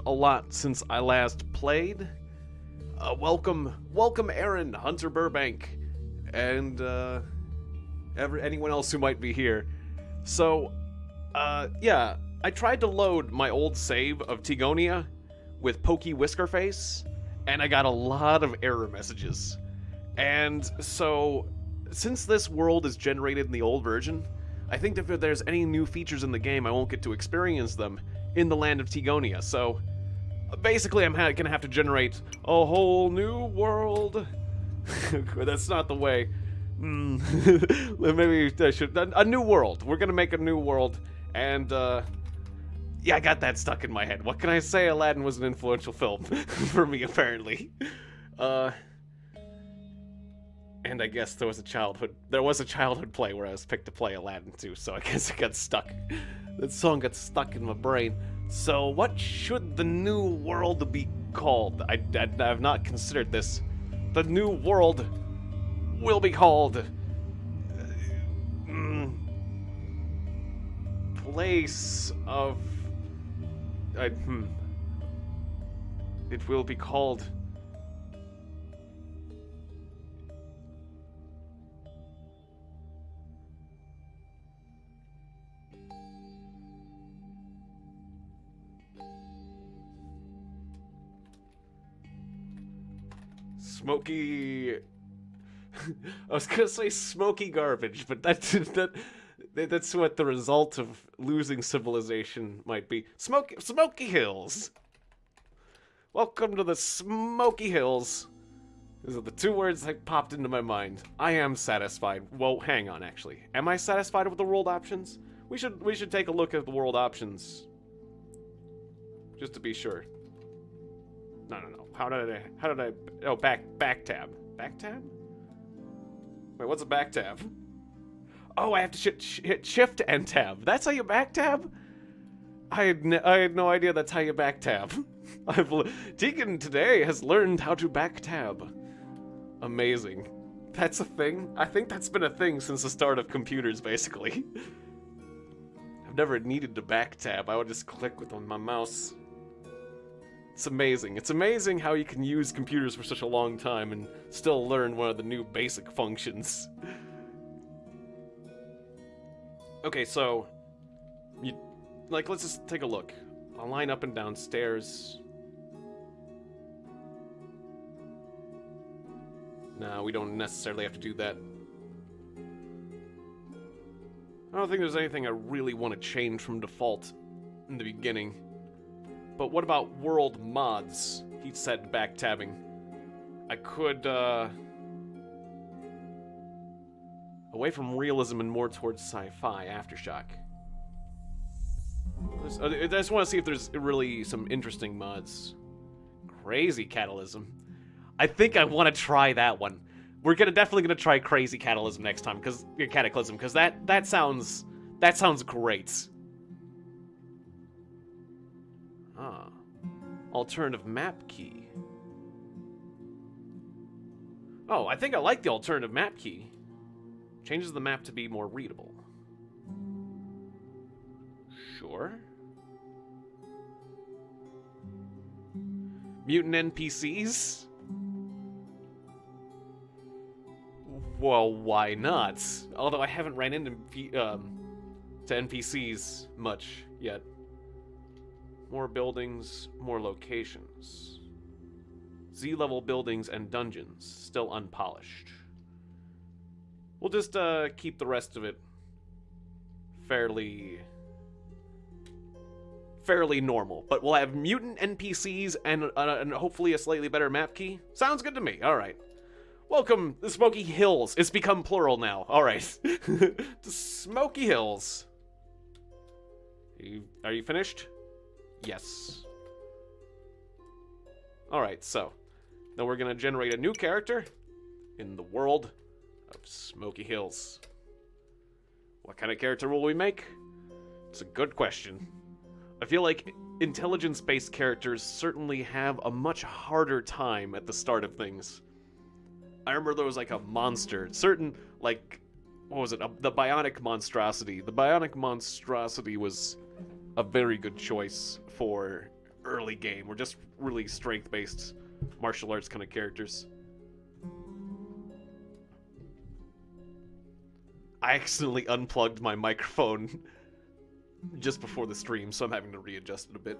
a lot since I last played. Welcome, Aaron, Hunter Burbank, and anyone else who might be here. So, yeah, I tried to load my old save of Tiegonia with Pokey Whiskerface, and I got a lot of error messages. And so, since this world is generated in the old version, I think if there's any new features in the game, I won't get to experience them in the land of Tiegonia. So, basically, I'm gonna have to generate a whole new world. That's not the way. Maybe I should. A new world. We're gonna make a new world, and yeah, I got that stuck in my head. What can I say? Aladdin was an influential film for me, apparently. And I guess there was a childhood play where I was picked to play Aladdin too, so I guess it got stuck. That song got stuck in my brain. So what should the new world be called? I have not considered this. The new world will be called Place of it will be called Smoky. I was gonna say smoky garbage, but that's what the result of losing civilization might be. Smoky Hills. Welcome to the Smoky Hills. These are the two words that popped into my mind. I am satisfied. Well, hang on, actually. Am I satisfied with the world options? We should take a look at the world options, just to be sure. No. How did I? Oh, back tab. Back tab? Wait, what's a back tab? Oh, I have to hit shift and tab. That's how you back tab? I had no idea that's how you back tab. Tiegon today has learned how to back tab. Amazing. That's a thing? I think that's been a thing since the start of computers, basically. I've never needed to back tab. I would just click with my mouse. It's amazing. It's amazing how you can use computers for such a long time and still learn one of the new basic functions. Okay, so let's just take a look. I'll line up and down stairs. No, we don't necessarily have to do that. I don't think there's anything I really want to change from default in the beginning. But what about world mods? He said back tabbing. I could, away from realism and more towards sci-fi, Aftershock. I just want to see if there's really some interesting mods. Crazy Cataclysm. I think I want to try that one. We're definitely gonna try Crazy Cataclysm next time, because that sounds great. Ah, alternative map key. Oh, I think I like the alternative map key. Changes the map to be more readable. Sure. Mutant NPCs? Well, why not? Although I haven't ran into to NPCs much yet. More buildings, more locations. Z-level buildings and dungeons, still unpolished. We'll just keep the rest of it fairly normal. But we'll have mutant NPCs and hopefully a slightly better map key. Sounds good to me. All right. Welcome to Smoky Hills. It's become plural now. All right. To Smoky Hills. Are you finished? Yes. Alright, so now we're gonna generate a new character in the world of Smoky Hills. What kind of character will we make? It's a good question. I feel like intelligence-based characters certainly have a much harder time at the start of things. I remember there was like a monster, what was it? The Bionic Monstrosity. The Bionic Monstrosity was a very good choice for early game. We're just really strength-based martial arts kind of characters. I accidentally unplugged my microphone just before the stream, so I'm having to readjust it a bit.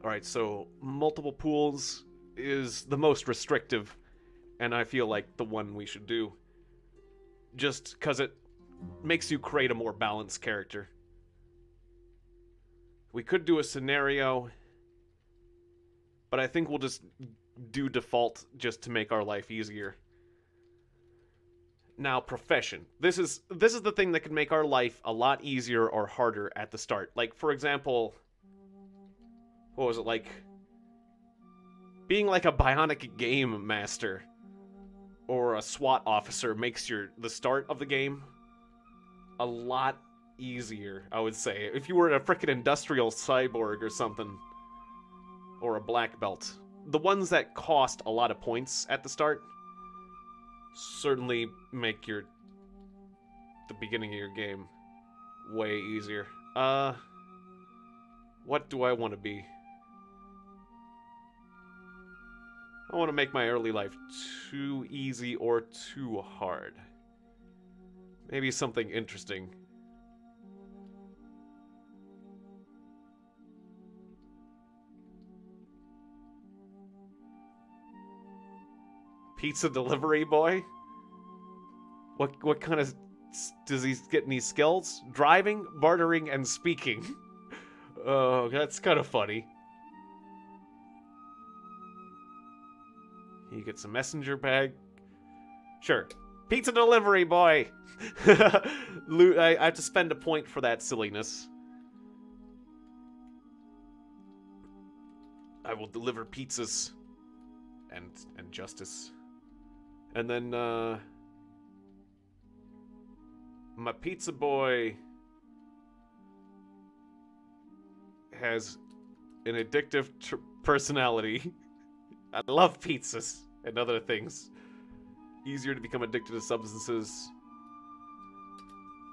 Alright, so multiple pools is the most restrictive, and I feel like the one we should do. Just because it makes you create a more balanced character. We could do a scenario, but I think we'll just do default just to make our life easier. Now, profession. This is the thing that can make our life a lot easier or harder at the start. Like, for example, what was it, like being like a bionic game master or a SWAT officer makes the start of the game a lot easier, I would say. If you were a frickin' industrial cyborg or something, or a black belt, the ones that cost a lot of points at the start certainly make the beginning of your game way easier. What do I want to be? I want to make my early life too easy or too hard. Maybe something interesting. Pizza delivery boy? What kind of... does he get any skills? Driving, bartering, and speaking. Oh, that's kind of funny. He gets a messenger bag. Sure. Pizza delivery boy! I have to spend a point for that silliness. I will deliver pizzas. And justice. And then, my pizza boy has an addictive personality. I love pizzas and other things. Easier to become addicted to substances.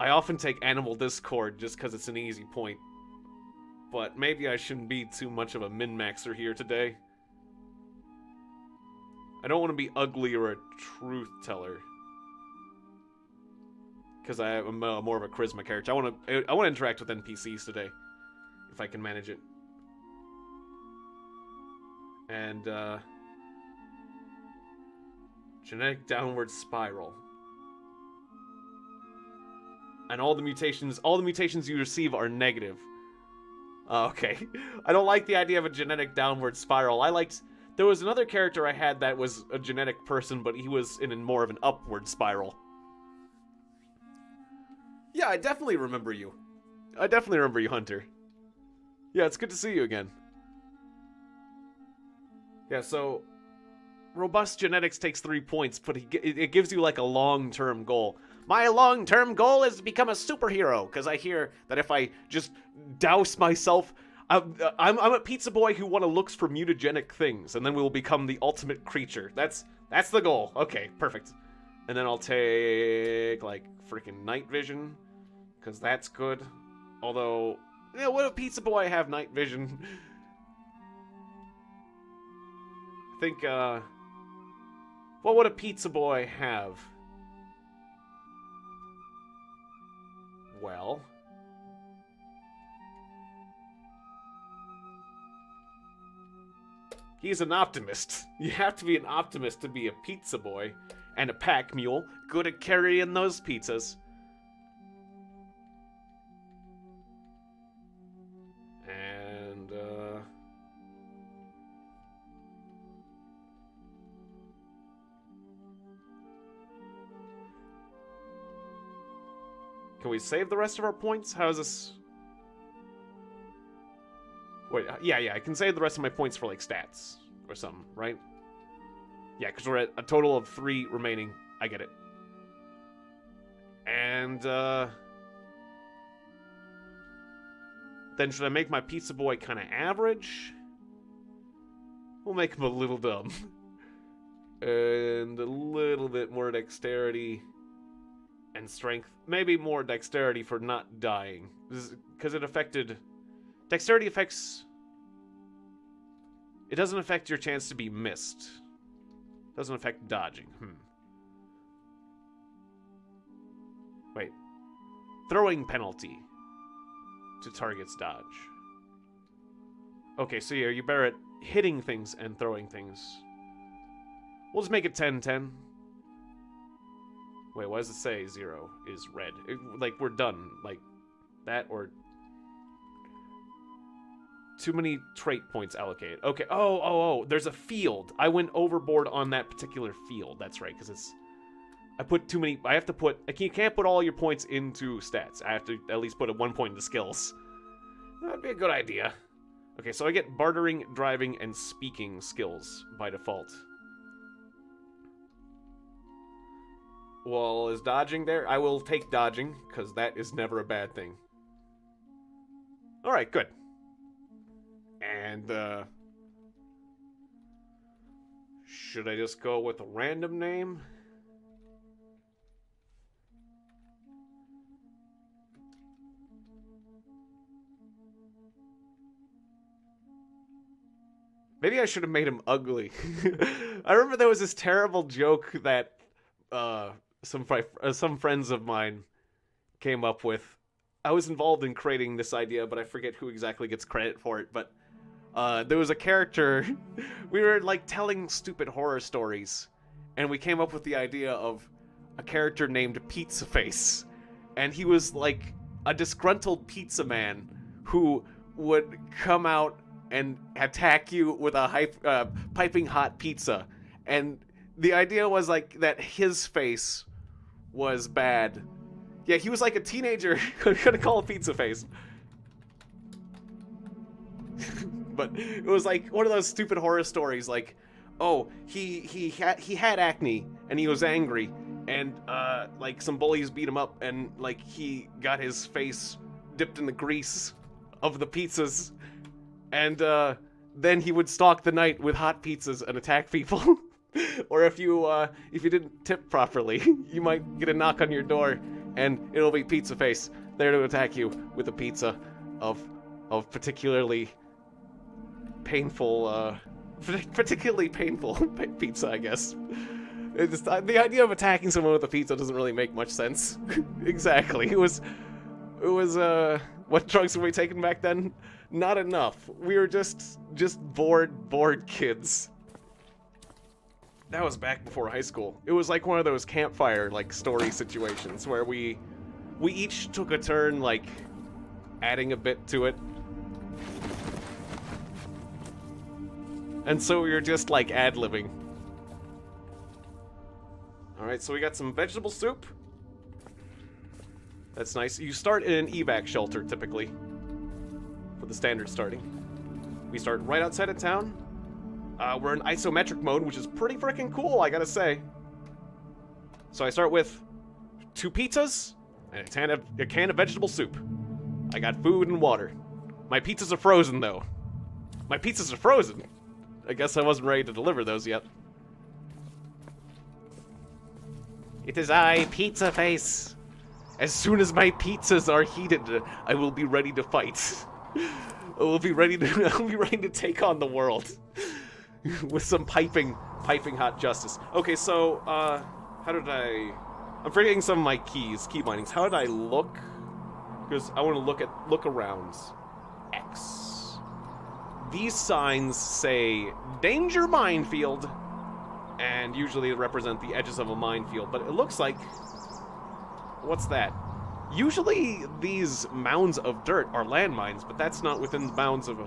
I often take Animal Discord just because it's an easy point. But maybe I shouldn't be too much of a min-maxer here today. I don't want to be ugly or a truth teller. Because I'm more of a charisma character. I want to interact with NPCs today. If I can manage it. And, genetic downward spiral. And all the mutations you receive are negative. Okay. I don't like the idea of a genetic downward spiral. There was another character I had that was a genetic person, but he was in more of an upward spiral. Yeah, I definitely remember you. Hunter. Yeah, it's good to see you again. Yeah, so... robust genetics takes 3 points, but it gives you like a long-term goal. My long-term goal is to become a superhero, because I hear that if I just douse myself... I'm a pizza boy who looks for mutagenic things, and then we will become the ultimate creature. That's the goal. Okay, perfect. And then I'll take, like, freaking night vision, because that's good. Although, yeah, what if pizza boy have night vision? I think, what would a pizza boy have? Well... he's an optimist. You have to be an optimist to be a pizza boy. And a pack mule, good at carrying those pizzas. And, can we save the rest of our points? How is this... wait, yeah, I can save the rest of my points for, like, stats or something, right? Yeah, because we're at a total of 3 remaining. I get it. And, then should I make my pizza boy kind of average? We'll make him a little dumb. And a little bit more dexterity. and strength. Maybe more dexterity for not dying. Because it affected... Dexterity affects... It doesn't affect your chance to be missed. Doesn't affect dodging. Wait. Throwing penalty to target's dodge. Okay, so yeah, you're better at hitting things and throwing things. We'll just make it 10-10. Wait, why does it say 0 is red? Like, we're done. Like, that or... Too many trait points allocated. Okay, oh, there's a field. I went overboard on that particular field. That's right, because it's... I put too many... I have to put... You can't put all your points into stats. I have to at least put a 1 point into skills. That'd be a good idea. Okay, so I get bartering, driving, and speaking skills by default. Well, is dodging there? I will take dodging, because that is never a bad thing. Alright, good. And, should I just go with a random name? Maybe I should have made him ugly. I remember there was this terrible joke that some friends of mine came up with. I was involved in creating this idea, but I forget who exactly gets credit for it. But there was a character. We were like telling stupid horror stories, and we came up with the idea of a character named Pizza Face, and he was like a disgruntled pizza man who would come out and attack you with a piping hot pizza. And the idea was like that his face was bad. Yeah, he was like a teenager. Gonna call it Pizza Face. But it was like one of those stupid horror stories like, oh, he had acne and he was angry and like some bullies beat him up and like he got his face dipped in the grease of the pizzas. And then he would stalk the night with hot pizzas and attack people. Or if you didn't tip properly, you might get a knock on your door, and it'll be Pizza Face there to attack you with a pizza of particularly painful pizza, I guess. It's just, the idea of attacking someone with a pizza doesn't really make much sense. Exactly. It was what drugs were we taking back then? Not enough. We were just bored kids. That was back before high school. It was like one of those campfire like story situations where we each took a turn like adding a bit to it. And so we were just like ad-libbing. Alright, so we got some vegetable soup. That's nice. You start in an evac shelter, typically. For the standard starting. We start right outside of town. We're in isometric mode, which is pretty freaking cool, I gotta say. So I start with 2 pizzas and a can of vegetable soup. I got food and water. My pizzas are frozen, though. My pizzas are frozen. I guess I wasn't ready to deliver those yet. It is I, Pizza Face. As soon as my pizzas are heated, I will be ready to fight. I'll be ready to take on the world. With some piping hot justice. Okay, so, how did I'm forgetting some of my key bindings. How did I look? Because I want to look around. X. These signs say, danger minefield. And usually they represent the edges of a minefield, but it looks like, what's that? Usually these mounds of dirt are landmines, but that's not within the bounds of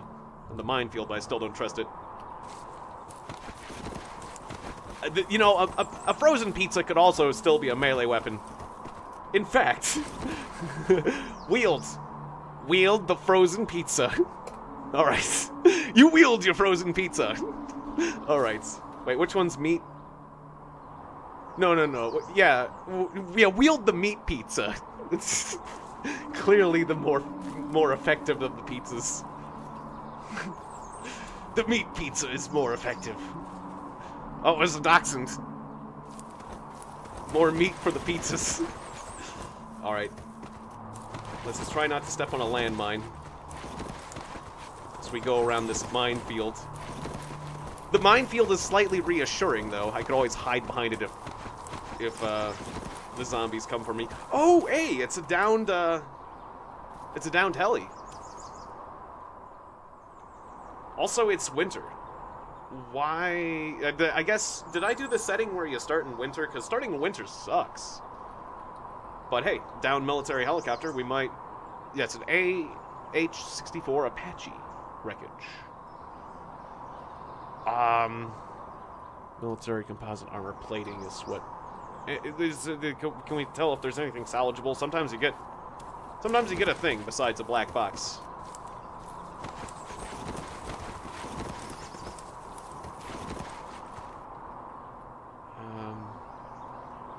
the minefield, but I still don't trust it. You know, a frozen pizza could also still be a melee weapon. In fact, wield the frozen pizza. Alright. You wield your frozen pizza. Alright. Wait, which one's meat? No. Yeah, wield the meat pizza. It's clearly the more effective of the pizzas. The meat pizza is more effective. Oh, it's a dachshund. More meat for the pizzas. Alright. Let's just try not to step on a landmine. As we go around this minefield. The minefield is slightly reassuring, though. I could always hide behind it if the zombies come for me. Oh, hey! It's a downed heli. Also, it's winter. Why? I guess, did I do the setting where you start in winter? Because starting in winter sucks. But hey, down military helicopter, we might... Yeah, it's an AH-64 Apache wreckage. Military composite armor plating is what... Can we tell if there's anything salvageable? Sometimes you get a thing besides a black box.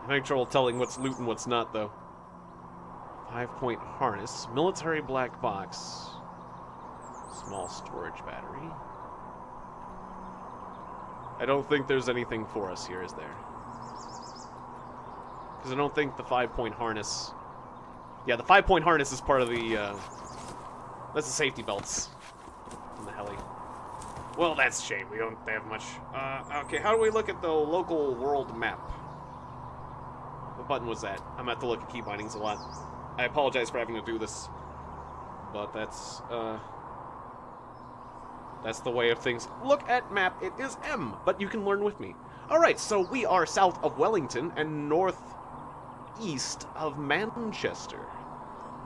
I'm having trouble telling what's loot and what's not, though. 5-point harness, military black box, small storage battery. I don't think there's anything for us here, is there? Because I don't think the 5-point harness... Yeah, the 5-point harness is part of the, that's the safety belts in the heli. Well, that's a shame. We don't have much. Okay, how do we look at the local world map? What button was that? I'm gonna have to look at key bindings a lot. I apologize for having to do this. But that's the way of things. Look at map, it is M, but you can learn with me. Alright, so we are south of Wellington and northeast of Manchester.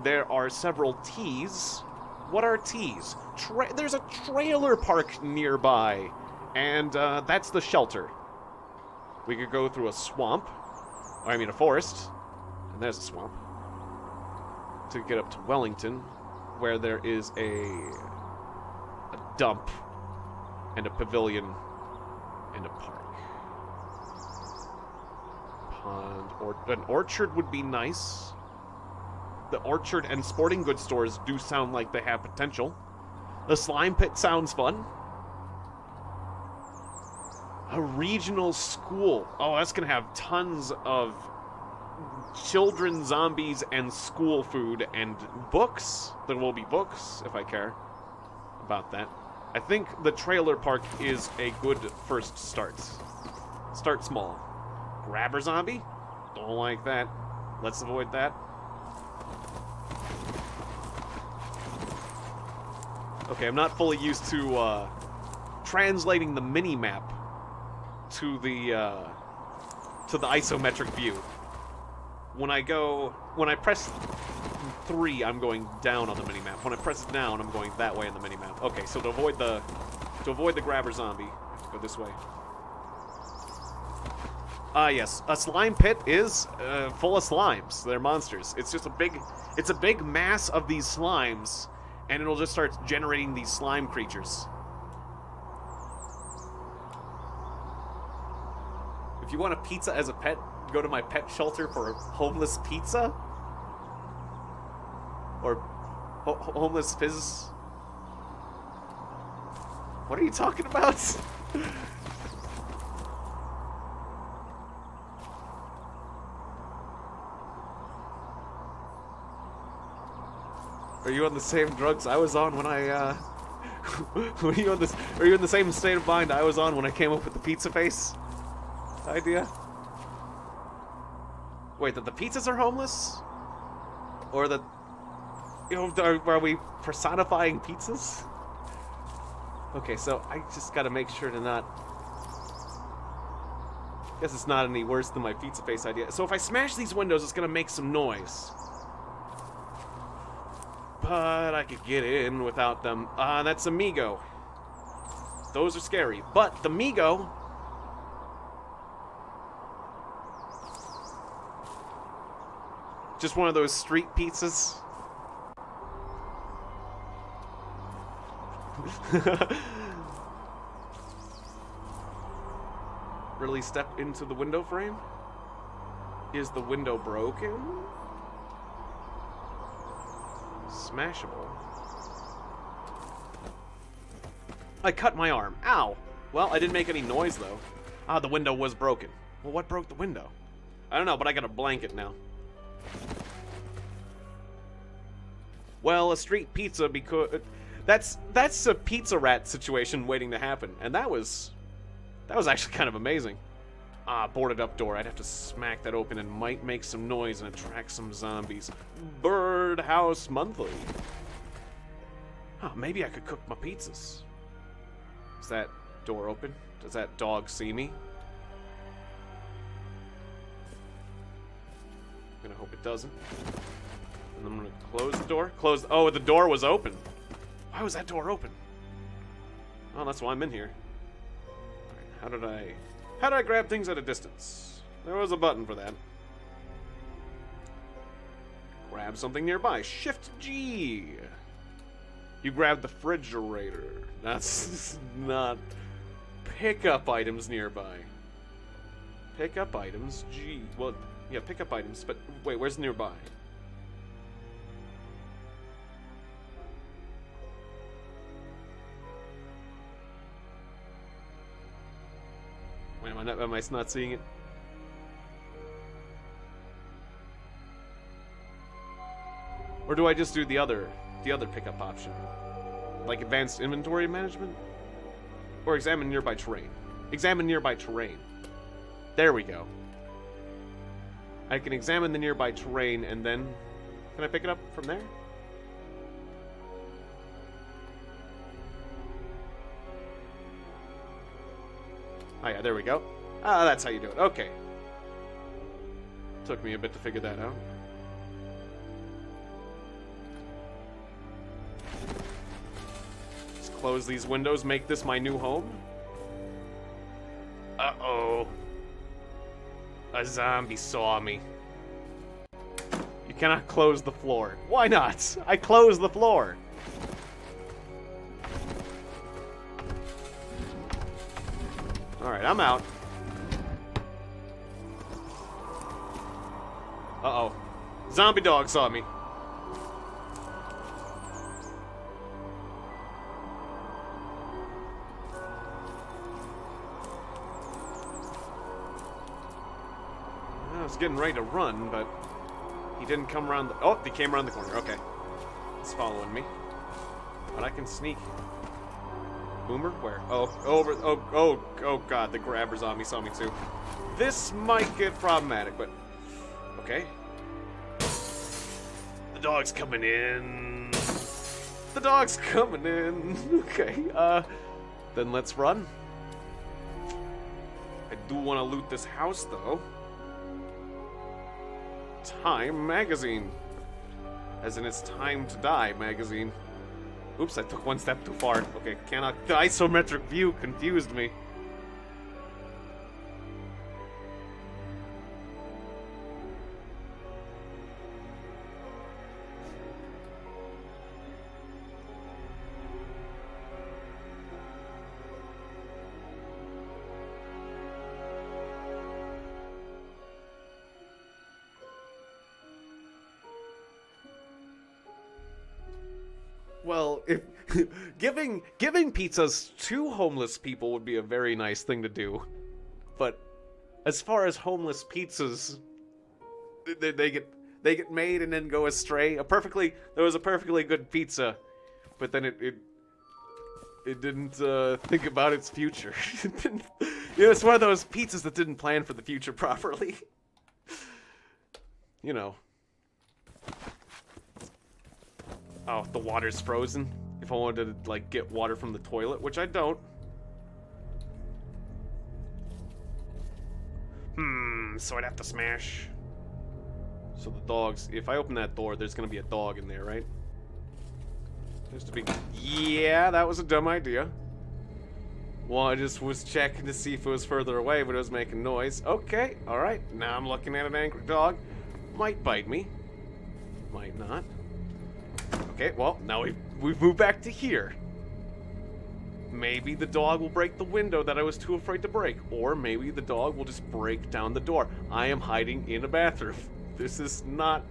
There are several T's. What are T's? There's a trailer park nearby, and that's the shelter. We could go through a swamp, or I mean a forest, and there's a swamp, to get up to Wellington, where there is a dump, and a pavilion, and a park. Pond, or an orchard would be nice. The orchard and sporting goods stores do sound like they have potential. The slime pit sounds fun. A regional school. Oh, that's gonna have tons of children, zombies, and school food, and books. There will be books, if I care about that. I think the trailer park is a good first start. Start small. Grabber zombie? Don't like that. Let's avoid that. Okay, I'm not fully used to translating the mini-map to the isometric view. When I press 3, I'm going down on the mini-map. When I press down, I'm going that way in the mini-map. Okay, so to avoid the grabber zombie, I have to go this way. Yes, a slime pit is full of slimes. They're monsters. It's just a big mass of these slimes, and it'll just start generating these slime creatures. If you want a pizza as a pet, go to my pet shelter for homeless pizza? Or homeless fizz? What are you talking about? Are you on the same drugs I was on when I, are you in the same state of mind I was on when I came up with the pizza face idea? Wait, that the pizzas are homeless? Or that, you know, are we personifying pizzas? Okay, so I just gotta make sure to not... Guess it's not any worse than my pizza face idea. So if I smash these windows, it's gonna make some noise. But I could get in without them. That's Amigo. Those are scary. But the Migo... Just one of those street pizzas. Really step into the window frame? Is the window broken? Smashable. I cut my arm. Ow! Well, I didn't make any noise, though. Ah, the window was broken. Well, what broke the window? I don't know, but I got a blanket now. Well, a street pizza because that's a pizza rat situation waiting to happen, and that was actually kind of amazing. Boarded up door. I'd have to smack that open and might make some noise and attract some zombies. Birdhouse Monthly. Maybe I could cook my pizzas. Is that door open? Does that dog see me? I'm gonna hope it doesn't. And I'm gonna close the door. Close. Oh, the door was open. Why was that door open? Oh, that's why I'm in here. Alright, how did I grab things at a distance? There was a button for that. Grab something nearby. Shift G. You grab the refrigerator. That's not. Pick up items nearby. Pick up items. G. Well, yeah, pick up items. But wait, where's nearby? Wait, am I not seeing it? Or do I just do the other pickup option? Like advanced inventory management? Or examine nearby terrain. Examine nearby terrain. There we go. I can examine the nearby terrain and then... Can I pick it up from there? Oh yeah, there we go. Ah, that's how you do it. Okay. Took me a bit to figure that out. Let's close these windows, make this my new home. Uh-oh. A zombie saw me. You cannot close the floor. Why not? I closed the floor. Alright, I'm out. Uh-oh. Zombie dog saw me. I was getting ready to run, but he didn't come around the... Oh, he came around the corner. Okay. He's following me. But I can sneak... Boomer? Where? Oh, over. Oh, God. The grabber zombie saw me too. This might get problematic, but okay. The dog's coming in. The dog's coming in. Okay. Then let's run. I do want to loot this house, though. Time magazine. As in, it's time to die magazine. Oops, I took one step too far. Okay, cannot... The isometric view confused me. Well, if giving pizzas to homeless people would be a very nice thing to do, but as far as homeless pizzas, they get made and then go astray. There was a perfectly good pizza, but then it didn't think about its future. It's one of those pizzas that didn't plan for the future properly. You know. Oh, the water's frozen. If I wanted to, like, get water from the toilet, which I don't. So I'd have to smash. So the dogs, if I open that door, there's gonna be a dog in there, right? There's to be... Yeah, that was a dumb idea. Well, I just was checking to see if it was further away, but it was making noise. Okay, alright. Now I'm looking at an angry dog. Might bite me. Might not. Okay, well, now we've moved back to here. Maybe the dog will break the window that I was too afraid to break. Or maybe the dog will just break down the door. I am hiding in a bathroom. This is not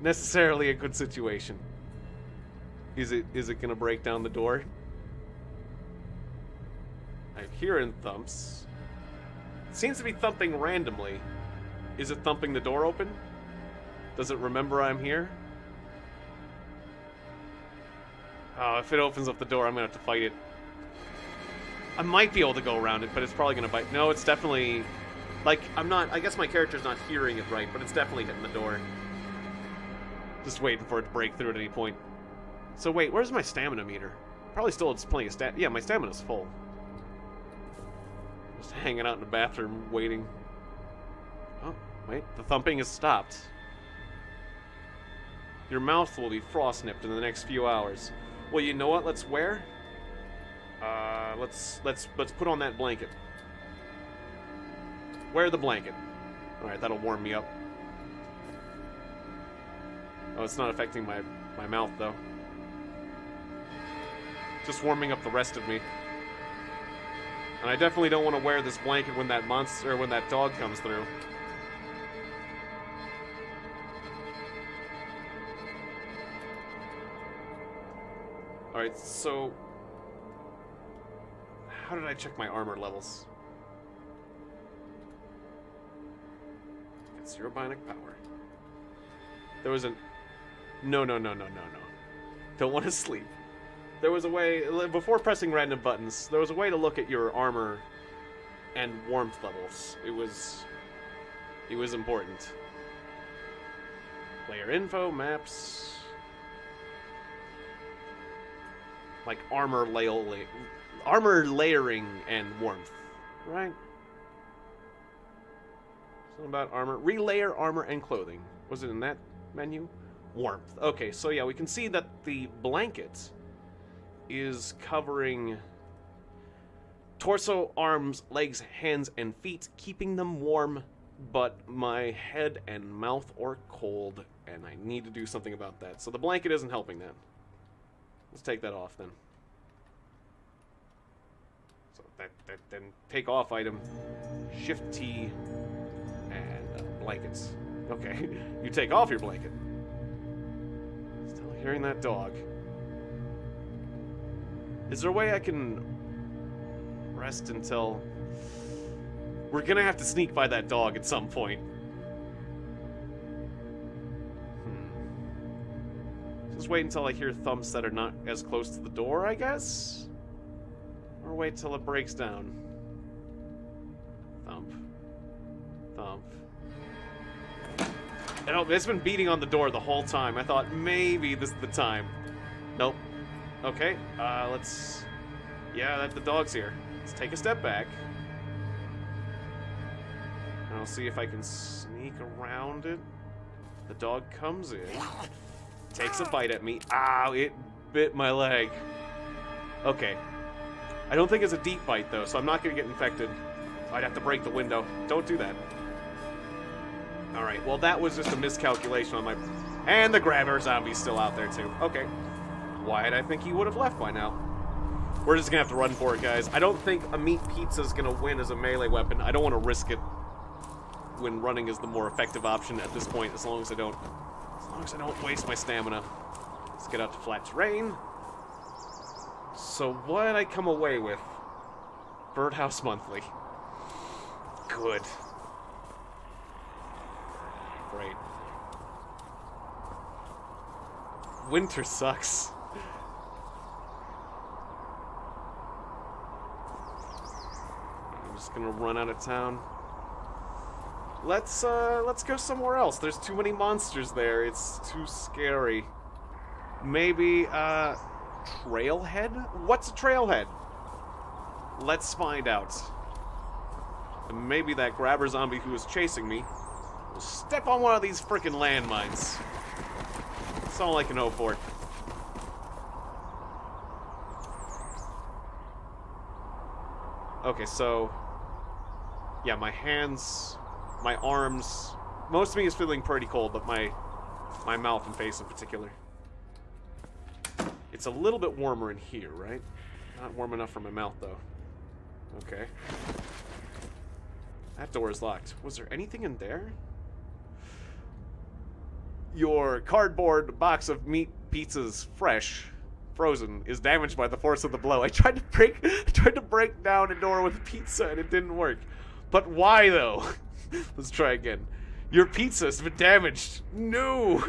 necessarily a good situation. Is it gonna break down the door? I'm hearing thumps. It seems to be thumping randomly. Is it thumping the door open? Does it remember I'm here? Oh, if it opens up the door, I'm gonna have to fight it. I might be able to go around it, but it's probably gonna bite. No, it's definitely... Like, I'm not... I guess my character's not hearing it right, but it's definitely hitting the door. Just waiting for it to break through at any point. So wait, where's my stamina meter? Probably still has plenty of stamina. Yeah, my stamina's full. Just hanging out in the bathroom, waiting. Oh, wait. The thumping has stopped. Your mouth will be frost nipped in the next few hours. Well, you know what? Let's wear. Let's put on that blanket. Wear the blanket. All right, that'll warm me up. Oh, it's not affecting my mouth though. Just warming up the rest of me. And I definitely don't want to wear this blanket when that monster, when that dog comes through. Alright, so... How did I check my armor levels? It's 0 bionic power. There was a... No. Don't want to sleep. There was a way... Before pressing random buttons, there was a way to look at your armor and warmth levels. It was important. Player info, maps... Like armor layering and warmth, right? Something about armor. Relayer armor and clothing. Was it in that menu? Warmth. Okay, so yeah, we can see that the blanket is covering torso, arms, legs, hands, and feet, keeping them warm, but my head and mouth are cold, and I need to do something about that. So the blanket isn't helping that. Let's take that off then. So then take off item, Shift T, and blankets. Okay, you take off your blanket. Still hearing that dog. Is there a way I can rest until... We're gonna have to sneak by that dog at some point. Just wait until I hear thumps that are not as close to the door, I guess? Or wait till it breaks down. Thump. Thump. It's been beating on the door the whole time. I thought maybe this is the time. Nope. Okay, let's... Yeah, the dog's here. Let's take a step back. And I'll see if I can sneak around it. The dog comes in. Takes a bite at me. Ow, it bit my leg. Okay. I don't think it's a deep bite, though, so I'm not going to get infected. I'd have to break the window. Don't do that. Alright, well, that was just a miscalculation on my... And the grabber zombie's still out there, too. Okay. Why did I think he would have left by now? We're just going to have to run for it, guys. I don't think a meat pizza is going to win as a melee weapon. I don't want to risk it when running is the more effective option at this point, as long as I don't waste my stamina. Let's get out to flat terrain. So what did I come away with? Birdhouse Monthly. Good. Great. Winter sucks. I'm just gonna run out of town. Let's go somewhere else. There's too many monsters there. It's too scary. Maybe, trailhead? What's a trailhead? Let's find out. And maybe that grabber zombie who was chasing me will step on one of these frickin' landmines. That's all I can hope for. Okay, so... Yeah, my hands... My arms, most of me is feeling pretty cold, but my mouth and face in particular. It's a little bit warmer in here, right? Not warm enough for my mouth, though. Okay. That door is locked. Was there anything in there? Your cardboard box of meat pizzas, frozen, is damaged by the force of the blow. I tried to break down a door with a pizza, and it didn't work. But why, though? Let's try again. Your pizza has been damaged. No!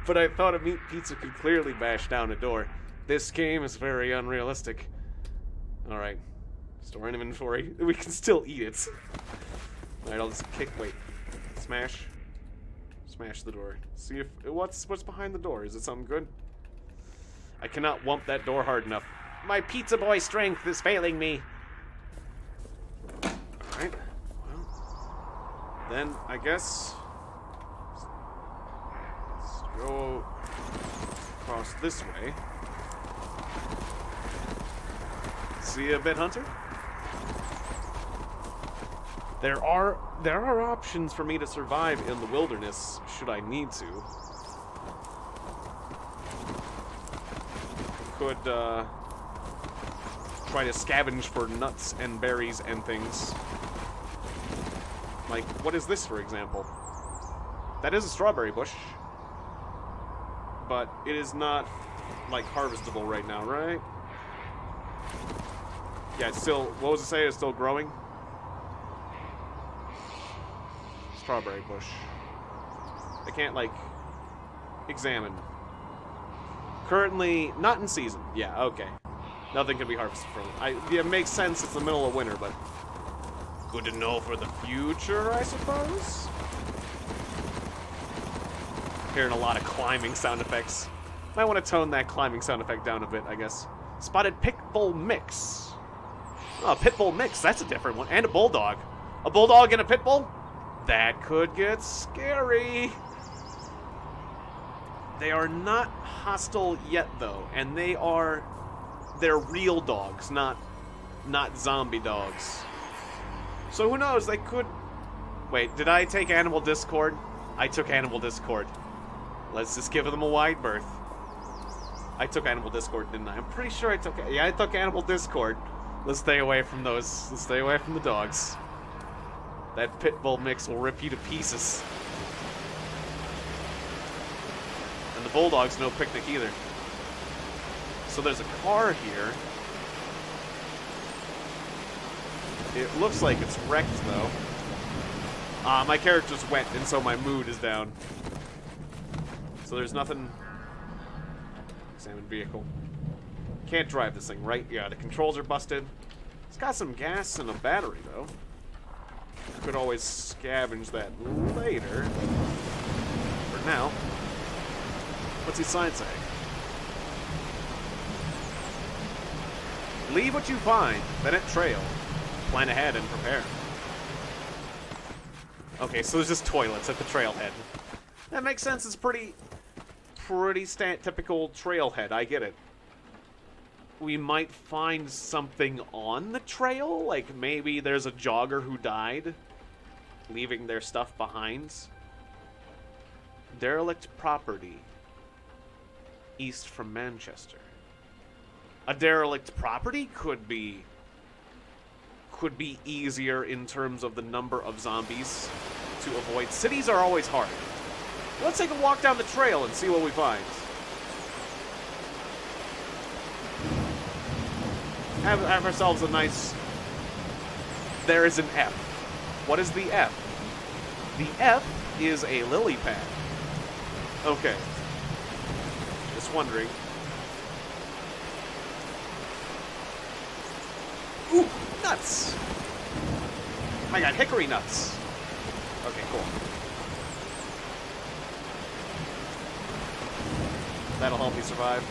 but I thought a meat pizza could clearly bash down a door. This game is very unrealistic. Alright. Store inventory. We can still eat it. Alright, I'll just wait. Smash. Smash the door. See if, what's behind the door? Is it something good? I cannot whump that door hard enough. My pizza boy strength is failing me. Alright. Well, then I guess let's go across this way. See you a bit, Hunter? There are options for me to survive in the wilderness, should I need to. Could try to scavenge for nuts and berries and things. Like, what is this, for example? That is a strawberry bush. But it is not, like, harvestable right now, right? Yeah, it's still, what was it say? It's still growing? Strawberry bush. I can't, like, examine. Currently, not in season. Yeah, okay. Nothing can be harvested from it. Yeah, it makes sense, it's the middle of winter, but good to know for the future, I suppose? Hearing a lot of climbing sound effects. Might want to tone that climbing sound effect down a bit, I guess. Spotted pit bull mix. Oh, pit bull mix, that's a different one. And a bulldog. A bulldog and a pit bull? That could get scary. They are not hostile yet, though, and they're real dogs, not zombie dogs. So who knows, they could... Wait, did I take Animal Discord? I took Animal Discord. Let's just give them a wide berth. I took Animal Discord, didn't I? I'm pretty sure I took... Yeah, I took Animal Discord. Let's stay away from those. Let's stay away from the dogs. That pit bull mix will rip you to pieces. And the bulldog's no picnic either. So there's a car here. It looks like it's wrecked, though. My character's wet, and so my mood is down. So there's nothing... Examine vehicle. Can't drive this thing, right? Yeah, the controls are busted. It's got some gas and a battery, though. Could always scavenge that later. For now. What's his sign say? Leave what you find, then at trail. Plan ahead and prepare. Okay, so there's just toilets at the trailhead. That makes sense. It's pretty typical trailhead. I get it. We might find something on the trail, like maybe there's a jogger who died, leaving their stuff behind. Derelict property, east from Manchester. A derelict property could be easier in terms of the number of zombies to avoid. Cities are always hard. Let's take a walk down the trail and see what we find. Have ourselves a nice... There is an F. What is the F? The F is a lily pad. Okay. Just wondering. Ooh, nuts! I got hickory nuts. Okay, cool. That'll help me survive.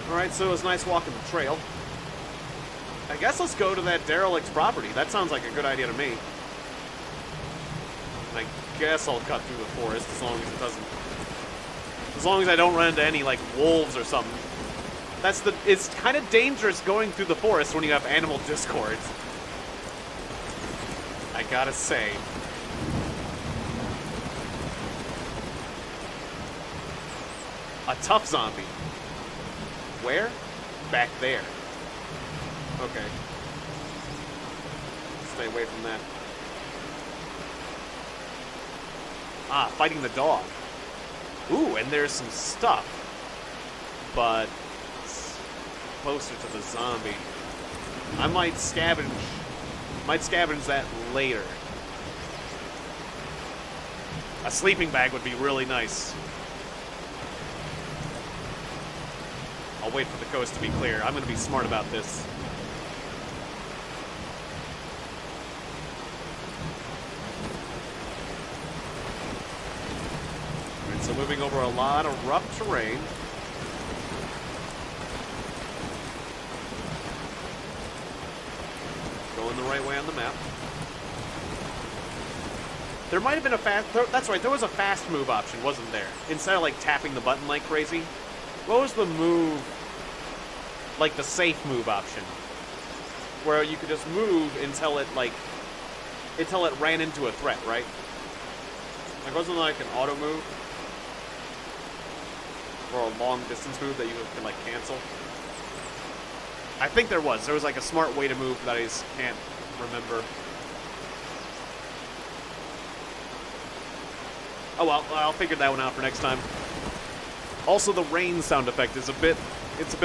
Alright, so it was nice walking the trail. I guess let's go to that derelict property. That sounds like a good idea to me. And I guess I'll cut through the forest as long as it doesn't... As long as I don't run into any, like, wolves or something. It's kind of dangerous going through the forest when you have Animal Discord. I gotta say. A tough zombie. Where? Back there. Okay. Stay away from that. Ah, fighting the dog. Ooh, and there's some stuff. But it's closer to the zombie. I might scavenge that later. A sleeping bag would be really nice. I'll wait for the coast to be clear. I'm gonna be smart about this. Alright, so moving over a lot of rough terrain. Going the right way on the map. There might have been a fast... That's right, there was a fast move option, wasn't there? Instead of, like, tapping the button like crazy. What was the move... Like, the safe move option? Where you could just move until it, like... Until it ran into a threat, right? Like, wasn't like an auto move? Or a long distance move that you can, like, cancel? I think there was. There was, like, a smart way to move that I just can't remember. Oh well, I'll figure that one out for next time. Also, the rain sound effect is a bit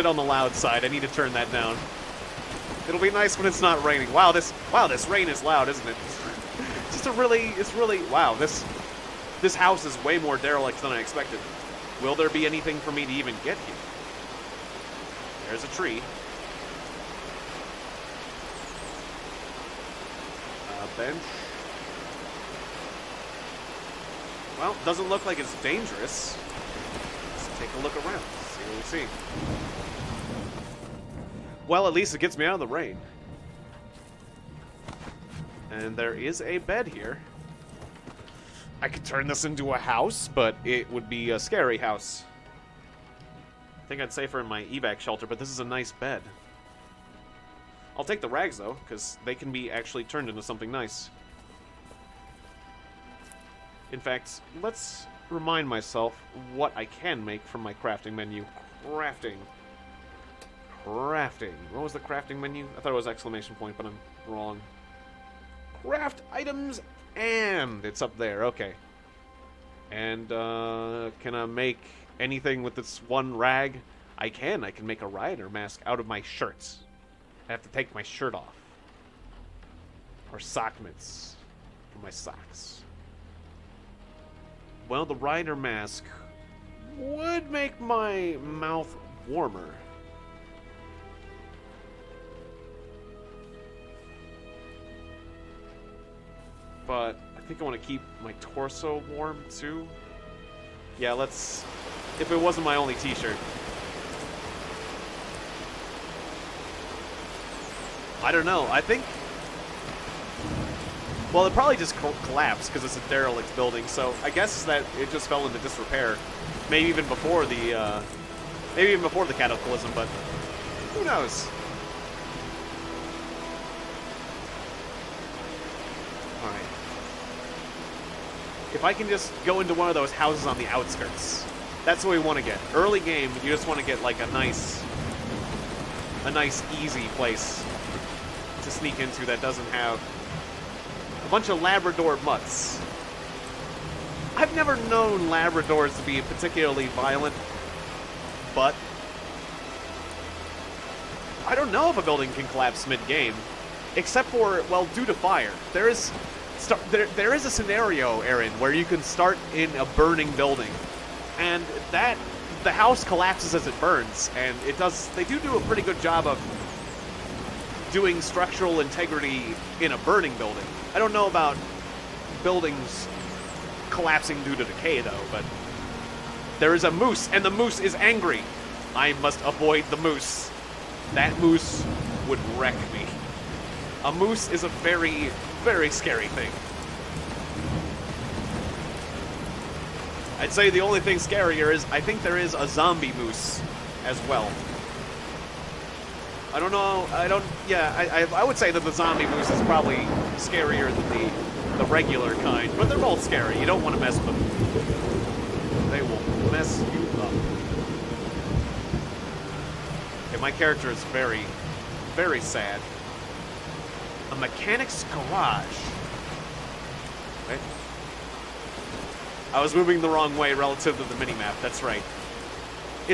on the loud side. I need to turn that down. It'll be nice when it's not raining. Wow, this rain is loud, isn't it? Wow, this house is way more derelict than I expected. Will there be anything for me to even get here? There's a tree. A bench. Well, doesn't look like it's dangerous. Let's take a look around, see what we see. Well, at least it gets me out of the rain. And there is a bed here. I could turn this into a house, but it would be a scary house. I think I'd safer in my evac shelter, but this is a nice bed. I'll take the rags, though, because they can be actually turned into something nice. In fact, let's remind myself what I can make from my crafting menu. Crafting. Crafting. What was the crafting menu? I thought it was exclamation point, but I'm wrong. Craft items, and it's up there. Okay. And, can I make anything with this one rag? I can. I can make a rioter mask out of my shirts. I have to take my shirt off. Or sock mitts for my socks. Well, the rider mask would make my mouth warmer. But I think I want to keep my torso warm too. Yeah, let's... If it wasn't my only t-shirt. I don't know. I think... Well, it probably just collapsed because it's a derelict building, so I guess that it just fell into disrepair. Maybe even before the Cataclysm, but who knows? Alright. If I can just go into one of those houses on the outskirts, that's what we want to get. Early game, you just want to get like a nice, easy place to sneak into that doesn't have bunch of Labrador mutts. I've never known Labradors to be particularly violent, but I don't know if a building can collapse mid-game, except for, well, due to fire. There is a scenario, Aaron, where you can start in a burning building, and the house collapses as it burns, and they do a pretty good job of doing structural integrity in a burning building. I don't know about buildings collapsing due to decay, though, but there is a moose, and the moose is angry. I must avoid the moose. That moose would wreck me. A moose is a very, very scary thing. I'd say the only thing scarier is I think there is a zombie moose as well. I don't know, I would say that the zombie moose is probably scarier than the regular kind, but they're both scary. You don't want to mess with them. They will mess you up. Okay, my character is very, very sad. A mechanic's garage. Okay. I was moving the wrong way relative to the minimap, that's right.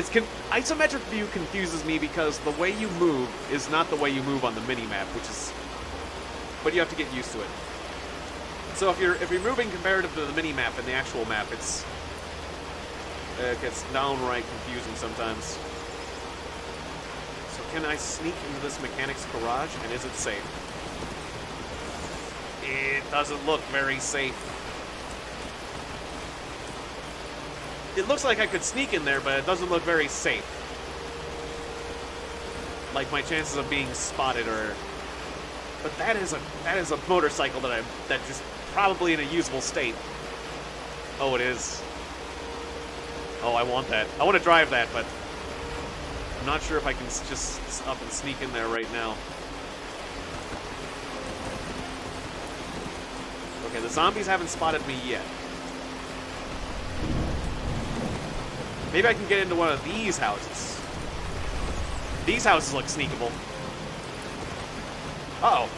Isometric view confuses me because the way you move is not the way you move on the mini-map, but you have to get used to it. So if you're moving comparative to the mini-map and the actual map, it gets downright confusing sometimes. So can I sneak into this mechanic's garage, and is it safe? It doesn't look very safe. It looks like I could sneak in there, but it doesn't look very safe. Like my chances of being spotted are. But that is a motorcycle that's just probably in a usable state. Oh, it is. Oh, I want that. I want to drive that, but I'm not sure if I can just up and sneak in there right now. Okay, the zombies haven't spotted me yet. Maybe I can get into one of these houses. These houses look sneakable. Uh-oh.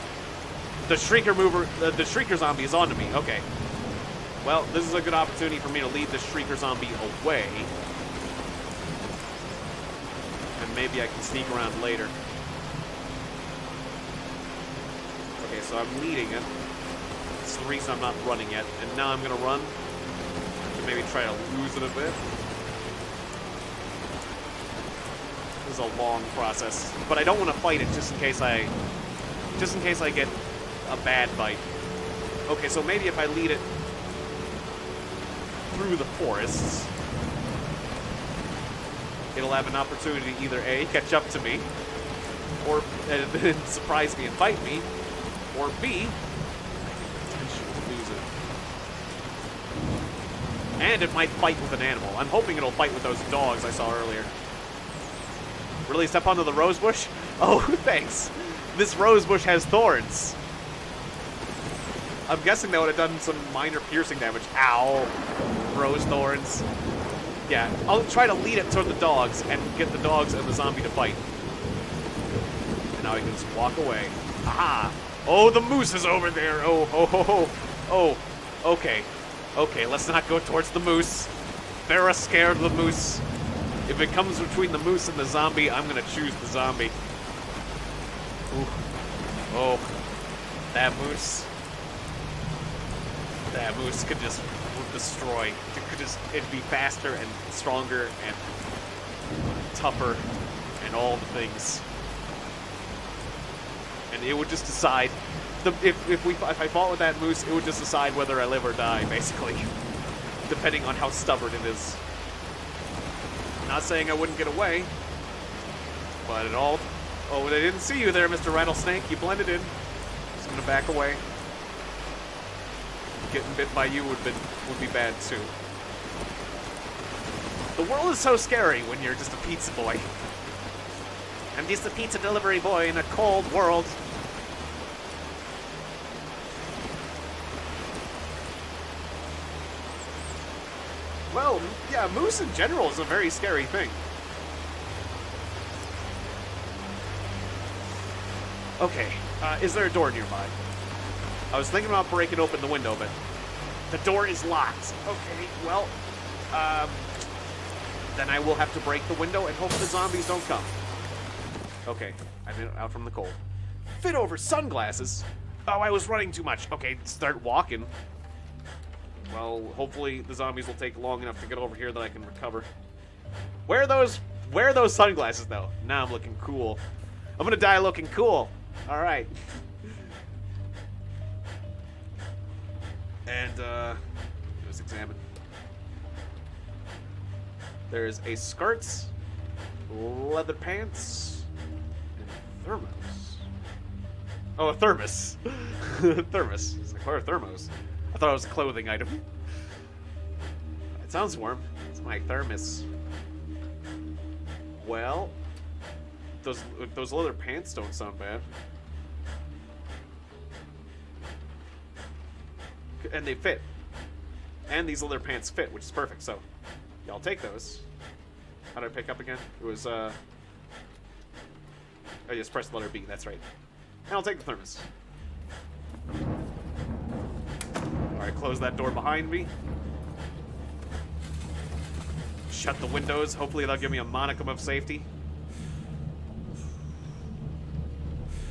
The Shrieker zombie is onto me. Okay. Well, this is a good opportunity for me to lead the Shrieker zombie away. And maybe I can sneak around later. Okay, so I'm leading it. That's the reason I'm not running yet. And now I'm gonna run. To maybe try to lose it a bit. This is a long process, but I don't want to fight it just in case I get a bad bite. Okay, so maybe if I lead it through the forests, it'll have an opportunity to either A, catch up to me, or surprise me and bite me, or B, I can potentially lose it. And it might fight with an animal. I'm hoping it'll fight with those dogs I saw earlier. Really step onto the rose bush? Oh, thanks. This rose bush has thorns. I'm guessing that would have done some minor piercing damage. Ow. Rose thorns. Yeah, I'll try to lead it toward the dogs and get the dogs and the zombie to fight. And now I can just walk away. Aha! Oh, the moose is over there. Oh, ho, ho, ho. Oh, okay. Okay, let's not go towards the moose. Farrah's scared of the moose. If it comes between the moose and the zombie, I'm gonna choose the zombie. Ooh. Oh, that moose. That moose could just destroy. It'd be faster and stronger and tougher and all the things. And it would just decide. If I fought with that moose, it would just decide whether I live or die, basically, depending on how stubborn it is. Not saying I wouldn't get away, but it all... Oh, they didn't see you there, Mr. Rattlesnake. You blended in. Just gonna back away. Getting bit by you would be bad, too. The world is so scary when you're just a pizza boy. I'm just a pizza delivery boy in a cold world. Well, yeah, moose in general is a very scary thing. Okay, is there a door nearby? I was thinking about breaking open the window, but the door is locked. Okay, well, then I will have to break the window and hope the zombies don't come. Okay, I made it out from the cold. Fit over sunglasses? Oh, I was running too much. Okay, start walking. Well, hopefully the zombies will take long enough to get over here that I can recover. Wear those sunglasses, though. Now I'm looking cool. I'm gonna die looking cool. All right. And let's examine. There's a skirt, leather pants, and thermos. Oh, a thermos. Thermos. It's like, what are thermos? I thought it was a clothing item. It sounds warm. It's my thermos. Well, those leather pants don't sound bad. And they fit. And these leather pants fit, which is perfect, so yeah, I'll take those. How did I pick up again? It was, oh, yes, press the letter B, that's right. And I'll take the thermos. Alright, close that door behind me. shut the windows. Hopefully they'll give me a monicum of safety.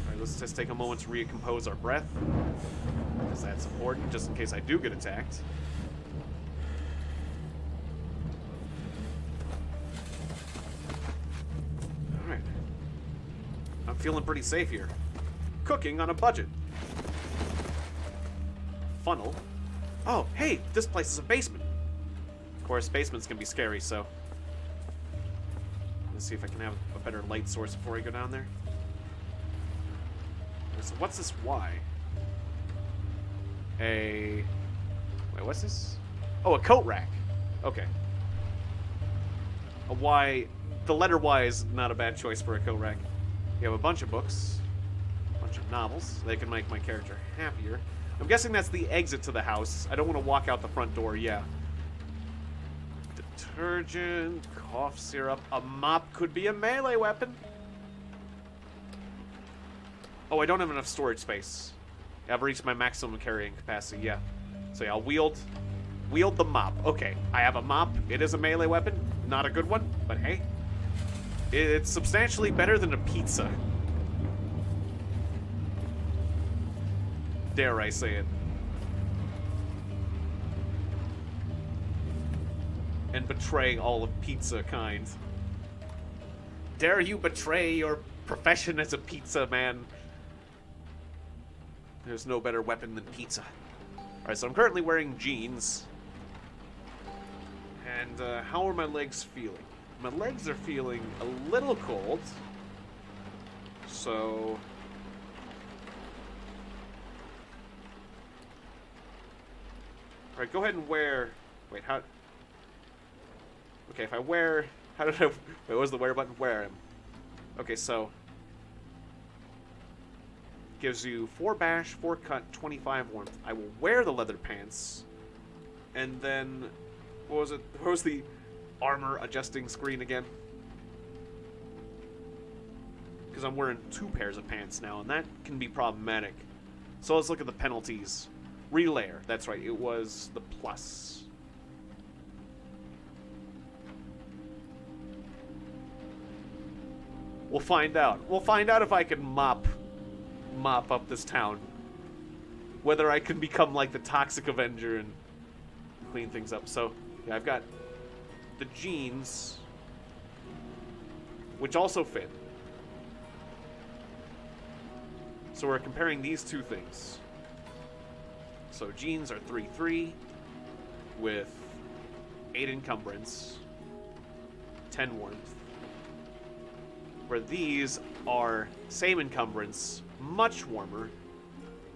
Alright, let's just take a moment to recompose our breath. Because that's important, just in case I do get attacked. Alright. I'm feeling pretty safe here. Cooking on a budget. Funnel. Oh, hey, this place is a basement. Of course, basements can be scary, so... Let's see if I can have a better light source before I go down there. So what's this Y? Wait, what's this? Oh, a coat rack. Okay. A Y... The letter Y is not a bad choice for a coat rack. You have a bunch of books. A bunch of novels. They can make my character happier. I'm guessing that's the exit to the house. I don't want to walk out the front door, yeah. Detergent, cough syrup, a mop could be a melee weapon. Oh, I don't have enough storage space. I've reached my maximum carrying capacity, yeah. So yeah, I'll wield the mop. Okay, I have a mop. It is a melee weapon. Not a good one, but hey. It's substantially better than a pizza. Dare I say it. And betray all of pizza kind. Dare you betray your profession as a pizza man? There's no better weapon than pizza. Alright, so I'm currently wearing jeans. And how are my legs feeling? My legs are feeling a little cold. So... Alright, go ahead and wear... Wait, how... Okay, if I wear... How did I... Wait, what was the wear button? Wear him. Okay, so... Gives you 4 bash, 4 cut, 25 warmth. I will wear the leather pants. And then... What was it? What was the armor adjusting screen again? Because I'm wearing 2 pairs of pants now, and that can be problematic. So let's look at the penalties. Relayer. That's right. It was the plus. We'll find out. We'll find out if I can mop up this town. Whether I can become like the Toxic Avenger and clean things up. So, yeah, I've got the jeans, which also fit. So we're comparing these 2 things. So jeans are 3-3 with 8 encumbrance, 10 warmth. Where these are same encumbrance, much warmer,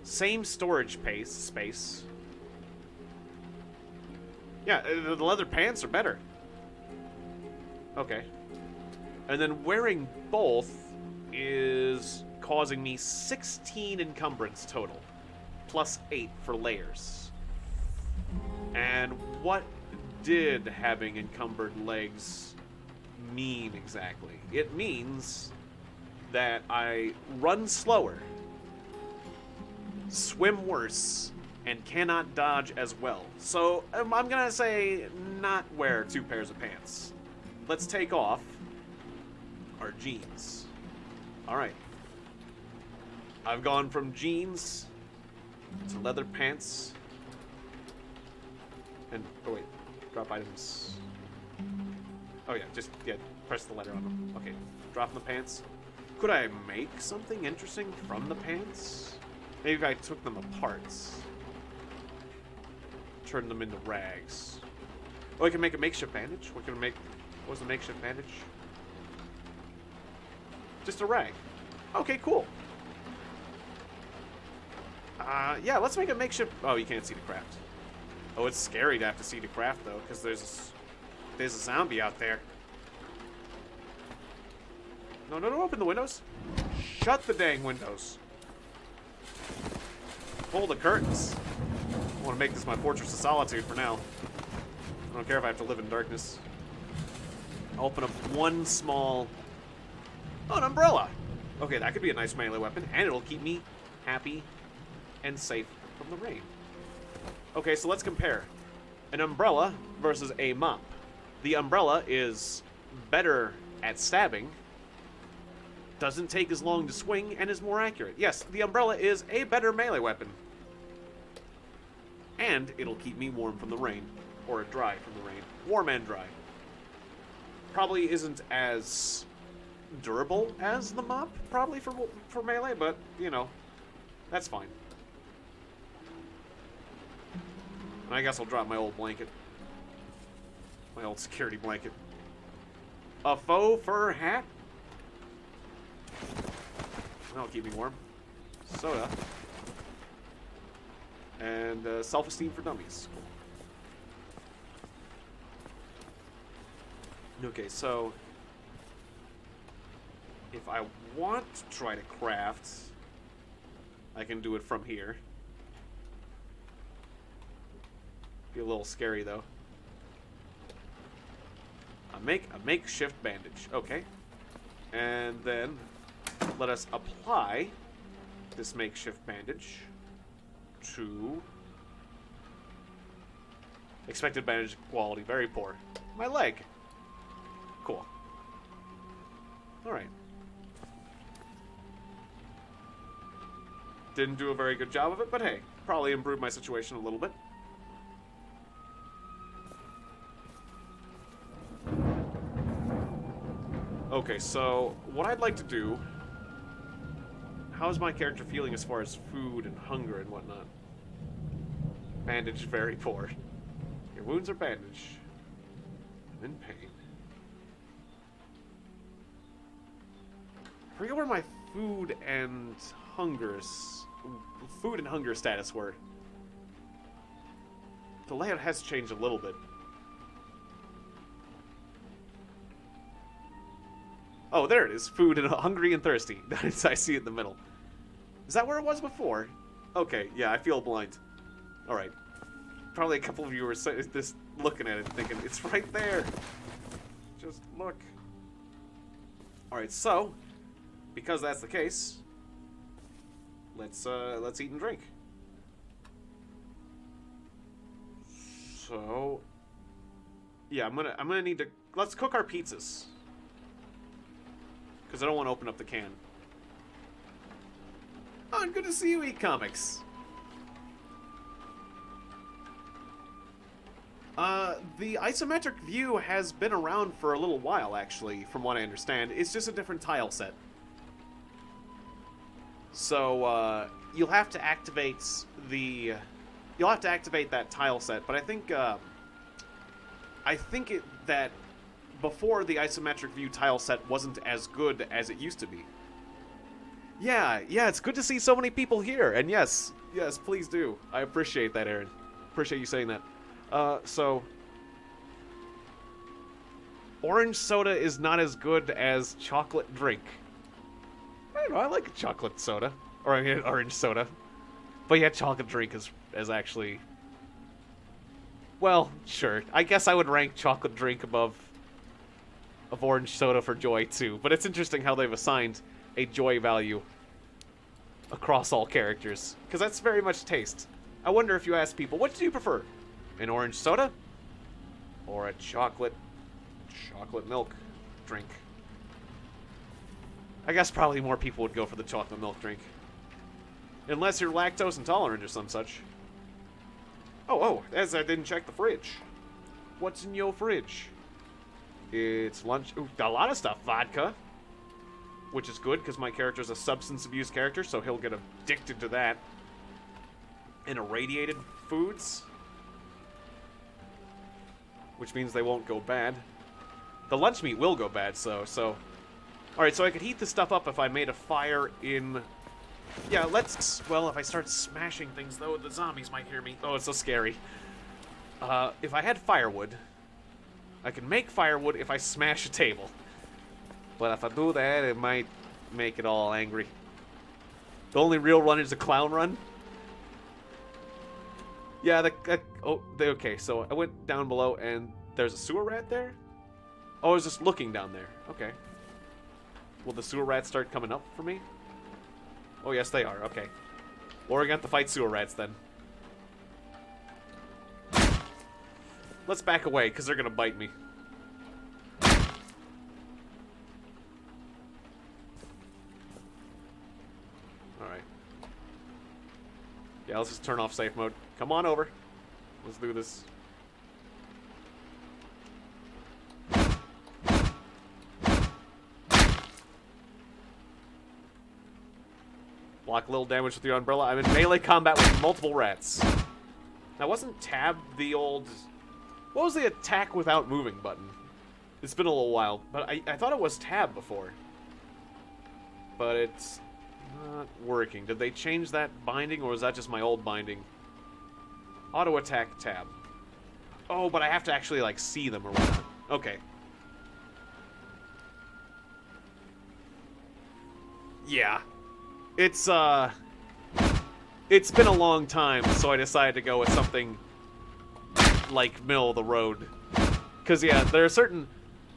same storage space. Yeah, the leather pants are better. Okay. And then wearing both is causing me 16 encumbrance total. Plus 8 for layers. And what did having encumbered legs mean exactly? It means that I run slower, swim worse, and cannot dodge as well. So I'm gonna say not wear 2 pairs of pants. Let's take off our jeans. Alright. I've gone from jeans to leather pants. And, oh wait, drop items. Oh yeah, just, yeah, press the letter on them. Okay, dropping the pants. Could I make something interesting from the pants? Maybe if I took them apart. Turn them into rags. Oh, I can make a makeshift bandage? What can I make? What was the makeshift bandage? Just a rag. Okay, cool. Yeah, let's make a makeshift... Oh, you can't see the craft. Oh, it's scary to have to see the craft, though, because there's a zombie out there. No, no, no, open the windows. Shut the dang windows. Pull the curtains. I want to make this my fortress of solitude for now. I don't care if I have to live in darkness. I'll open up one small... Oh, an umbrella. Okay, that could be a nice melee weapon, and it'll keep me happy and safe from the rain. Okay, so let's compare. An umbrella versus a mop. The umbrella is better at stabbing, doesn't take as long to swing, and is more accurate. Yes, the umbrella is a better melee weapon. And it'll keep me warm from the rain. Or dry from the rain. Warm and dry. Probably isn't as durable as the mop, probably, for melee, but, you know, that's fine. And I guess I'll drop my old blanket. My old security blanket. A faux fur hat? That'll keep me warm. Soda. And self-esteem for dummies. Cool. Okay, so if I want to try to craft, I can do it from here. Be a little scary though. Make a makeshift bandage. Okay. And then let us apply this makeshift bandage to expected bandage quality, very poor. My leg. Cool. Alright. Didn't do a very good job of it, but hey, probably improved my situation a little bit. Okay, so what I'd like to do... How's my character feeling as far as food and hunger and whatnot? Bandage, very poor. Your wounds are bandaged. I'm in pain. I forget where my food and hunger status were. The layout has changed a little bit. Oh, there it is. Food and hungry and thirsty. I see it in the middle. Is that where it was before? Okay, yeah, I feel blind. Alright. Probably a couple of you were just looking at it thinking, it's right there. Just look. Alright, so, because that's the case, let's eat and drink. So, yeah, I'm gonna need to, let's cook our pizzas. Because I don't want to open up the can. Oh, good to see you eat comics. The isometric view has been around for a little while, actually, from what I understand. It's just a different tile set. So, you'll have to activate that tile set, but I think that before the isometric view tile set wasn't as good as it used to be. Yeah, it's good to see so many people here, and yes, please do. I appreciate that, Aaron. Appreciate you saying that. So, orange soda is not as good as chocolate drink. I don't know, I like a chocolate soda. Or, I mean, orange soda. But yeah, chocolate drink is actually... Well, sure. I guess I would rank chocolate drink above orange soda for joy, too. But it's interesting how they've assigned a joy value across all characters. Because that's very much taste. I wonder if you ask people, what do you prefer? An orange soda? Or a chocolate milk drink? I guess probably more people would go for the chocolate milk drink. Unless you're lactose intolerant or some such. Oh, as I didn't check the fridge. What's in your fridge? It's lunch. Ooh, got a lot of stuff. Vodka. Which is good, because my character's a substance abuse character, so he'll get addicted to that. And irradiated foods. Which means they won't go bad. The lunch meat will go bad, so... Alright, so I could heat this stuff up if I made a fire in... Yeah, well, if I start smashing things, though, the zombies might hear me. Oh, it's so scary. If I had firewood, I can make firewood if I smash a table. But if I do that, it might make it all angry. The only real run is a clown run. Yeah, okay, so I went down below, and there's a sewer rat there? Oh, I was just looking down there. Okay. Will the sewer rats start coming up for me? Oh, yes, they are. Okay. Well, we're going to have to fight sewer rats, then. Let's back away, because they're going to bite me. let's just turn off safe mode. Come on over. Let's do this. Block a little damage with your umbrella. I'm in melee combat with multiple rats. Now, wasn't tab the old... What was the attack without moving button? It's been a little while, but I thought it was tab before. But it's not working. Did they change that binding, or was that just my old binding? Auto attack tab. Oh, but I have to actually, like, see them or whatnot. Okay. Yeah. It's been a long time, so I decided to go with something like middle of the road. Because, yeah, there are certain...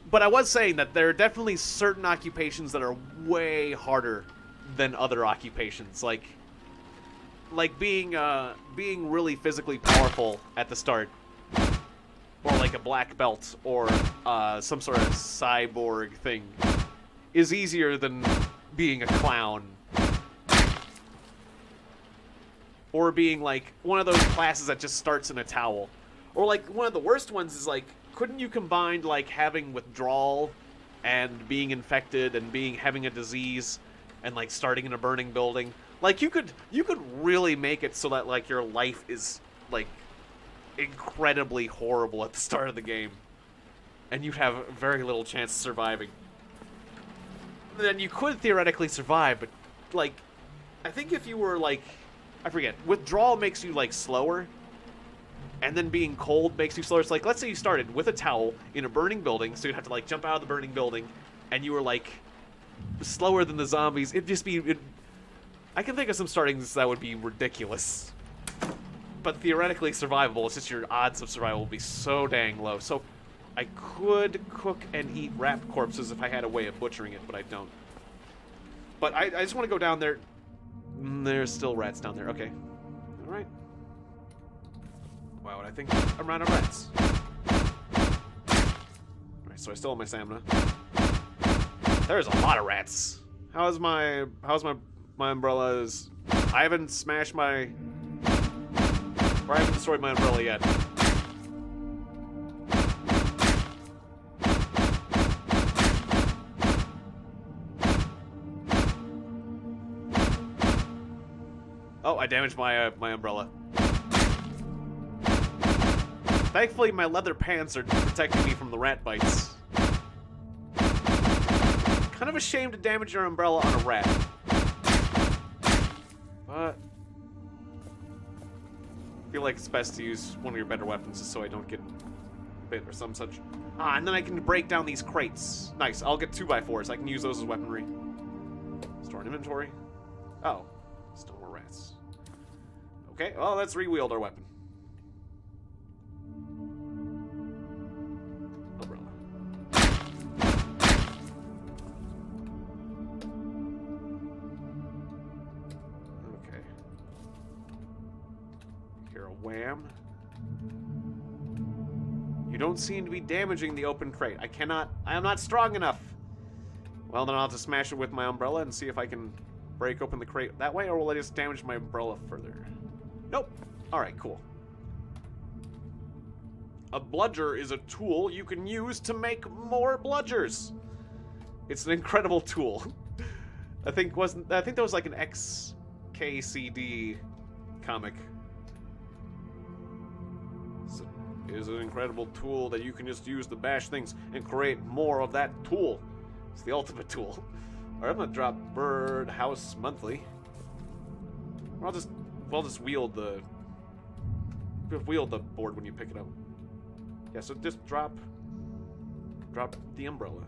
But I was saying that there are definitely certain occupations that are way harder than other occupations. Like being really physically powerful at the start. Or like a black belt, or some sort of cyborg thing, is easier than being a clown. Or being, like, one of those classes that just starts in a towel. Or, like, one of the worst ones is, like, couldn't you combine, like, having withdrawal and being infected and having a disease and, like, starting in a burning building? Like, you could really make it so that, like, your life is, like, incredibly horrible at the start of the game. And you'd have very little chance of surviving. Then you could theoretically survive, but, like, I think if you were, like... I forget. Withdrawal makes you, like, slower. And then being cold makes you slower. It's like, let's say you started with a towel in a burning building, so you'd have to, like, jump out of the burning building, and you were, like, slower than the zombies. It'd just be... I can think of some startings that would be ridiculous. But theoretically survivable. It's just your odds of survival would be so dang low. So, I could cook and eat rat corpses if I had a way of butchering it, but I don't. But I just want to go down there... There's still rats down there. Okay. Alright. Wow, I think I'm out of rats. Alright, so I still have my stamina. There's a lot of rats. How's my umbrellas? I haven't smashed my... Or I haven't destroyed my umbrella yet. Oh, I damaged my my umbrella. Thankfully, my leather pants are protecting me from the rat bites. Kind of a shame to damage your umbrella on a rat. But I feel like it's best to use one of your better weapons so I don't get bit or some such. Ah, and then I can break down these crates. Nice, I'll get 2x4s. I can use those as weaponry. Store an inventory. Oh, still more rats. Okay, well, let's rewield our weapon. Umbrella. Okay. Here, a wham. You don't seem to be damaging the open crate. I am not strong enough. Well, then I'll have to smash it with my umbrella and see if I can break open the crate that way, or will I just damage my umbrella further? Nope. Alright, cool. A bludger is a tool you can use to make more bludgers. It's an incredible tool. I think there was like an XKCD comic. It is an incredible tool that you can just use to bash things and create more of that tool. It's the ultimate tool. Alright, I'm gonna drop Bird House Monthly. I'll just wield the board when you pick it up. Yeah, so just drop the umbrella,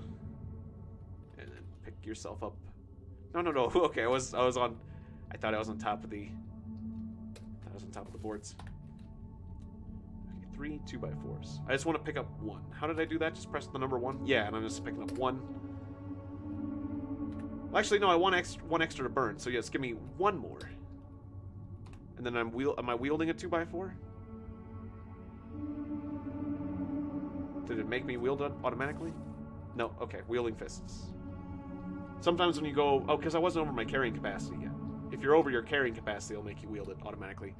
and then pick yourself up. No. Okay, I thought I was on top of the boards. Okay, 3 2x4s. I just want to pick up 1. How did I do that? Just press the number 1. Yeah, and I'm just picking up 1. Well, actually, no, I want one extra to burn. So yes, give me 1 more. And then am I wielding a 2x4? Did it make me wield it automatically? No, okay, wielding fists. Sometimes when you go... Oh, because I wasn't over my carrying capacity yet. If you're over your carrying capacity, it'll make you wield it automatically.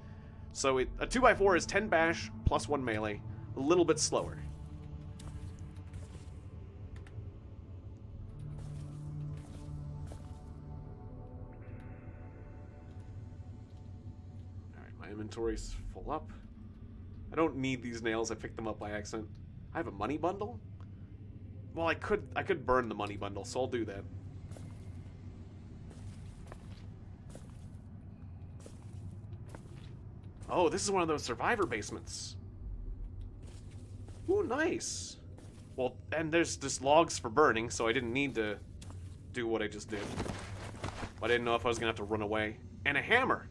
So a 2x4 is 10 bash plus 1 melee, a little bit slower. Alright, my inventory's full up. I don't need these nails, I picked them up by accident. I have a money bundle? Well, I could burn the money bundle, so I'll do that. Oh, this is one of those survivor basements. Ooh, nice. Well, and there's just logs for burning, so I didn't need to do what I just did. I didn't know if I was gonna have to run away. And a hammer.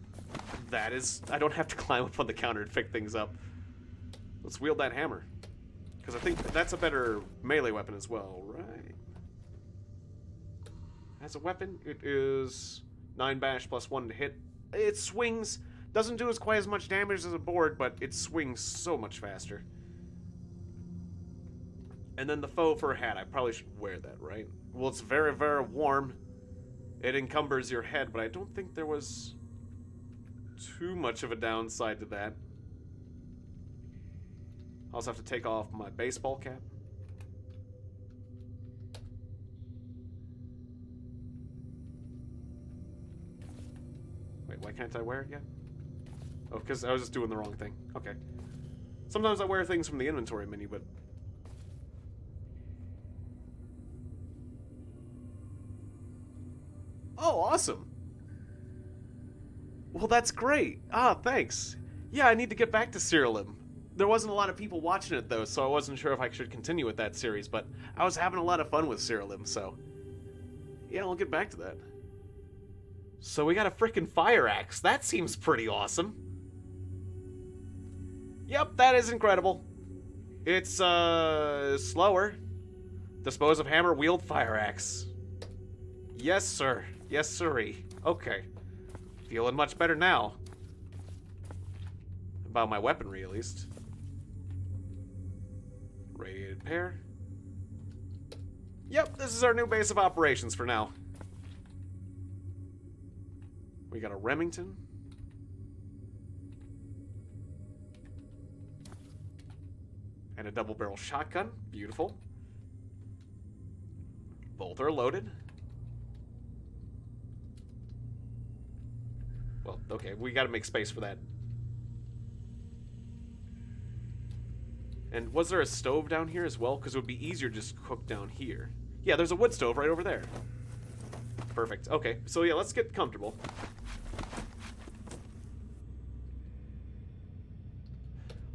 That is, I don't have to climb up on the counter and pick things up. Let's wield that hammer. Because I think that's a better melee weapon as well, right? As a weapon, it is 9 bash plus 1 to hit. It swings. Doesn't do as quite as much damage as a board, but it swings so much faster. And then the foe for a hat. I probably should wear that, right? Well, it's very, very warm. It encumbers your head, but I don't think there was too much of a downside to that. I also have to take off my baseball cap. Wait, why can't I wear it yet? Oh, because I was just doing the wrong thing. Okay. Sometimes I wear things from the inventory menu, but... Oh, awesome! Well, that's great! Ah, thanks! Yeah, I need to get back to Serialim. There wasn't a lot of people watching it, though, so I wasn't sure if I should continue with that series, but I was having a lot of fun with Serialim, so... Yeah, I'll get back to that. So we got a frickin' fire axe. That seems pretty awesome. Yep, that is incredible. It's, slower. Dispose of hammer, wield fire axe. Yes, sir. Yes, sirree. Okay. Feeling much better now. About my weaponry, at least. Radiated pair. Yep, this is our new base of operations for now. We got a Remington. And a double-barrel shotgun. Beautiful. Both are loaded. Well, okay, we gotta make space for that. And was there a stove down here as well? Because it would be easier to just cook down here. Yeah, there's a wood stove right over there. Perfect. Okay, so yeah, let's get comfortable.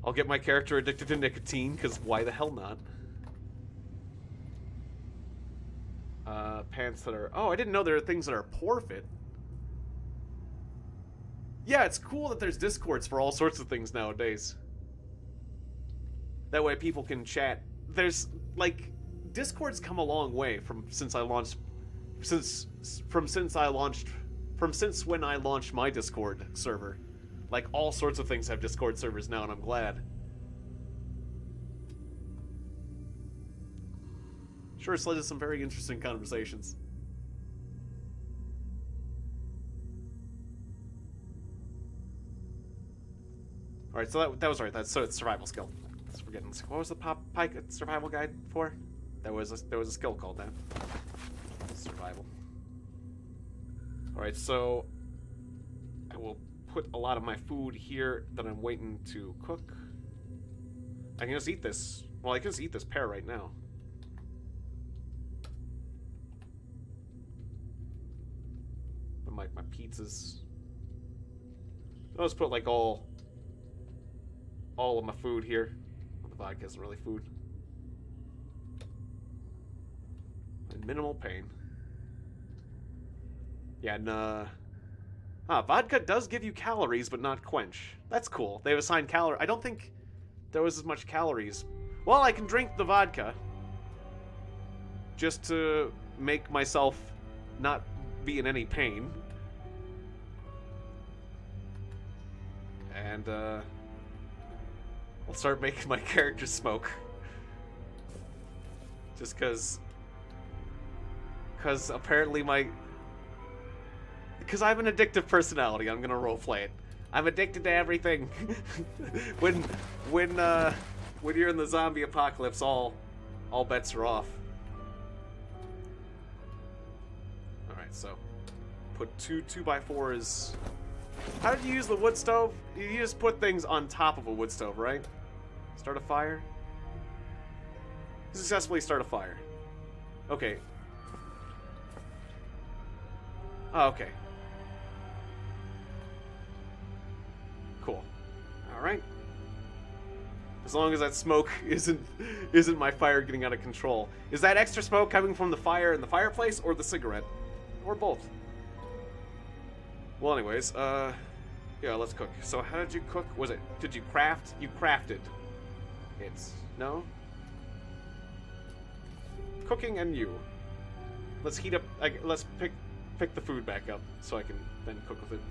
I'll get my character addicted to nicotine, because why the hell not? Pants that are... Oh, I didn't know there are things that are poor fit. Yeah, it's cool that there's discords for all sorts of things nowadays. That way people can chat. There's, like, discords come a long way from since I launched... Since when I launched my Discord server. Like, all sorts of things have Discord servers now, and I'm glad. Sure, it's led to some very interesting conversations. Alright, so that was right. That's so it's survival skill. Let's forget. What was the Pike survival guide for? There was a skill called that. Survival. Alright, so I will put a lot of my food here that I'm waiting to cook. I can just eat this. Well, I can just eat this pear right now. But my pizzas. I'll just put like all of my food here. Well, the vodka isn't really food. And minimal pain. Yeah, and vodka does give you calories, but not quench. That's cool. They've assigned calorie. I don't think there was as much calories. Well, I can drink the vodka just to make myself not be in any pain. And, I'll start making my character smoke. Just because apparently my... Because I have an addictive personality, I'm gonna roleplay it. I'm addicted to everything. when you're in the zombie apocalypse, all bets are off. Alright, so put two 2x4s. How did you use the wood stove? You just put things on top of a wood stove, right? Start a fire? Successfully start a fire. Okay. Oh, okay. Cool. Alright. As long as that smoke isn't my fire getting out of control. Is that extra smoke coming from the fire in the fireplace or the cigarette? Or both? Well, anyways, yeah, let's cook. So how did you cook? Did you craft? You crafted. No? Cooking and you. Let's heat up, let's pick the food back up so I can then cook with it.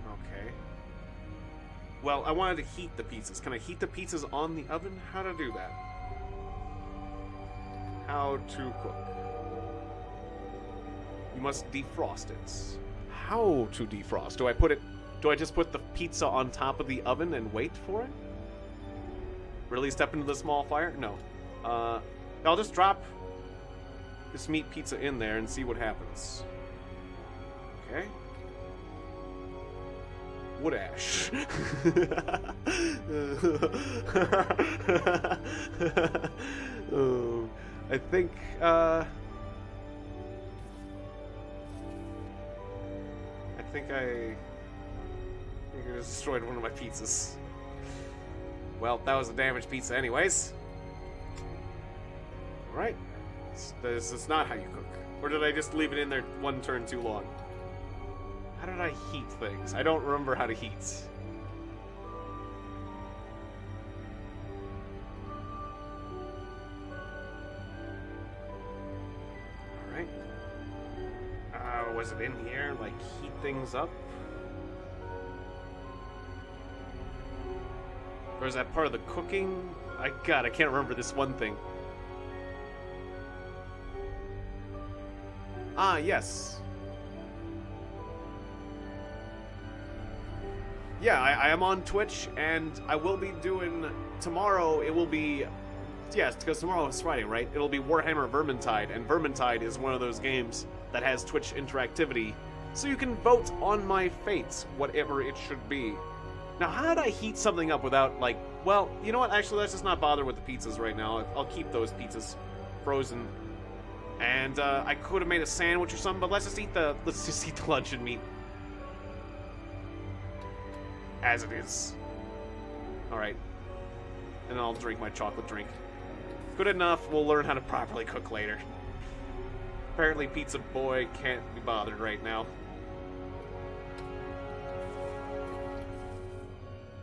Okay. Well, I wanted to heat the pizzas. Can I heat the pizzas on the oven? How to do that? How to cook. You must defrost it. How to defrost? Do I just put the pizza on top of the oven and wait for it? Really step into the small fire? No. I'll just drop this meat pizza in there and see what happens. Okay. Wood ash. I think, I destroyed one of my pizzas. Well, that was a damaged pizza anyways. Alright. This is not how you cook. Or did I just leave it in there one turn too long? How did I heat things? I don't remember how to heat. Alright. Was it in here? Like, heat things up? Or is that part of the cooking? God, I can't remember this one thing. Ah, yes. Yeah, I am on Twitch, and I will be doing... Tomorrow, it will be... Yes, because tomorrow is Friday, right? It'll be Warhammer Vermintide, and Vermintide is one of those games that has Twitch interactivity, so you can vote on my fate, whatever it should be. Now, how did I heat something up without, like... Well, you know what? Actually, let's just not bother with the pizzas right now. I'll keep those pizzas frozen. And, I could have made a sandwich or something, but let's just eat the luncheon meat. As it is. Alright. And I'll drink my chocolate drink. Good enough, we'll learn how to properly cook later. Apparently Pizza Boy can't be bothered right now.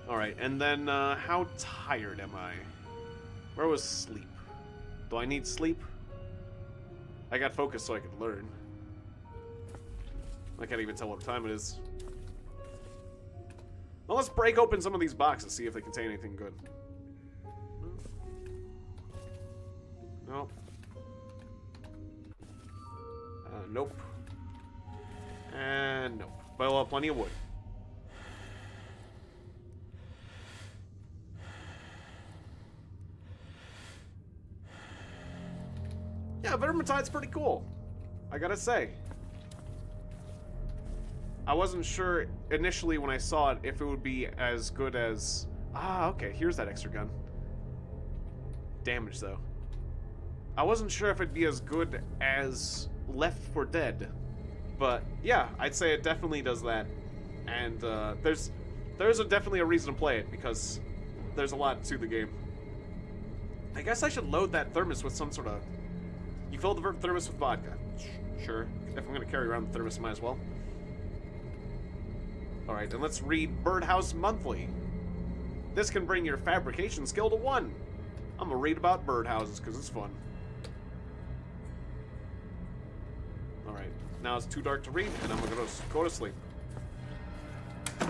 Alright, and then, how tired am I? Where was sleep? Do I need sleep? I got focus so I could learn. I can't even tell what time it is. Well, let's break open some of these boxes, see if they contain anything good. Nope. Nope. And nope. But we'll have plenty of wood. Yeah, Vermintide's pretty cool. I gotta say. I wasn't sure initially when I saw it if it would be as good as... Ah, okay, here's that extra gun. Damage, though. I wasn't sure if it'd be as good as Left 4 Dead. But, yeah, I'd say it definitely does that. And, there's definitely a reason to play it, because there's a lot to the game. I guess I should load that thermos with some sort of... You fill the thermos with vodka. Sure. If I'm gonna carry around the thermos, might as well. Alright, and let's read Birdhouse Monthly. This can bring your fabrication skill to 1. I'm gonna read about birdhouses, because it's fun. Alright, now it's too dark to read, and I'm gonna go to sleep.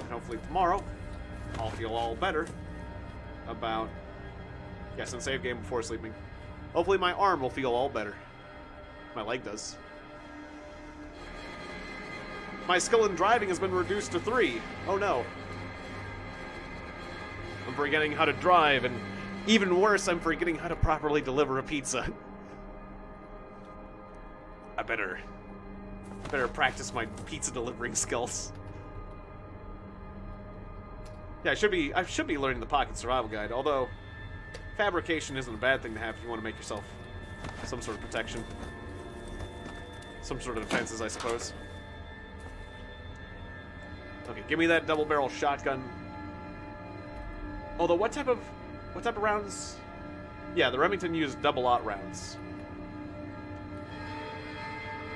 And hopefully tomorrow, I'll feel all better about... Yes, and save game before sleeping. Hopefully my arm will feel all better. My leg does. My skill in driving has been reduced to 3. Oh no. I'm forgetting how to drive, and even worse, I'm forgetting how to properly deliver a pizza. I better practice my pizza delivering skills. Yeah, I should be learning the Pocket Survival Guide, although fabrication isn't a bad thing to have if you want to make yourself some sort of protection. Some sort of defenses, I suppose. Okay, give me that double-barrel shotgun. Although, what type of rounds? Yeah, the Remington used double-aught rounds.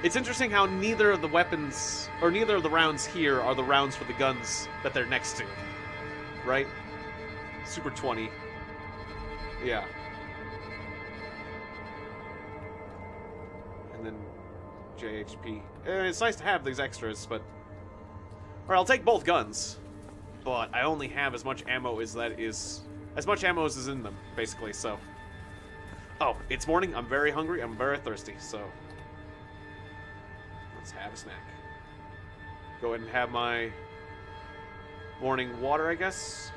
It's interesting how neither of the weapons, or neither of the rounds here are the rounds for the guns that they're next to. Right? Super 20. Yeah. And then JHP. And it's nice to have these extras, but... Alright, I'll take both guns. But I only have as much ammo as as much ammo as is in them, basically, so... Oh, it's morning, I'm very hungry, I'm very thirsty, so... Let's have a snack. Go ahead and have my morning water, I guess.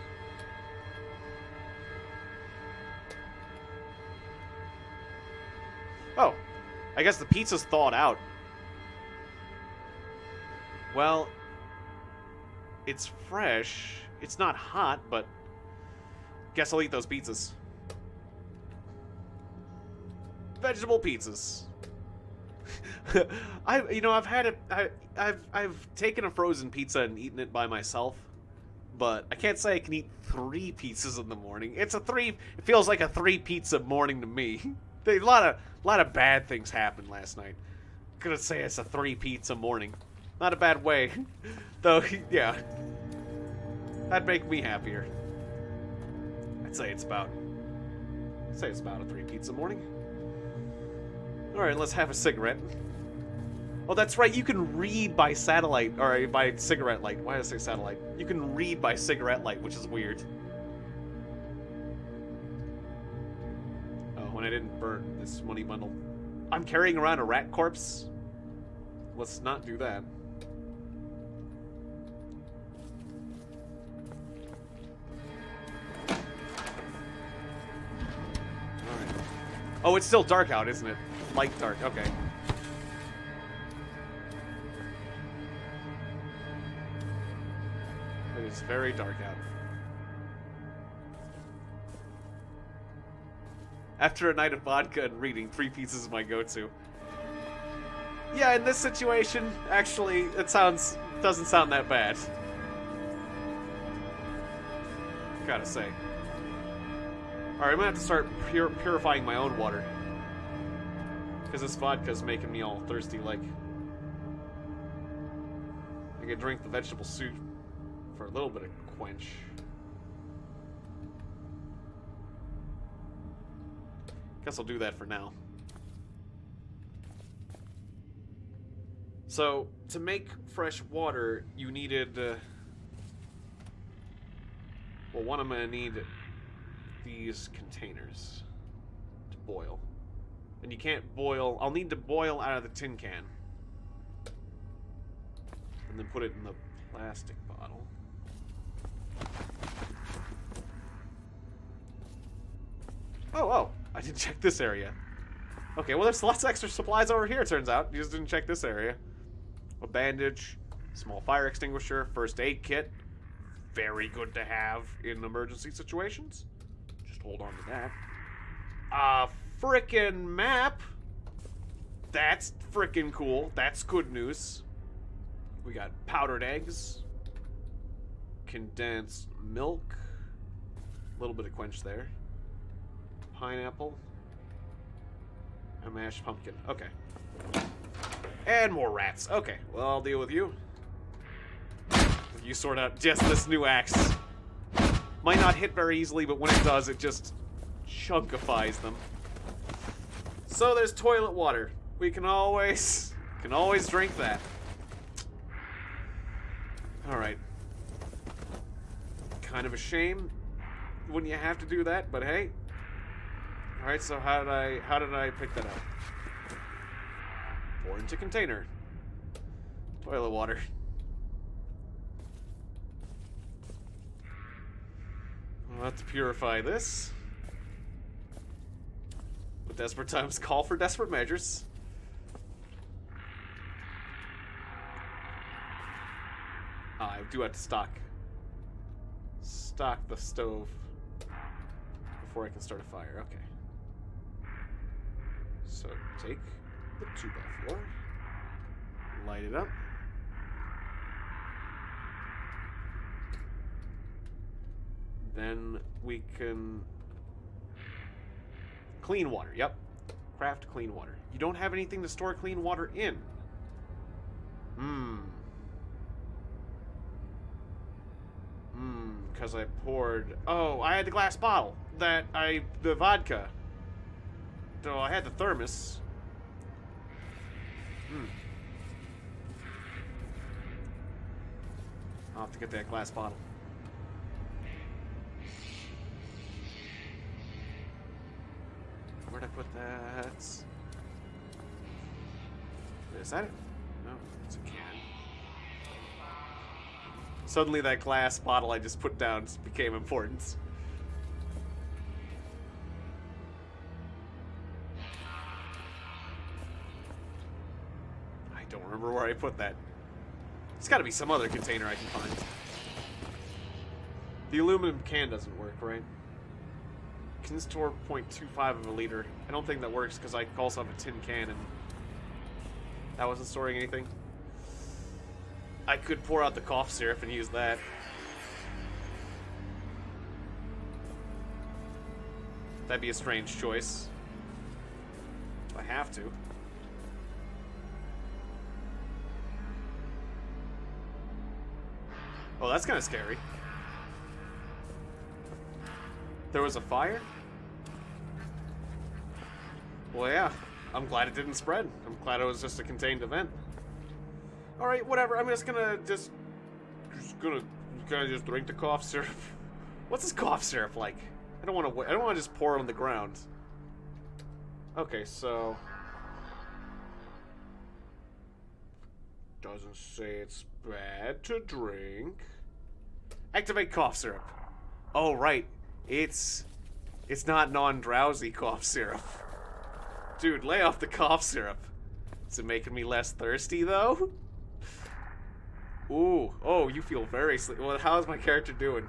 Oh, I guess the pizza's thawed out. Well, it's fresh. It's not hot, but guess I'll eat those pizzas. Vegetable pizzas. I've taken a frozen pizza and eaten it by myself, but I can't say I can eat 3 pizzas in the morning. It feels like a 3 pizza morning to me. A lot of bad things happened last night. I'm gonna say it's a 3 pizza morning. Not a bad way, though. Yeah, that'd make me happier. I'd say it's about a 3 pizza morning. All right, let's have a cigarette. Oh, that's right. You can read by satellite, or by cigarette light. Why did I say satellite? You can read by cigarette light, which is weird. Oh, when I didn't burn this money bundle. I'm carrying around a rat corpse. Let's not do that. Alright. Oh, it's still dark out, isn't it? Light dark, okay. It is very dark out. After a night of vodka and reading, 3 pizzas is my go-to. Yeah, in this situation, actually, it doesn't sound that bad. Gotta say. Alright, I'm gonna have to start purifying my own water. Because this vodka's making me all thirsty, like... I could drink the vegetable soup for a little bit of quench. Guess I'll do that for now. So, to make fresh water, you needed... well, one, I'm gonna need these containers to boil. And you can't boil... I'll need to boil out of the tin can. And then put it in the plastic bottle. Oh, I didn't check this area. Okay, well, there's lots of extra supplies over here, it turns out. You just didn't check this area. A bandage, small fire extinguisher, first aid kit. Very good to have in emergency situations. Just hold on to that. A frickin' map. That's frickin' cool. That's good news. We got powdered eggs. Condensed milk. A little bit of quench there. Pineapple. A mashed pumpkin. Okay. And more rats. Okay, well, I'll deal with you. You sort out just this new axe. Might not hit very easily, but when it does, it just chunkifies them. So there's toilet water. We can always drink that. All right. Kind of a shame when you have to do that, but hey. Alright, so how did I pick that up? Pour into container. Toilet water. We'll have to purify this. But desperate times call for desperate measures. I do have to stock the stove before I can start a fire. Okay. So take the 2x4, light it up. Then we can clean water. Yep. Craft clean water. You don't have anything to store clean water in. Because I poured... Oh, I had the glass bottle. The vodka. So I had the thermos. I'll have to get that glass bottle. Where'd I put that? Is that it? No, it's a can. Suddenly that glass bottle I just put down became important. I don't remember where I put that. There's gotta be some other container I can find. The aluminum can doesn't work, right? Can store 0.25 of a liter. I don't think that works because I also have a tin can and that wasn't storing anything. I could pour out the cough syrup and use that. That'd be a strange choice. If I have to. Oh, that's kind of scary. There was a fire? Well, yeah. I'm glad it didn't spread. I'm glad it was just a contained event. Alright, whatever. I'm just gonna drink the cough syrup. What's this cough syrup like? I don't want to just pour it on the ground. Okay, so doesn't say it's bad to drink. Activate cough syrup. Oh, right. It's not non-drowsy cough syrup. Dude, lay off the cough syrup. Is it making me less thirsty, though? Ooh. Oh, you feel very sleepy. Well, how's my character doing?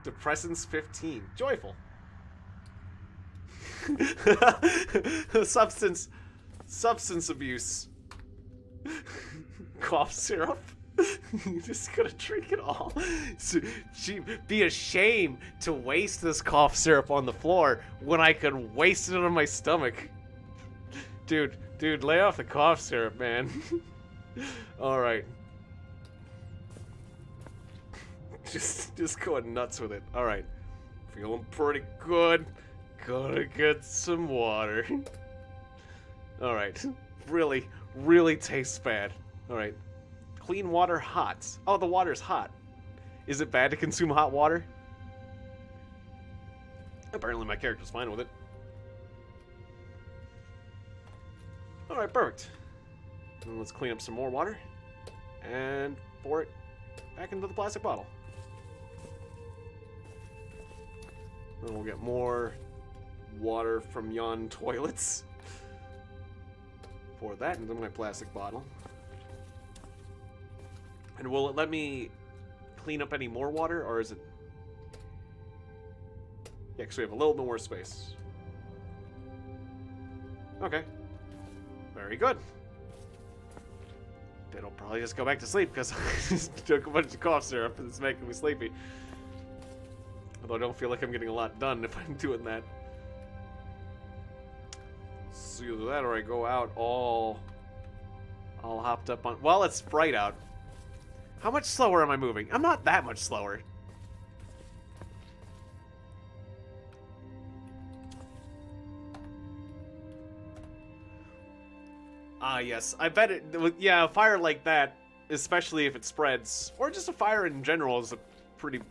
Depressants 15. Joyful. Substance abuse. Cough syrup. You just gotta drink it all. So, be ashamed to waste this cough syrup on the floor when I could waste it on my stomach. Dude, lay off the cough syrup, man. Alright. Just going nuts with it. Alright. Feeling pretty good. Gonna get some water. Alright. Really tastes bad. Alright. Clean water hot. Oh, the water's hot. Is it bad to consume hot water? Apparently my character's fine with it. Alright, perfect. And let's clean up some more water. And pour it back into the plastic bottle. Then we'll get more water from yon toilets. Pour that into my plastic bottle. And will it let me clean up any more water, or is it... Yeah, because we have a little bit more space. Okay. Very good. Then I'll probably just go back to sleep, because I just took a bunch of cough syrup and it's making me sleepy. Although I don't feel like I'm getting a lot done if I'm doing that. So either that or I go out all hopped up on... Well, it's bright out. How much slower am I moving? I'm not that much slower. Ah, yes. I bet it... Yeah, a fire like that, especially if it spreads, or just a fire in general, is a pretty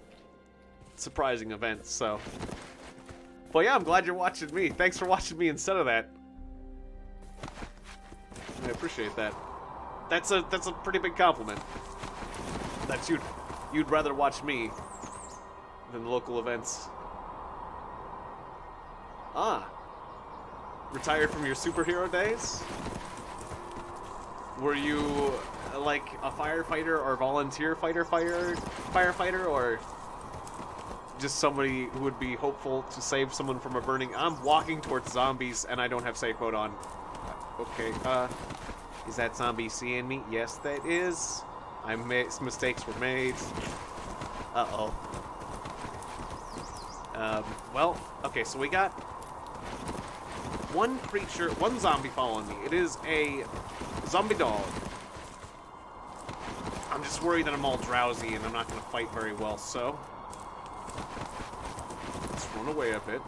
surprising event, so. But yeah, I'm glad you're watching me. Thanks for watching me instead of that. I appreciate that. That's a pretty big compliment. That you'd rather watch me than local events. Ah. Retired from your superhero days? Were you like a firefighter or volunteer firefighter, or just somebody who would be hopeful to save someone from a burning? I'm walking towards zombies and I don't have safe mode on. Okay, is that zombie seeing me? Yes, that is. Mistakes were made. Uh-oh. Well, okay, so we got one zombie following me. It is a zombie dog. I'm just worried that I'm all drowsy and I'm not going to fight very well, so let's run away a bit.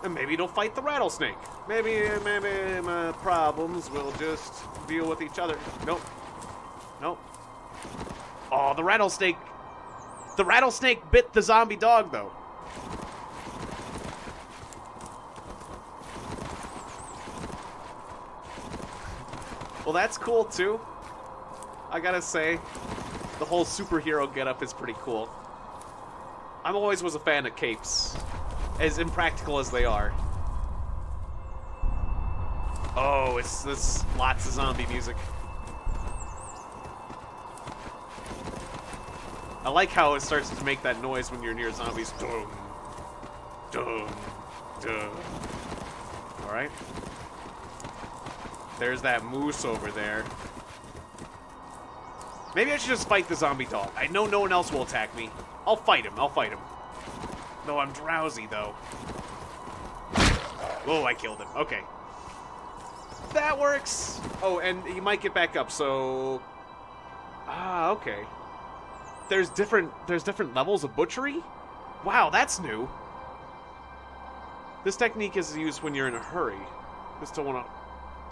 And maybe it'll fight the rattlesnake. Maybe my problems will just deal with each other. Nope. Nope. Oh, the rattlesnake. The rattlesnake bit the zombie dog, though. Well, that's cool, too. I gotta say, the whole superhero getup is pretty cool. I always was a fan of capes, as impractical as they are. Oh, it's lots of zombie music. I like how it starts to make that noise when you're near zombies. Dum, dum, dum. All right. There's that moose over there. Maybe I should just fight the zombie dog. I know no one else will attack me. I'll fight him. No, I'm drowsy, though. Oh, I killed him. Okay. That works. Oh, and you might get back up, so... Ah, okay. There's different levels of butchery? Wow, that's new. This technique is used when you're in a hurry. Just don't want to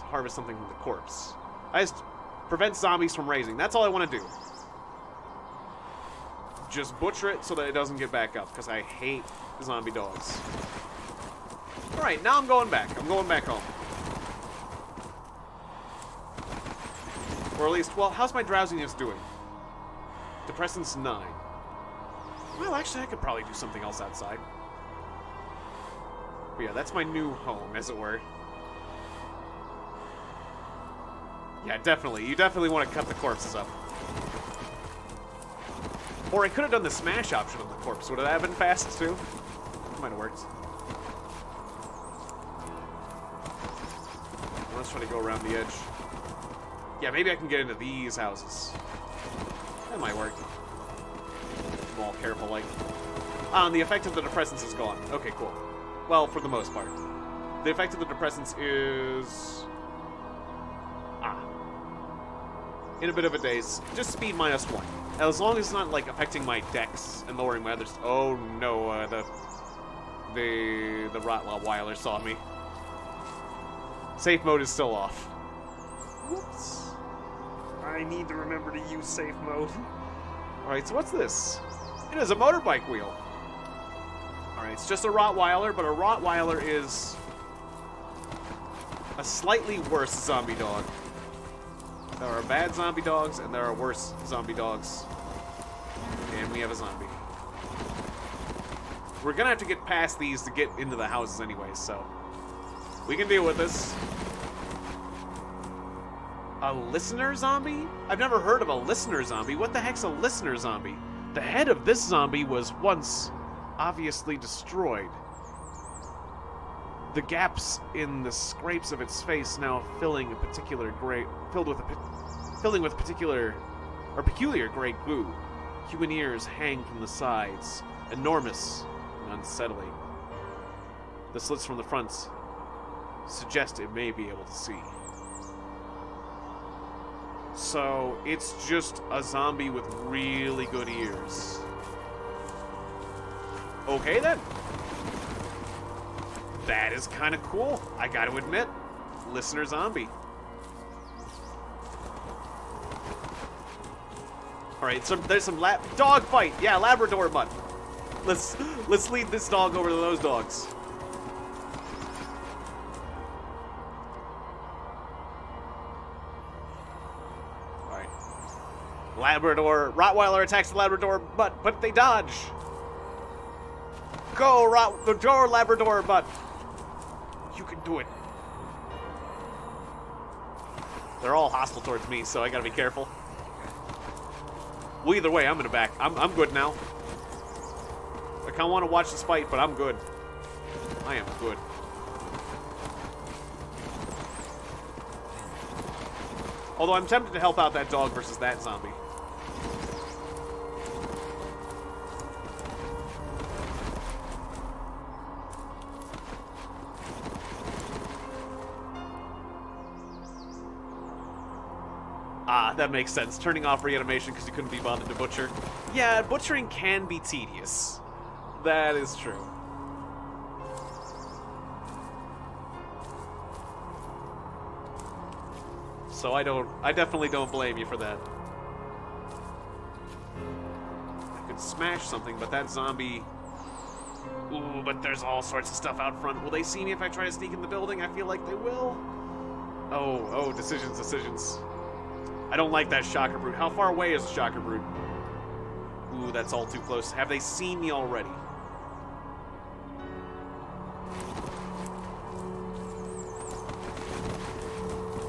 harvest something from the corpse. I just prevent zombies from raising. That's all I want to do. Just butcher it so that it doesn't get back up, because I hate zombie dogs. Alright, now I'm going back. I'm going back home. Or at least, well, how's my drowsiness doing? Depressant's 9. Well, actually, I could probably do something else outside. But yeah, that's my new home, as it were. Yeah, definitely. You definitely want to cut the corpses up. Or I could have done the smash option on the corpse. Would that have been fast, too? It might have worked. Let's try to go around the edge. Yeah, maybe I can get into these houses. That might work. I'm all careful, like. The effect of the depressants is gone. Okay, cool. Well, for the most part. The effect of the depressants is... in a bit of a daze. Just speed -1. As long as it's not, like, affecting my dex and lowering my others. Oh, no, the Rottweiler saw me. Safe mode is still off. Whoops. I need to remember to use safe mode. Alright, so what's this? It is a motorbike wheel. Alright, it's just a Rottweiler, but a Rottweiler is a slightly worse zombie dog. There are bad zombie dogs, and there are worse zombie dogs. And we have a zombie. We're gonna have to get past these to get into the houses anyways, so... we can deal with this. A listener zombie? I've never heard of a listener zombie. What the heck's a listener zombie? The head of this zombie was once obviously destroyed. The gaps in the scrapes of its face now filling with peculiar gray goo. Human ears hang from the sides, enormous and unsettling. The slits from the front suggest it may be able to see. So, it's just a zombie with really good ears. Okay then. That is kind of cool, I gotta admit. Listener zombie. Alright, so there's some dog fight. Yeah, Labrador mutt. let's lead this dog over to those dogs. All right. Labrador Rottweiler attacks the Labrador butt, but they dodge. Go Labrador butt. You can do it. They're all hostile towards me, so I gotta be careful. Well, either way, I'm gonna back. I'm good now. I kinda wanna watch this fight, but I'm good. I am good. Although I'm tempted to help out that dog versus that zombie. Ah, that makes sense. Turning off reanimation because you couldn't be bothered to butcher. Yeah, butchering can be tedious. That is true. So I definitely don't blame you for that. I could smash something, but that zombie... Ooh, but there's all sorts of stuff out front. Will they see me if I try to sneak in the building? I feel like they will. Oh, decisions. I don't like that shocker brute. How far away is the shocker brute? Ooh, that's all too close. Have they seen me already?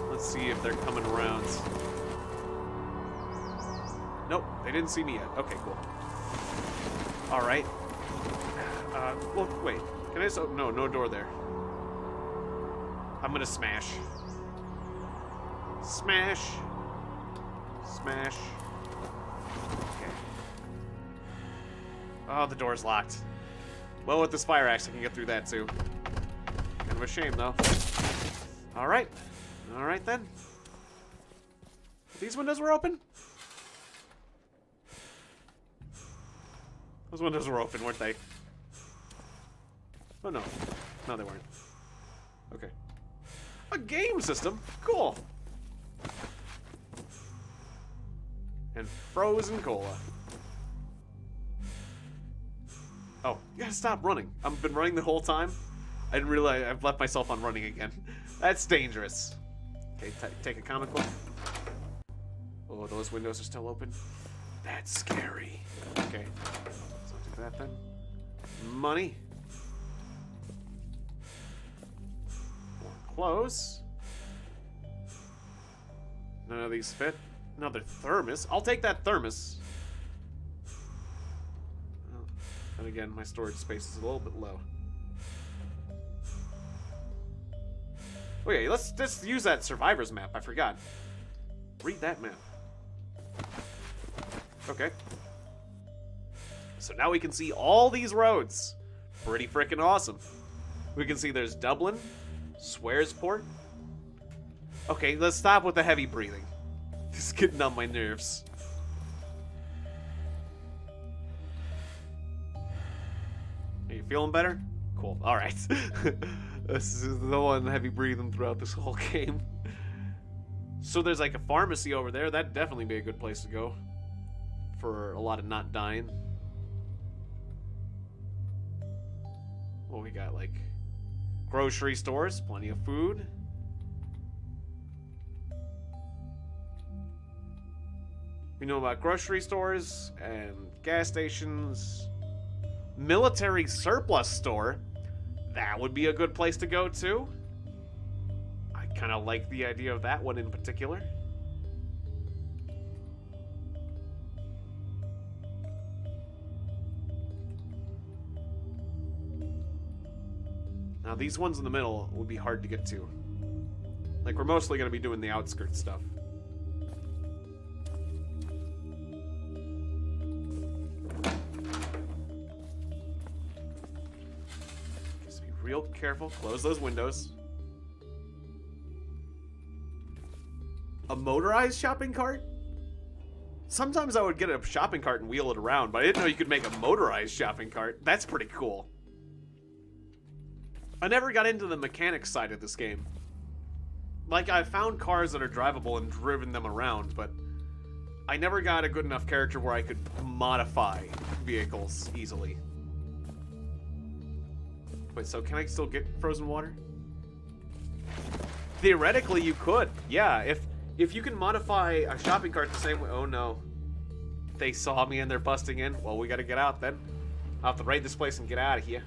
Let's see if they're coming around. Nope, they didn't see me yet. Okay, cool. All right. Well, wait. Can I just... Oh, no door there. I'm gonna smash. Smash. Smash. Okay. Oh, the door's locked. Well, with this fire axe, I can get through that too. Kind of a shame, though. Alright. Alright, then. These windows were open? Those windows were open, weren't they? Oh, no. No, they weren't. Okay. A game system? Cool. And frozen cola. Oh, you gotta stop running. I've been running the whole time. I didn't realize I've left myself on running again. That's dangerous. Okay, take a comic book. Oh, those windows are still open. That's scary. Okay, so do that then. Money. More clothes. None of these fit. Another thermos. I'll take that thermos. Oh, and again, my storage space is a little bit low. Oh yeah, let's just use that survivor's map. I forgot. Read that map. Okay. So now we can see all these roads. Pretty freaking awesome. We can see there's Dublin, Swearsport. Okay, let's stop with the heavy breathing. This is getting on my nerves. Are you feeling better? Cool. Alright. This is the one heavy breathing throughout this whole game. So there's like a pharmacy over there. That'd definitely be a good place to go. For a lot of not dying. Well, we got like grocery stores, plenty of food. We know about grocery stores and gas stations. Military surplus store. That would be a good place to go to. I kind of like the idea of that one in particular. Now these ones in the middle would be hard to get to. Like we're mostly going to be doing the outskirts stuff. Just be real careful. Close those windows. A motorized shopping cart? Sometimes I would get a shopping cart and wheel it around, but I didn't know you could make a motorized shopping cart. That's pretty cool. I never got into the mechanics side of this game. Like, I found cars that are drivable and driven them around, but I never got a good enough character where I could modify vehicles easily. Wait, so can I still get frozen water? Theoretically, you could. Yeah, if you can modify a shopping cart the same way... Oh, no. They saw me and they're busting in. Well, we gotta get out then. I'll have to raid this place and get out of here.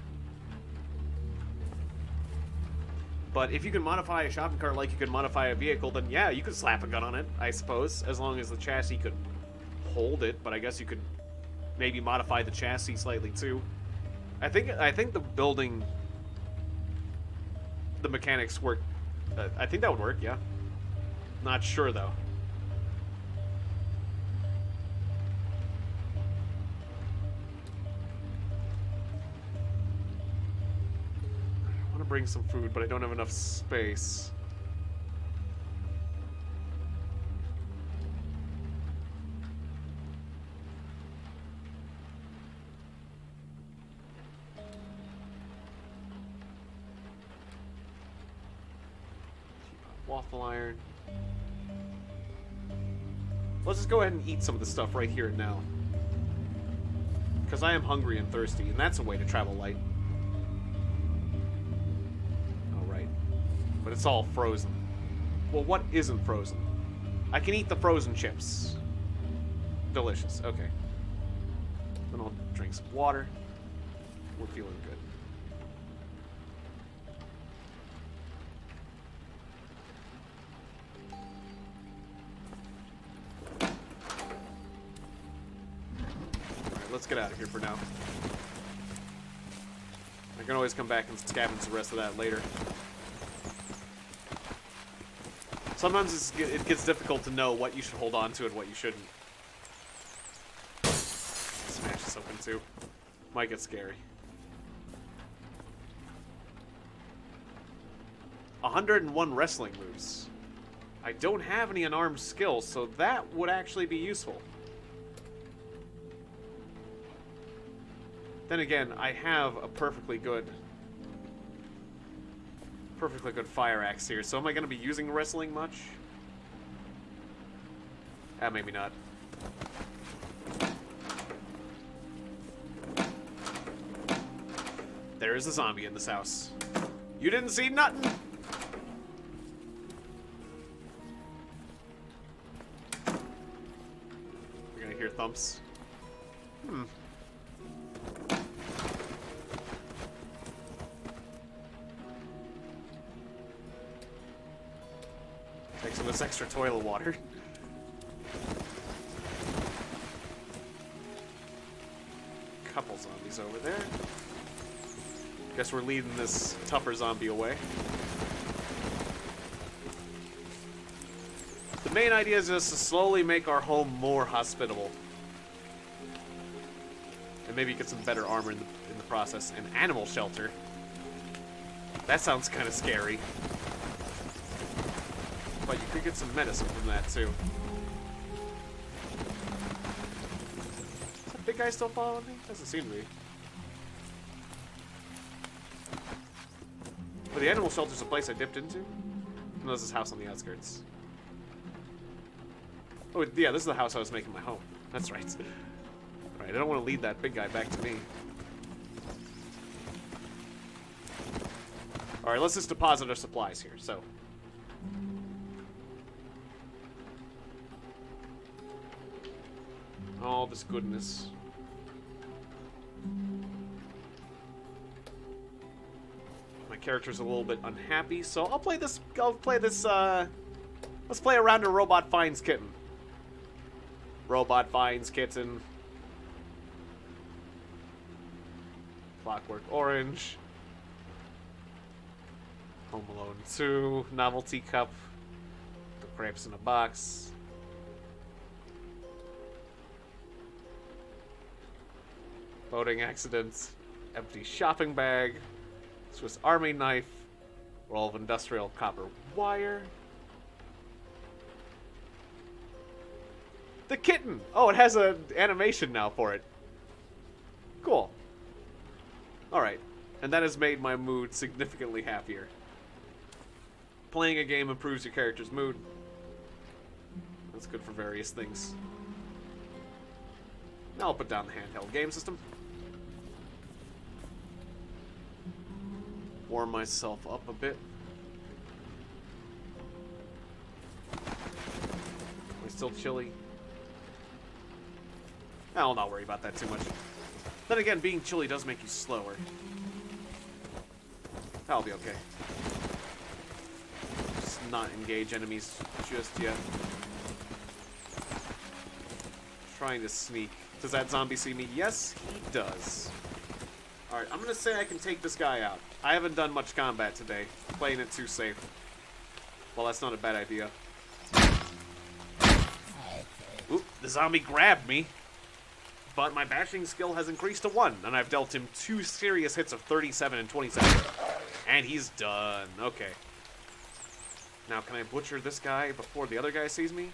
But if you can modify a shopping cart like you could modify a vehicle, then yeah, you could slap a gun on it, I suppose, as long as the chassis could hold it. But I guess you could maybe modify the chassis slightly too. I think the building, the mechanics work. I think that would work, yeah. Not sure though. I want to bring some food, but I don't have enough space. Waffle iron. Let's just go ahead and eat some of the stuff right here and now. Because I am hungry and thirsty, and that's a way to travel light. Alright. But it's all frozen. Well, what isn't frozen? I can eat the frozen chips. Delicious. Okay. Then I'll drink some water. We're feeling good. Let's get out of here for now. I can always come back and scavenge the rest of that later. Sometimes it gets difficult to know what you should hold on to and what you shouldn't. Smash this open too. Might get scary. 101 wrestling moves. I don't have any unarmed skills, so that would actually be useful. Then again, I have a perfectly good fire axe here, so am I going to be using wrestling much? Maybe not. There is a zombie in this house. You didn't see nothing! We're gonna hear thumps. Take some of this extra toilet water. Couple zombies over there. Guess we're leading this tougher zombie away. The main idea is just to slowly make our home more hospitable. And maybe get some better armor in the process. An animal shelter. That sounds kind of scary. But you could get some medicine from that, too. Is that big guy still following me? Doesn't seem to be. But the animal shelter's a place I dipped into. And there's this house on the outskirts. Oh, yeah, this is the house I was making my home. That's right. Alright, I don't want to lead that big guy back to me. Alright, let's just deposit our supplies here, so. All this goodness. My character's a little bit unhappy, so I'll play this, let's play around a robot finds kitten. Robot finds kitten. Clockwork Orange. Home Alone 2. Novelty Cup. The Crepes in a Box. Boating accident. Empty shopping bag. Swiss Army knife. Roll of industrial copper wire. The kitten! Oh, it has an animation now for it. Cool. Alright. And that has made my mood significantly happier. Playing a game improves your character's mood. That's good for various things. Now I'll put down the handheld game system. warm myself up a bit. Am I still chilly? I'll not worry about that too much. Then again, being chilly does make you slower. That'll be okay. Just not engage enemies just yet. Trying to sneak. Does that zombie see me? Yes, he does. Alright, I'm gonna say I can take this guy out. I haven't done much combat today. Playing it too safe. Well, that's not a bad idea. Oop, the zombie grabbed me. But my bashing skill has increased to 1, and I've dealt him 2 serious hits of 37 and 27. And he's done. Okay. Now, can I butcher this guy before the other guy sees me?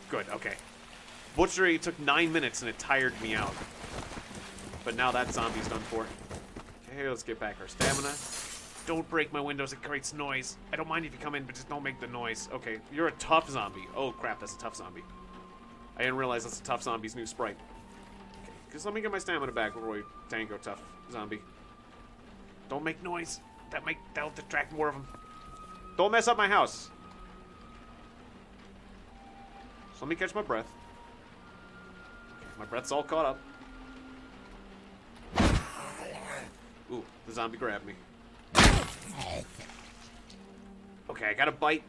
Good, okay. Butchery took 9 minutes and it tired me out. But now that zombie's done for. Okay, let's get back our stamina. Don't break my windows, it creates noise. I don't mind if you come in, but just don't make the noise. Okay, you're a tough zombie. Oh crap, that's a tough zombie. I didn't realize that's a tough zombie's new sprite. Okay, just let me get my stamina back before we tango tough zombie. Don't make noise. That'll detract more of them. Don't mess up my house. So let me catch my breath. Okay, my breath's all caught up. Ooh, the zombie grabbed me. Okay, I got a bite.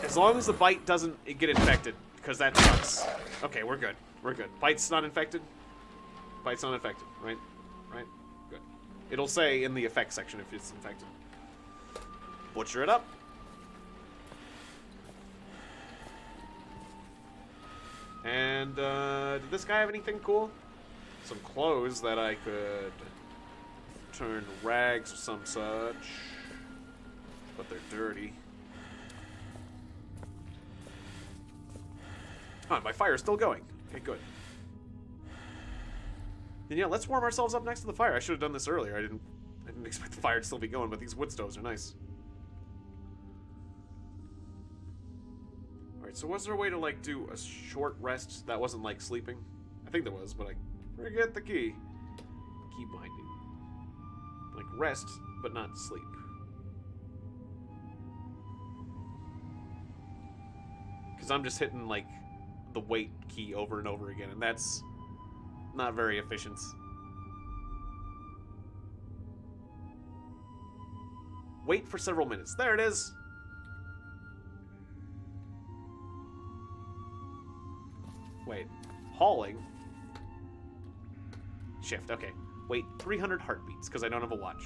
As long as the bite doesn't get infected, because that sucks. Okay, we're good. We're good. Bite's not infected? Bite's not infected, right? Right? Good. It'll say in the effects section if it's infected. Butcher it up. And, did this guy have anything cool? Some clothes that I could turn to rags or some such. But they're dirty. Oh, my fire's still going. Okay, good. And yeah, let's warm ourselves up next to the fire. I should have done this earlier. I didn't expect the fire to still be going, but these wood stoves are nice. Alright, so was there a way to, like, do a short rest that wasn't, like, sleeping? I think there was, but I forget the key. Key binding. Like, rest, but not sleep. Because I'm just hitting, like, the wait key over and over again, and that's not very efficient. Wait for several minutes. There it is! Wait. Hauling? Shift, okay. Wait 300 heartbeats, because I don't have a watch.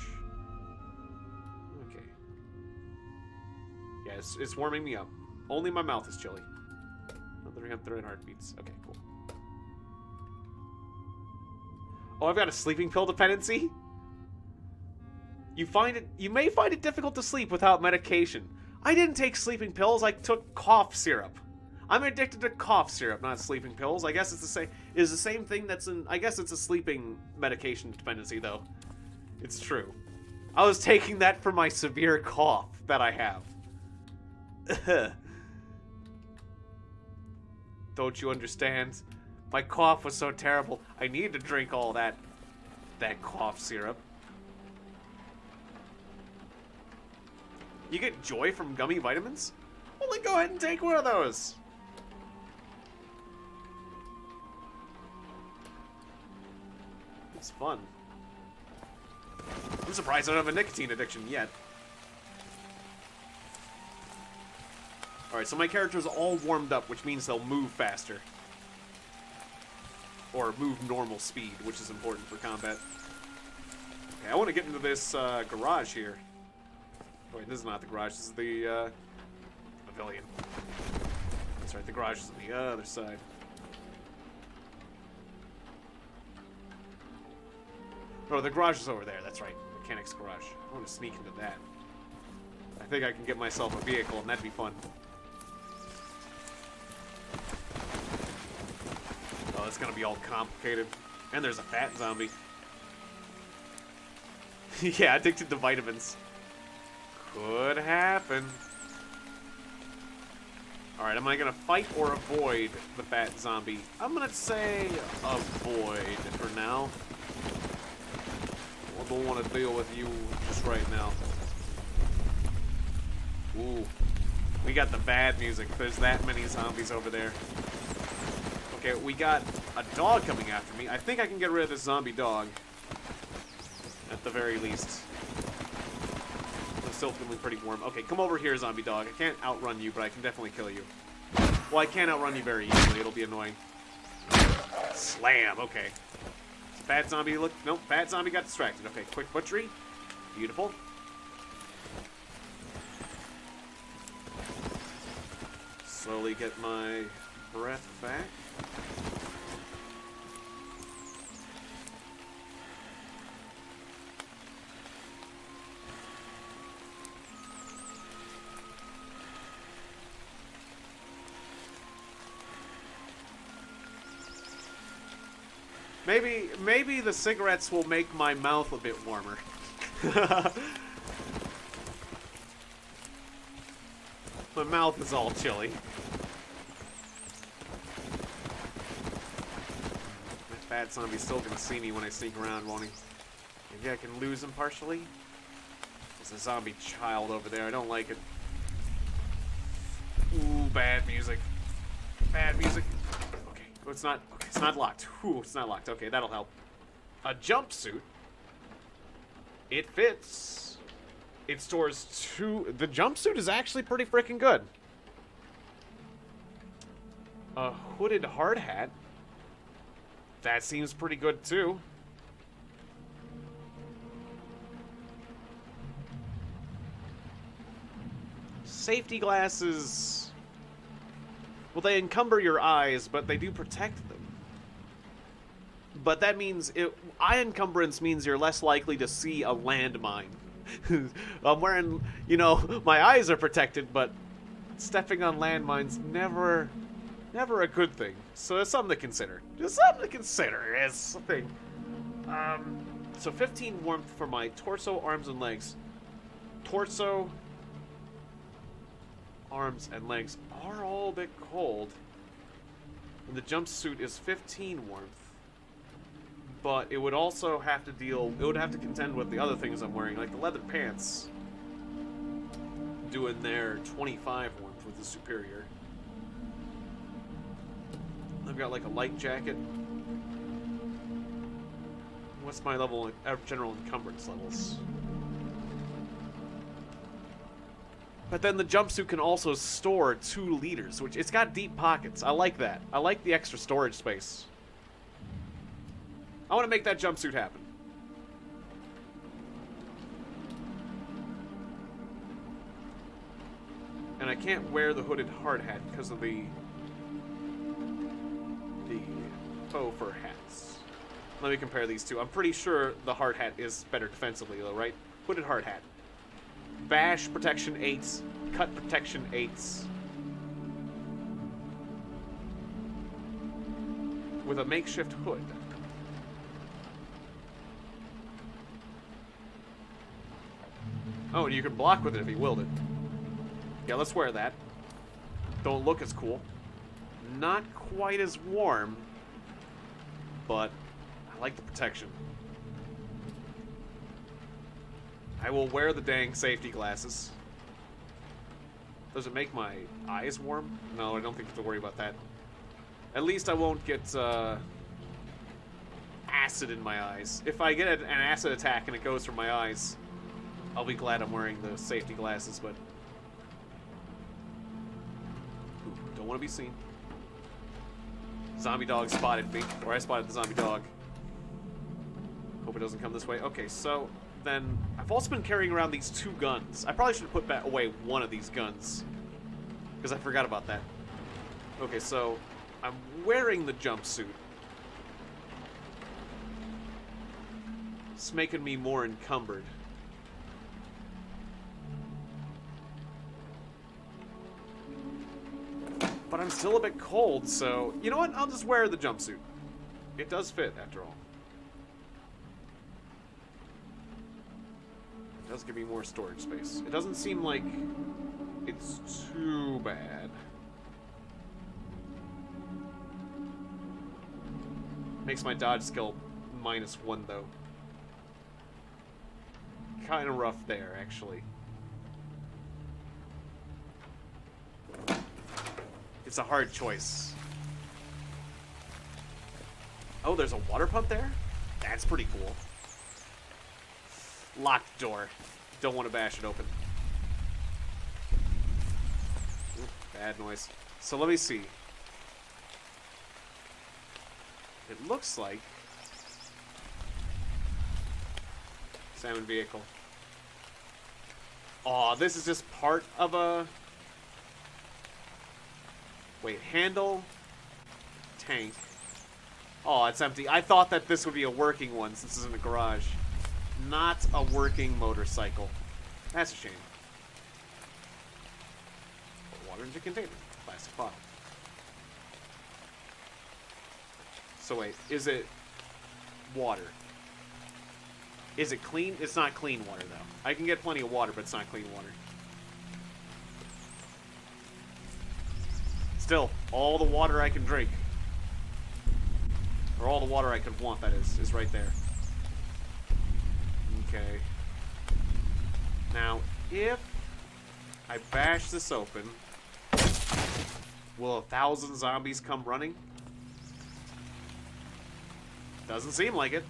Okay. Yeah, it's warming me up. Only my mouth is chilly. Another 300 heartbeats. Okay, cool. Oh, I've got a sleeping pill dependency? You may find it difficult to sleep without medication. I didn't take sleeping pills, I took cough syrup. I'm addicted to cough syrup, not sleeping pills. I guess it's the same thing that's in... I guess it's a sleeping medication dependency, though. It's true. I was taking that for my severe cough that I have. Don't you understand? My cough was so terrible, I needed to drink all that cough syrup. You get joy from gummy vitamins? Well, then go ahead and take one of those. It's fun. I'm surprised I don't have a nicotine addiction yet. Alright, so my character's all warmed up, which means they'll move faster. Or move normal speed, which is important for combat. Okay, I want to get into this garage here. Oh, wait, this is not the garage, this is the pavilion. That's right, the garage is on the other side. Oh, the garage is over there, that's right. Mechanic's garage. I want to sneak into that. I think I can get myself a vehicle, and that'd be fun. Oh, it's gonna be all complicated. And there's a fat zombie. Yeah, addicted to vitamins. Could happen. Alright, am I gonna fight or avoid the fat zombie? I'm gonna say avoid for now. I don't want to deal with you just right now. Ooh. We got the bad music. There's that many zombies over there. Okay, we got a dog coming after me. I think I can get rid of this zombie dog. At the very least. I'm still feeling pretty warm. Okay, come over here, zombie dog. I can't outrun you, but I can definitely kill you. Well, I can't outrun you very easily. It'll be annoying. Slam. Okay. Fat zombie look. Nope, fat zombie got distracted. Okay, quick butchery. Beautiful. Slowly get my breath back. Maybe the cigarettes will make my mouth a bit warmer. My mouth is all chilly. That fat zombie's still gonna see me when I sneak around, won't he? Maybe I can lose him partially? There's a zombie child over there. I don't like it. Ooh, bad music. Bad music. Okay, oh, it's not. Okay, it's not locked. Ooh, it's not locked. Okay, that'll help. A jumpsuit. It fits. It stores 2. The jumpsuit is actually pretty freaking good. A hooded hard hat. That seems pretty good too. Safety glasses. Well, they encumber your eyes, but they do protect them. But that means eye encumbrance means you're less likely to see a landmine. I'm wearing, you know, my eyes are protected, but stepping on landmines never a good thing. So it's something to consider. Just something to consider is something. So 15 warmth for my torso, arms, and legs. Torso, arms, and legs are all a bit cold. And the jumpsuit is 15 warmth. But it would also have to contend with the other things I'm wearing, like the leather pants. Doing their 25 warmth with the superior. I've got like a light jacket. What's my level of general encumbrance levels? But then the jumpsuit can also store 2 liters, which it's got deep pockets. I like that. I like the extra storage space. I want to make that jumpsuit happen. And I can't wear the hooded hard hat because of the faux fur hats. Let me compare these two. I'm pretty sure the hard hat is better defensively though, right? Hooded hard hat. Bash protection 8s. Cut protection 8s. With a makeshift hood. Oh, and you can block with it if you willed it. Yeah, let's wear that. Don't look as cool. Not quite as warm, but I like the protection. I will wear the dang safety glasses. Does it make my eyes warm? No, I don't think you have to worry about that. At least I won't get acid in my eyes. If I get an acid attack and it goes from my eyes, I'll be glad I'm wearing the safety glasses, but ooh, don't want to be seen. Zombie dog spotted me, or I spotted the zombie dog. Hope it doesn't come this way. Okay, so then I've also been carrying around these 2 guns. I probably should have put back away one of these guns because I forgot about that. Okay, so I'm wearing the jumpsuit. It's making me more encumbered. But I'm still a bit cold, so you know what? I'll just wear the jumpsuit. It does fit, after all. It does give me more storage space. It doesn't seem like it's too bad. Makes my dodge skill -1, though. Kind of rough there, actually. It's a hard choice. Oh, there's a water pump there? That's pretty cool. Locked door. Don't want to bash it open. Ooh, bad noise. So let me see. It looks like... Salmon vehicle. Aw, this is just part of a... Wait, handle... Tank. Oh, it's empty. I thought that this would be a working one since it's in the garage. Not a working motorcycle. That's a shame. Put water into container. Plastic bottle. So wait, is it water? Is it clean? It's not clean water, though. I can get plenty of water, but it's not clean water. Still, all the water I can drink. Or all the water I could want, that is right there. Okay. Now, if I bash this open, will 1,000 zombies come running? Doesn't seem like it.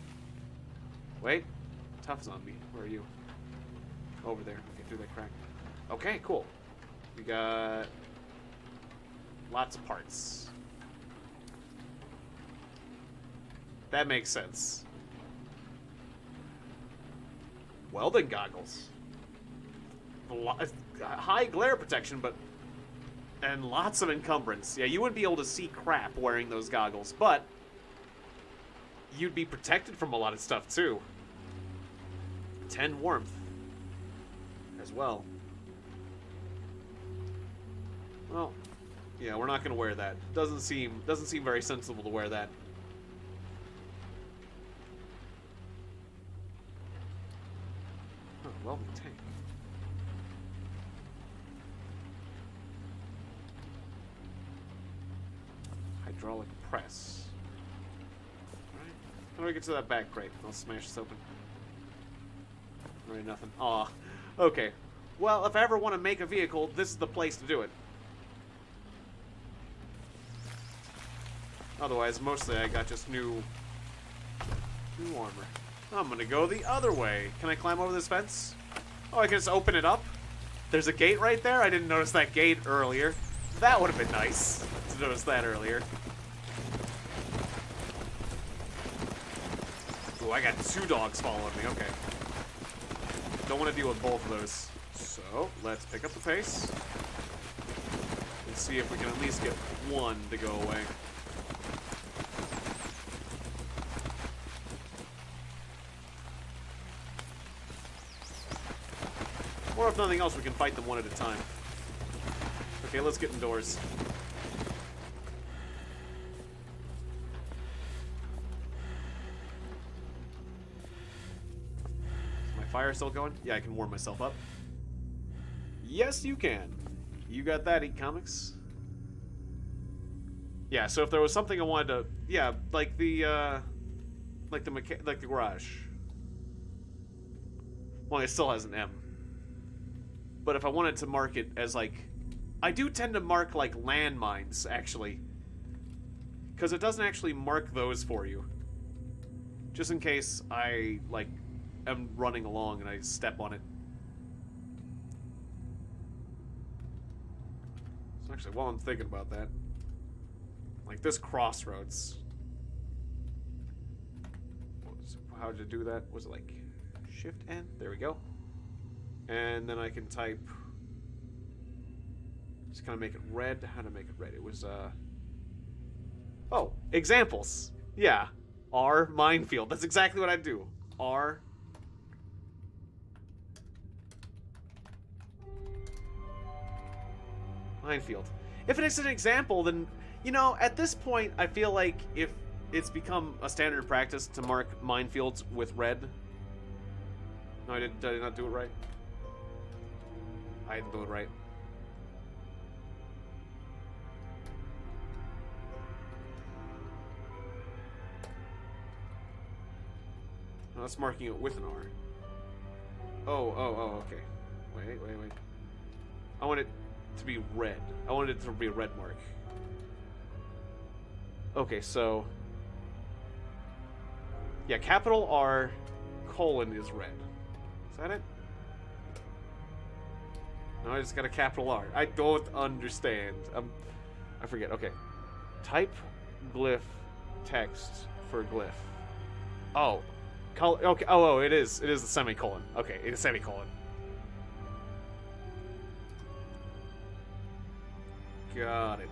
Wait. Tough zombie. Where are you? Over there. Okay, through that crack. Okay, cool. We got lots of parts. That makes sense. Welding goggles. High glare protection, but... And lots of encumbrance. Yeah, you wouldn't be able to see crap wearing those goggles, but... You'd be protected from a lot of stuff, too. 10 warmth. As well. Well, yeah, we're not going to wear that. Doesn't seem very sensible to wear that. Oh, welding tank. Hydraulic press. Alright. How do I get to that back crate? I'll smash this open. Alright, nothing. Aw. Okay. Well, if I ever want to make a vehicle, this is the place to do it. Otherwise, mostly I got just new armor. I'm gonna go the other way. Can I climb over this fence? Oh, I can just open it up? There's a gate right there? I didn't notice that gate earlier. That would have been nice to notice that earlier. Ooh, I got 2 dogs following me. Okay. Don't want to deal with both of those. So, let's pick up the pace. And see if we can at least get one to go away. Or if nothing else, we can fight them one at a time. Okay, let's get indoors. Is my fire still going? Yeah, I can warm myself up. Yes, you can. You got that, Eat Comics. Yeah, so if there was something I wanted to... Yeah, like the garage. Well, it still has an M. But if I wanted to mark it as, like... I do tend to mark, like, landmines, actually. Because it doesn't actually mark those for you. Just in case I, like, am running along and I step on it. So actually, while I'm thinking about that... Like, this crossroads... How did I do that? Was it, like, Shift-N? There we go. And then I can type... Just kind of make it red. How to make it red? It was, Oh, examples. Yeah. R, minefield. That's exactly what I do. R. Minefield. If it's an example, then, you know, at this point, I feel like if it's become a standard practice to mark minefields with red... No, did I not do it right? I didn't do it right. That's marking it with an R. Oh, okay. Wait. I want it to be red. I wanted it to be a red mark. Okay, so... yeah, capital R, colon is red. Is that it? No, I just got a capital R. I don't understand. I forget. Okay. Type glyph text for glyph. Oh. Okay. Oh, it is. It is the semicolon. Okay, it is semicolon. Got it.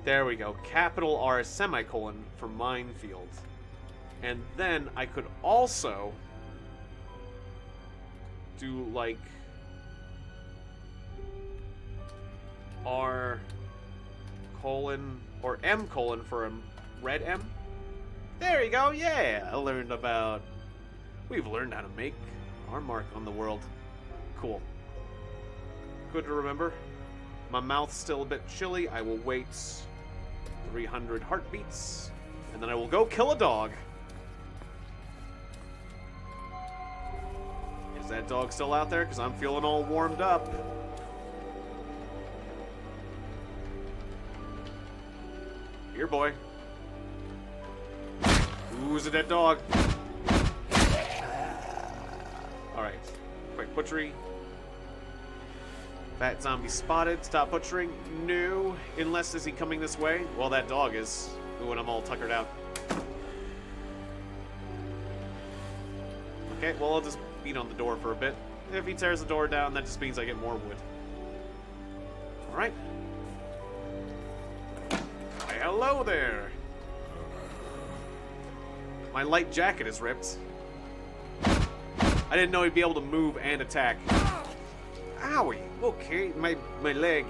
There we go. Capital R semicolon for minefield. And then I could also do like R colon or M colon for a red M. There you go. Yeah, we've learned how to make our mark on the world. Cool. Good to remember. My mouth's still a bit chilly. I will wait 300 heartbeats, and then I will go kill a dog. Is that dog still out there? Because I'm feeling all warmed up. Here, boy. Who's a dead dog? Alright. Quick butchery. Fat zombie spotted. Stop butchering. No. Unless, is he coming this way? Well, that dog is. Ooh, and I'm all tuckered out. Okay, well, I'll just beat on the door for a bit. If he tears the door down, that just means I get more wood. Alright. Why, hello there! My light jacket is ripped. I didn't know he'd be able to move and attack. Owie! Okay, my leg.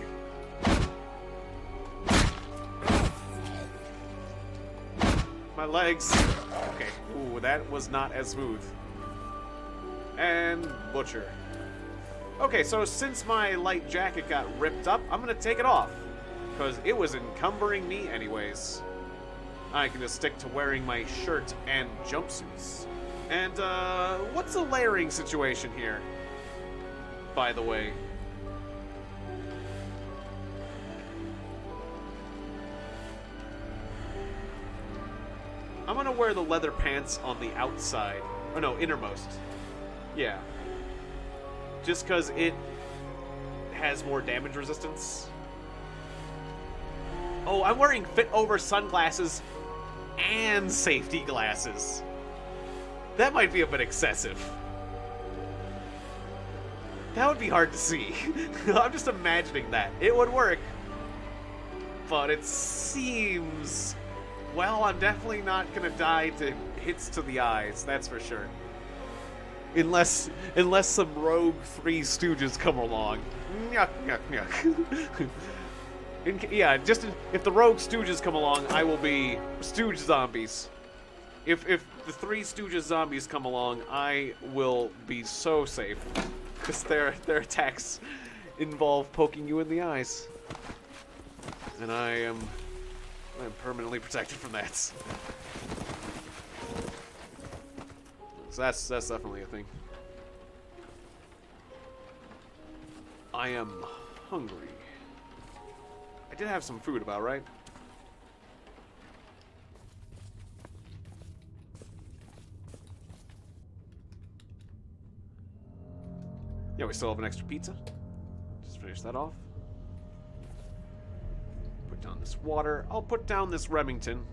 My legs. Okay. Ooh, that was not as smooth. And butcher. Okay, so since my light jacket got ripped up, I'm gonna take it off. Because it was encumbering me anyways. I can just stick to wearing my shirt and jumpsuits. And, what's the layering situation here? By the way. I'm gonna wear the leather pants on the outside. Oh no, innermost. Yeah. Just because it has more damage resistance. Oh, I'm wearing fit-over sunglasses and safety glasses. That might be a bit excessive. That would be hard to see. I'm just imagining that. It would work. But it seems... well, I'm definitely not gonna die to hits to the eyes, that's for sure. Unless some rogue Three Stooges come along. Nyuk, nyuk, nyuk. Just if the rogue Stooges come along, I will be Stooge zombies. If the Three Stooges zombies come along, I will be so safe. Because their attacks involve poking you in the eyes. And I'm permanently protected from that. So that's definitely a thing. I am hungry. I did have some food about, right? Yeah, we still have an extra pizza. Just finish that off. Put down this water. I'll put down this Remington.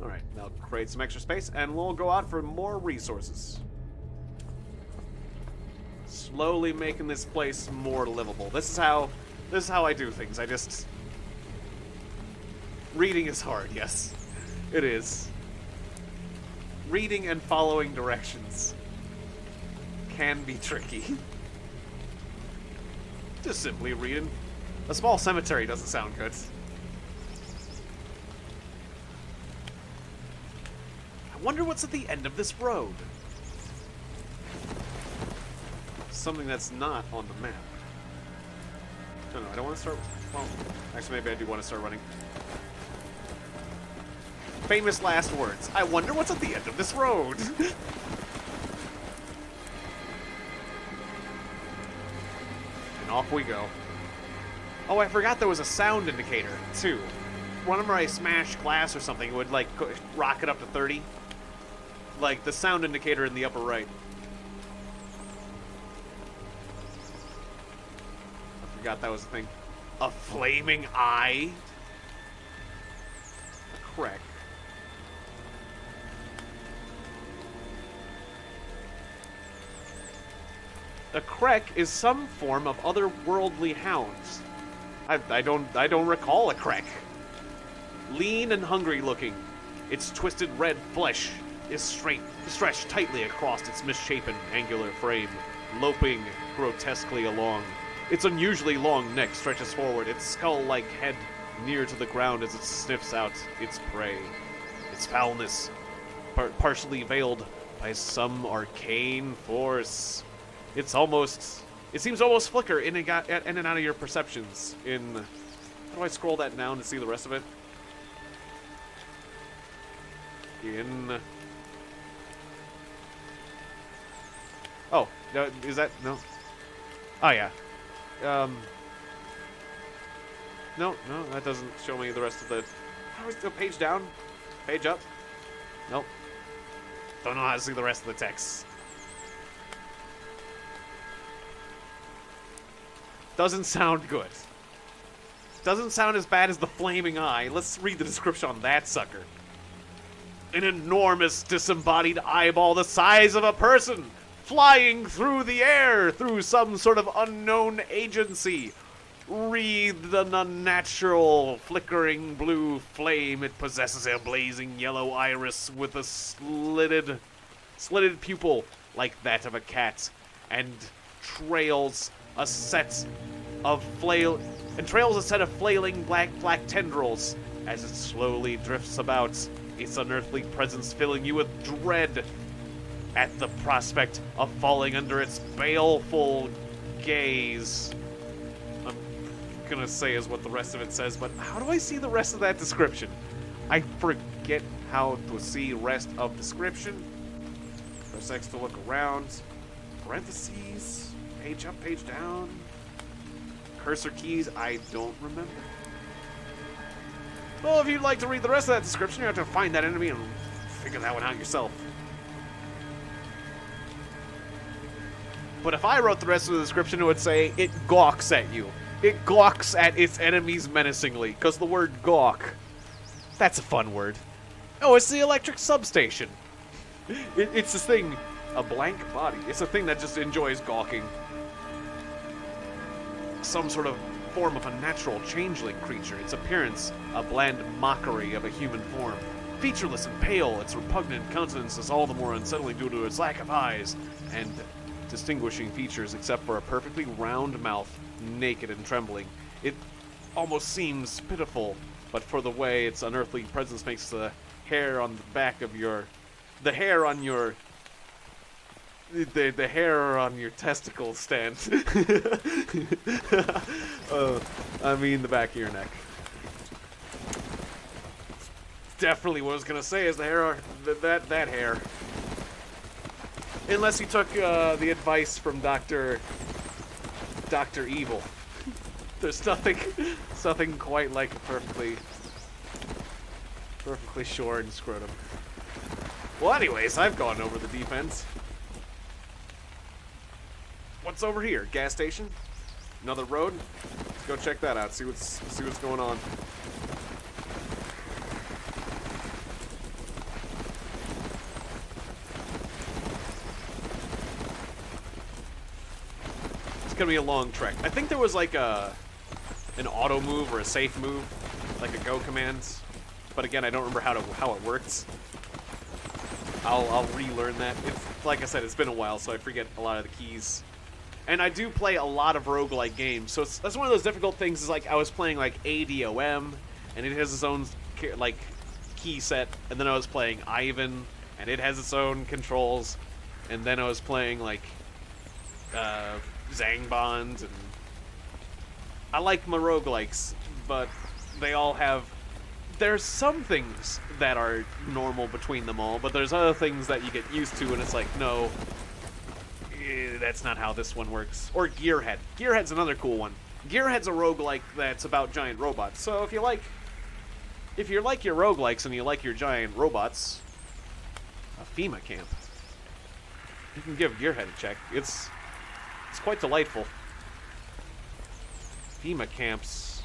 Alright, that'll create some extra space, and we'll go out for more resources. Slowly making this place more livable. This is how I do things. I just... reading is hard, yes. It is. Reading and following directions can be tricky. Just simply reading. A small cemetery doesn't sound good. I wonder what's at the end of this road. Something that's not on the map. No, I don't want to start... Well, actually, maybe I do want to start running. Famous last words. I wonder what's at the end of this road. And off we go. Oh, I forgot there was a sound indicator, too. Whenever I smash glass or something, it would, like, rocket up to 30. Like, the sound indicator in the upper right. I forgot that was a thing. A flaming eye? Correct. A Krek is some form of otherworldly hounds. I don't recall a Krek. Lean and hungry looking, its twisted red flesh is stretched tightly across its misshapen, angular frame, loping grotesquely along. Its unusually long neck stretches forward, its skull-like head near to the ground as it sniffs out its prey. Its foulness, partially veiled by some arcane force. It seems almost flicker in and out of your perceptions. How do I scroll that down to see the rest of it? Oh, no, is that, no? Oh, yeah. No, that doesn't show me the rest of the... How is the page down? Page up? Nope. Don't know how to see the rest of the text. Doesn't sound good. Doesn't sound as bad as the flaming eye. Let's read the description on that sucker. An enormous disembodied eyeball the size of a person, flying through the air through some sort of unknown agency. Wreathed an unnatural, flickering blue flame, it possesses a blazing yellow iris with a slitted pupil like that of a cat, and trails a set of flailing black tendrils as it slowly drifts about, its unearthly presence filling you with dread at the prospect of falling under its baleful gaze. I'm gonna say is what the rest of it says, but how do I see the rest of that description? I forget how to see rest of description. Press X to look around. Parentheses. Page up, page down. Cursor keys, I don't remember. Well, if you'd like to read the rest of that description, you have to find that enemy and figure that one out yourself. But if I wrote the rest of the description, it would say, it gawks at you. It gawks at its enemies menacingly, because the word gawk, that's a fun word. Oh, it's the electric substation. It's this thing, a blank body. It's a thing that just enjoys gawking. Some sort of form of a natural changeling creature. Its appearance, a bland mockery of a human form. Featureless and pale, its repugnant countenance is all the more unsettling due to its lack of eyes and distinguishing features except for a perfectly round mouth, naked and trembling. It almost seems pitiful, but for the way its unearthly presence makes the hair on the back of your... The hair on your testicles stand. I mean the back of your neck. Definitely what I was gonna say is the hair, that hair. Unless you took the advice from Dr. Evil. There's nothing quite like a perfectly shorn scrotum. Well, anyways, I've gone over the deep end. What's over here? Gas station? Another road? Let's go check that out. See what's going on. It's gonna be a long trek. I think there was like an auto move or a safe move, like a go command. But again, I don't remember how it works. I'll relearn that. It's like I said, it's been a while, so I forget a lot of the keys. And I do play a lot of roguelike games, so that's one of those difficult things. Is like I was playing like ADOM, and it has its own like key set, and then I was playing Ivan, and it has its own controls, and then I was playing like Zangbond, and I like my roguelikes, but they all have... There's some things that are normal between them all, but there's other things that you get used to, and it's like, no, that's not how this one works. Or Gearhead. Gearhead's another cool one. Gearhead's a roguelike that's about giant robots. So if you like your roguelikes and you like your giant robots, a FEMA camp, you can give Gearhead a check. It's quite delightful. FEMA camps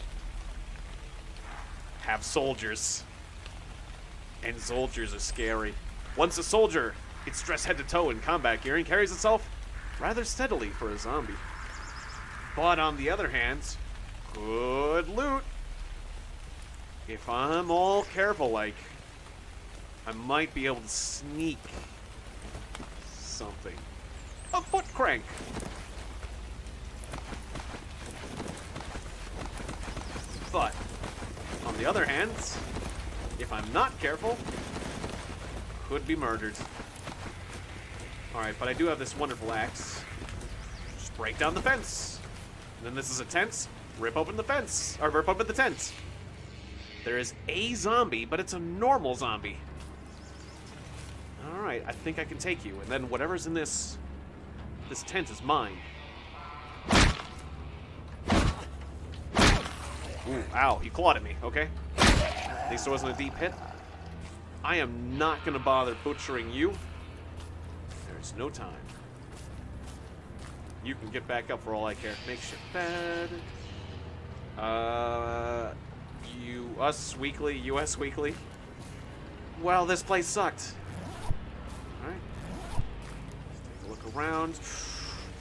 have soldiers, and soldiers are scary. Once a soldier, it's dressed head to toe in combat gear and carries itself rather steadily for a zombie. But on the other hand, good loot. If I'm all careful, like, I might be able to sneak something. A foot crank. But on the other hand, if I'm not careful, could be murdered. Alright, but I do have this wonderful axe. Just break down the fence. And then this is a tent. Rip open the fence. Or rip open the tent. There is a zombie, but it's a normal zombie. Alright, I think I can take you. And then whatever's in this tent is mine. Ooh, ow, he clawed at me, okay? At least it wasn't a deep hit. I am not gonna bother butchering you. There's no time. You can get back up for all I care. Makeshift bed. US Weekly. Well, this place sucked. Alright. Let's take a look around.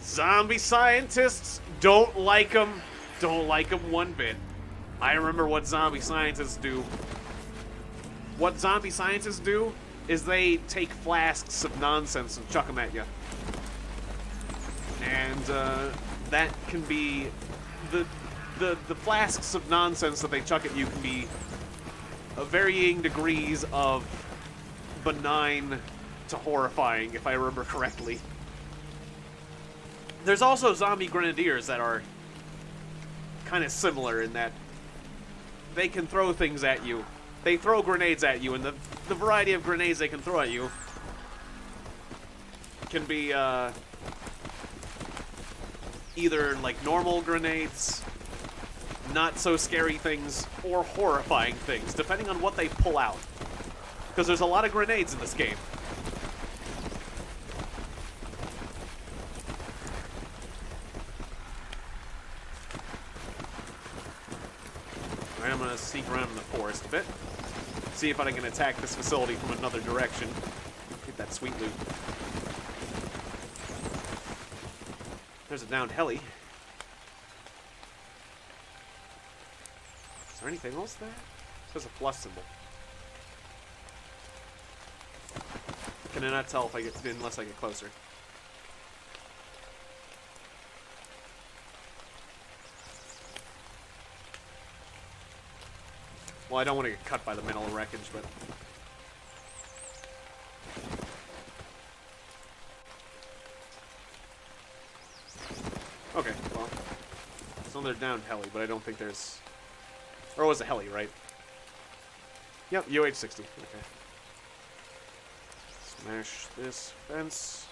Zombie scientists, don't like them. Don't like them one bit. I remember what zombie scientists do. What zombie scientists do is they take flasks of nonsense and chuck them at you. And that can be... The flasks of nonsense that they chuck at you can be varying degrees of benign to horrifying, if I remember correctly. There's also zombie grenadiers that are kind of similar in that they can throw things at you. They throw grenades at you, and the variety of grenades they can throw at you can be either like normal grenades, not so scary things, or horrifying things, depending on what they pull out. Because there's a lot of grenades in this game. Alright, I'm gonna sneak around in the forest a bit. See if I can attack this facility from another direction. Get that sweet loot. There's a downed heli. Is there anything else there? There's a plus symbol. Can I not tell if I get unless I get closer? Well, I don't want to get cut by the metal wreckage, but... Okay, well... It's another downed heli, but I don't think there's... Or it was a heli, right? Yep, UH-60. Okay. Smash this fence.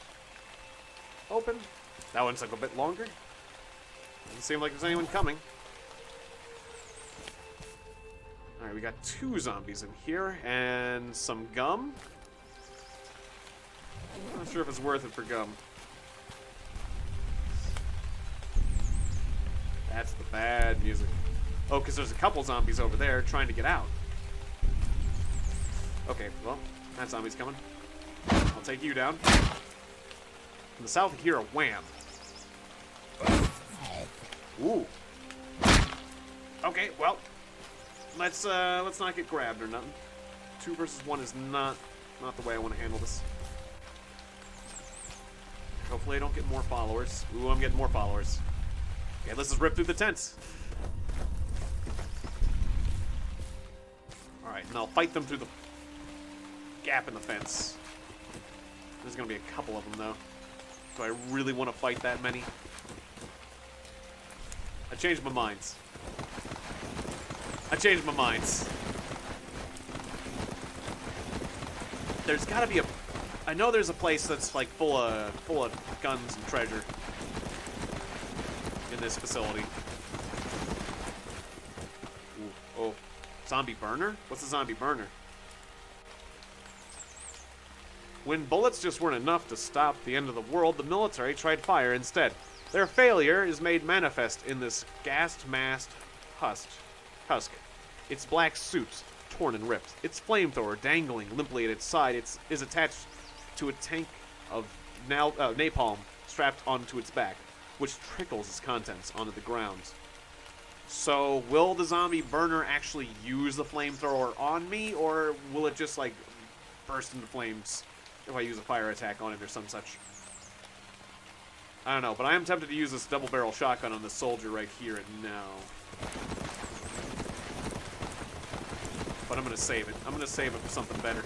Open. That one took a bit longer. Doesn't seem like there's anyone coming. Alright, we got 2 zombies in here, and some gum. I'm not sure if it's worth it for gum. That's the bad music. Oh, because there's a couple zombies over there trying to get out. Okay, well, that zombie's coming. I'll take you down. In the south here, a wham. Ooh. Okay, well, let's not get grabbed or nothing. 2 versus 1 is not the way I want to handle this. Hopefully I don't get more followers. Ooh, I'm getting more followers. Okay, let's just rip through the tents. Alright, and I'll fight them through the gap in the fence. There's gonna be a couple of them, though. Do I really want to fight that many? I changed my mind. I changed my minds. There's gotta be a... I know there's a place that's like full of guns and treasure in this facility. Ooh, oh, zombie burner? What's a zombie burner? When bullets just weren't enough to stop the end of the world, the military tried fire instead. Their failure is made manifest in this gas-masked husk. Its black suit torn and ripped. Its flamethrower dangling limply at its side is attached to a tank of napalm strapped onto its back, which trickles its contents onto the ground. So, will the zombie burner actually use the flamethrower on me, or will it just, like, burst into flames if I use a fire attack on it or some such? I don't know, but I am tempted to use this double-barrel shotgun on this soldier right here and now. But I'm gonna save it. I'm gonna save it for something better.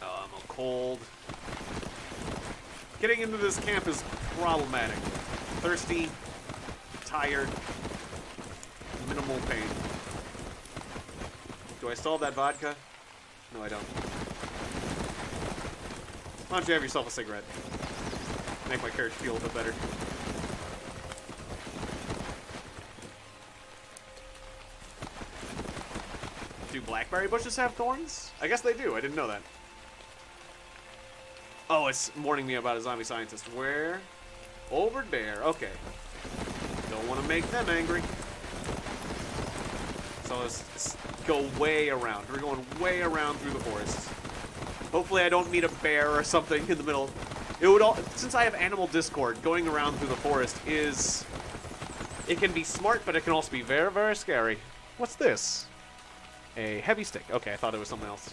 I'm all cold. Getting into this camp is problematic. Thirsty, tired, minimal pain. Do I still have that vodka? No, I don't. Why don't you have yourself a cigarette? Make my character feel a bit better. Do blackberry bushes have thorns? I guess they do. I didn't know that. Oh, it's warning me about a zombie scientist. Where? Over there. Okay. Don't want to make them angry. So let's go way around. We're going way around through the forest. Hopefully I don't meet a bear or something in the middle. It would all, since I have animal discord, going around through the forest is... It can be smart, but it can also be very, very scary. What's this? A heavy stick. Okay, I thought it was something else.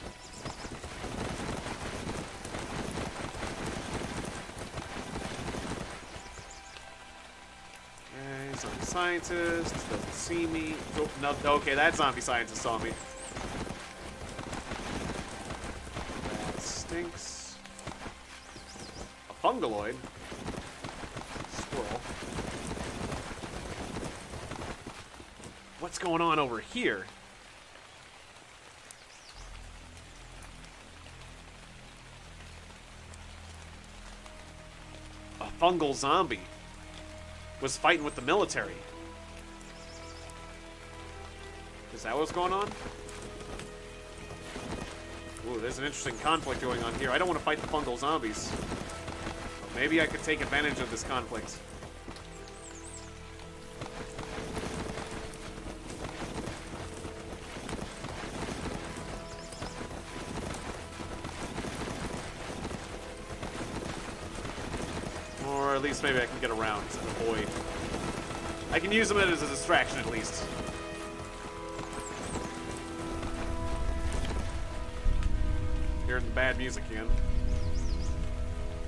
Okay, zombie scientist doesn't see me. Oh, no, okay, that zombie scientist saw me. That stinks. A fungaloid. Squirrel. What's going on over here? A fungal zombie was fighting with the military. Is that what's going on? Ooh, there's an interesting conflict going on here. I don't want to fight the fungal zombies. Maybe I could take advantage of this conflict. Or at least maybe I can get around and avoid. I can use them as a distraction at least. Hearing the bad music again.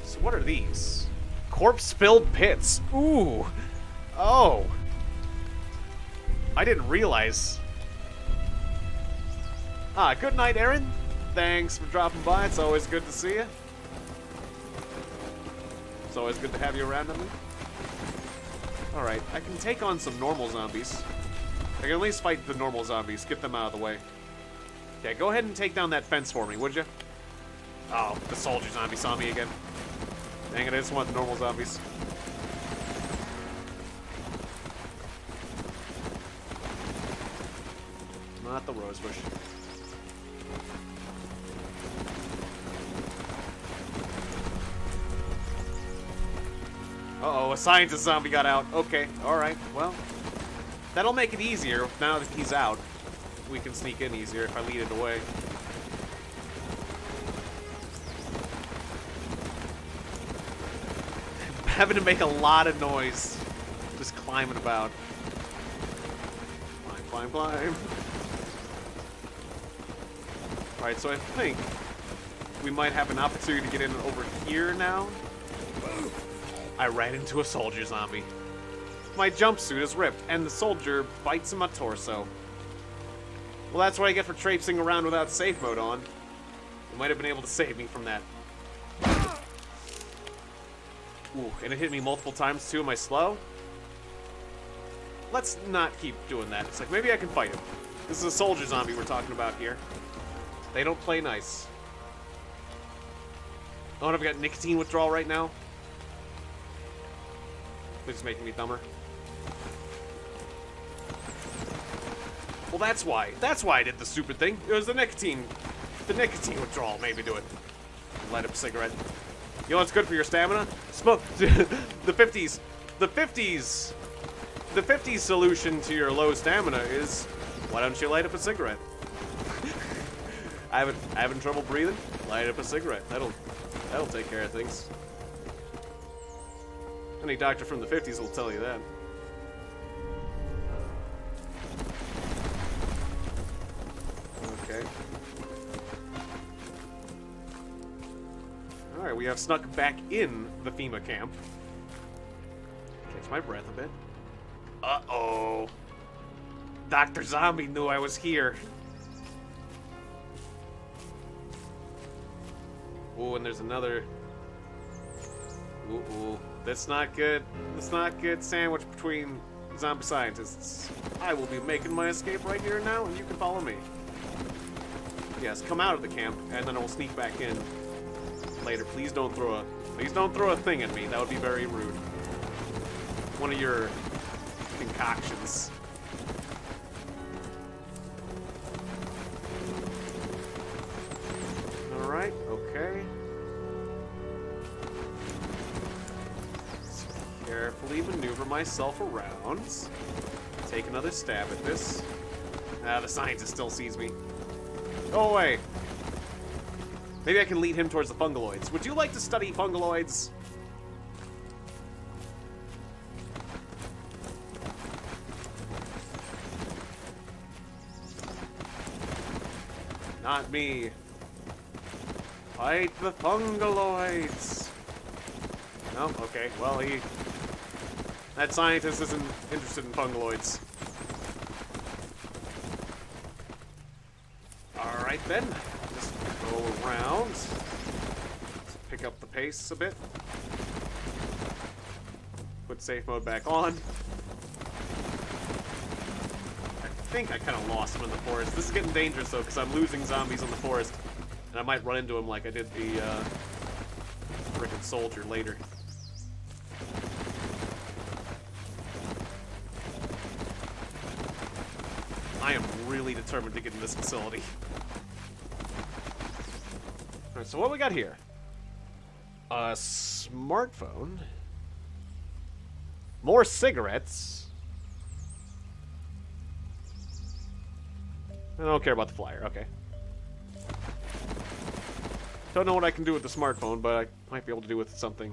So what are these? Corpse-filled pits. Ooh. Oh. I didn't realize. Ah, good night, Aaron. Thanks for dropping by. It's always good to see you. It's always good to have you around, me. Alright, I can take on some normal zombies. I can at least fight the normal zombies. Get them out of the way. Yeah, go ahead and take down that fence for me, would you? Oh, the soldier zombie saw me again. Dang it, I just want the normal zombies. Not the rosebush. Uh-oh, a scientist zombie got out. Okay, alright, well. That'll make it easier now that he's out. We can sneak in easier if I lead it away. Having to make a lot of noise. Just climbing about. Climb, climb, climb. Alright, so I think we might have an opportunity to get in over here now. I ran into a soldier zombie. My jumpsuit is ripped, and the soldier bites in my torso. Well, that's what I get for traipsing around without safe mode on. You might have been able to save me from that. Ooh, and it hit me multiple times too. Am I slow? let's not keep doing that. It's like, maybe I can fight him. This is a soldier zombie we're talking about here. They don't play nice. Oh, and I've got nicotine withdrawal right now. This is making me dumber. Well, that's why. That's why I did the stupid thing. It was the nicotine withdrawal made me do it. Light up a cigarette. You know what's good for your stamina? Smoke. The 50s. The 50s. The 50s solution to your low stamina is, why don't you light up a cigarette? having trouble breathing? Light up a cigarette. That'll take care of things. Any doctor from the 50s will tell you that. Okay. Alright, we have snuck back in the FEMA camp. Catch my breath a bit. Uh-oh. Dr. Zombie knew I was here. Ooh, and there's another... Ooh. That's not good. That's not good sandwich between zombie scientists. I will be making my escape right here and now, and you can follow me. Yes, come out of the camp, and then I'll sneak back in later. Please don't throw a thing at me. That would be very rude. One of your concoctions. Alright, okay. Carefully maneuver myself around. Take another stab at this. The scientist still sees me. Go away. Maybe I can lead him towards the fungaloids. Would you like to study fungaloids? Not me. Fight the fungaloids. No? Okay. Well, that scientist isn't interested in fungaloids. Alright then. Just go around. Let's pick up the pace a bit. Put safe mode back on. I think I kind of lost him in the forest. This is getting dangerous though, because I'm losing zombies in the forest. And I might run into him like I did the frickin' soldier later. I am really determined to get in this facility. Alright, so what we got here? A smartphone. More cigarettes. I don't care about the flyer, okay. Don't know what I can do with the smartphone, but I might be able to do with something.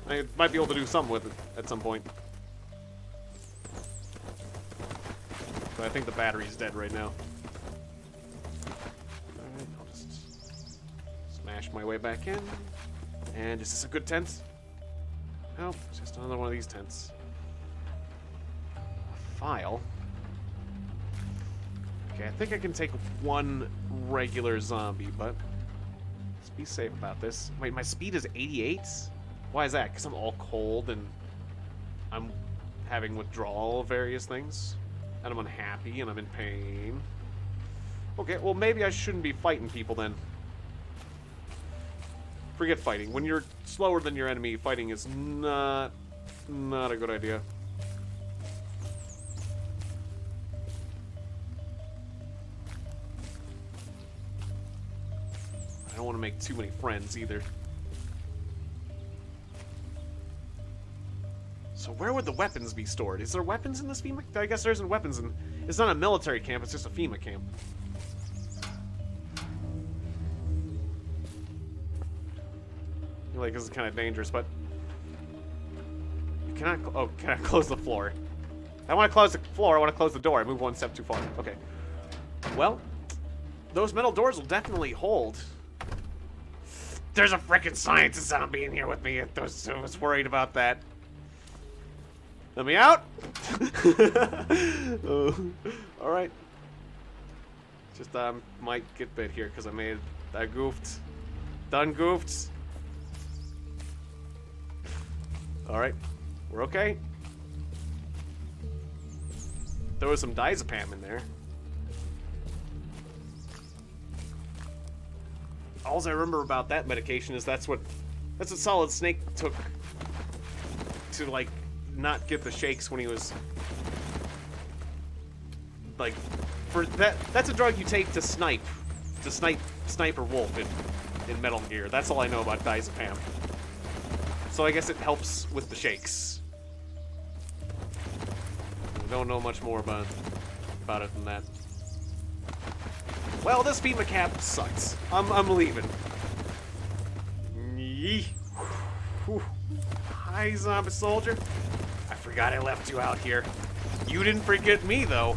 I might be able to do something with it at some point. But I think the battery's dead right now. Alright, I'll just smash my way back in. And is this a good tent? Nope, it's just another one of these tents. A file. Okay, I think I can take one regular zombie, but let's be safe about this. Wait, my speed is 88? Why is that? Because I'm all cold and I'm having withdrawal of various things? And I'm unhappy and I'm in pain. Okay, well maybe I shouldn't be fighting people then. Forget fighting. When you're slower than your enemy, fighting is not a good idea. I don't want to make too many friends either. So where would the weapons be stored? Is there weapons in this FEMA? I guess there isn't weapons in... It's not a military camp, it's just a FEMA camp. I feel like this is kind of dangerous, but... You cannot... Oh, can I close the floor? I want to close the floor, I want to close the door. I moved one step too far. Okay. Well, those metal doors will definitely hold. There's a frickin' scientist zombie in here with me. I was worried about that. Let me out! Alright. Just, might get bit here because I goofed. Done goofed. Alright. We're okay. throw some diazepam in there. All I remember about that medication is that's what Solid Snake took to, like, not get the shakes when he was, like, for that's a drug you take to sniper Wolf in Metal Gear. That's all I know about diazepam. So I guess it helps with the shakes. I don't know much more about it than that. Well, this FEMA cap sucks. I'm leaving. Yee. Whew. Hi, zombie soldier. I forgot I left you out here. You didn't forget me, though.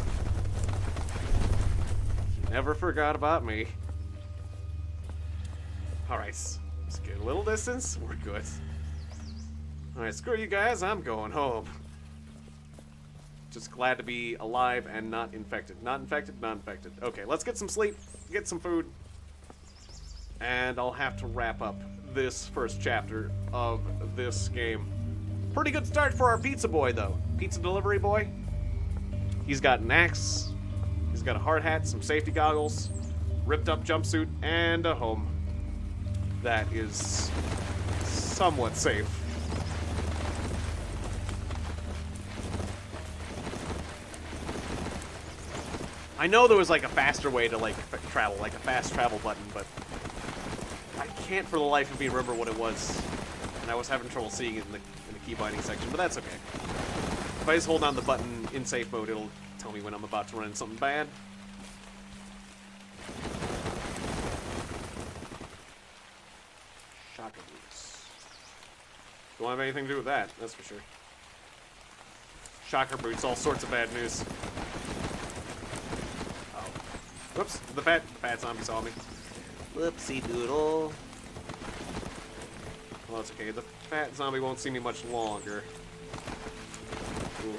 You never forgot about me. Alright, let's get a little distance. We're good. Alright, screw you guys. I'm going home. Just glad to be alive and not infected. Not infected, not infected. Okay, let's get some sleep, get some food, and I'll have to wrap up this first chapter of this game. Pretty good start for our pizza boy, though. Pizza delivery boy. He's got an axe, he's got a hard hat, some safety goggles, ripped up jumpsuit, and a home that is somewhat safe. I know there was like a faster way to like travel, like a fast travel button, but I can't for the life of me remember what it was, and I was having trouble seeing it in the key binding section. But that's okay. If I just hold down the button in safe mode, it'll tell me when I'm about to run into something bad. Shocker boots. Don't have anything to do with that, that's for sure. Shocker boots, all sorts of bad news. Whoops, the fat zombie saw me. Whoopsie doodle. Well, that's okay. The fat zombie won't see me much longer. Ooh.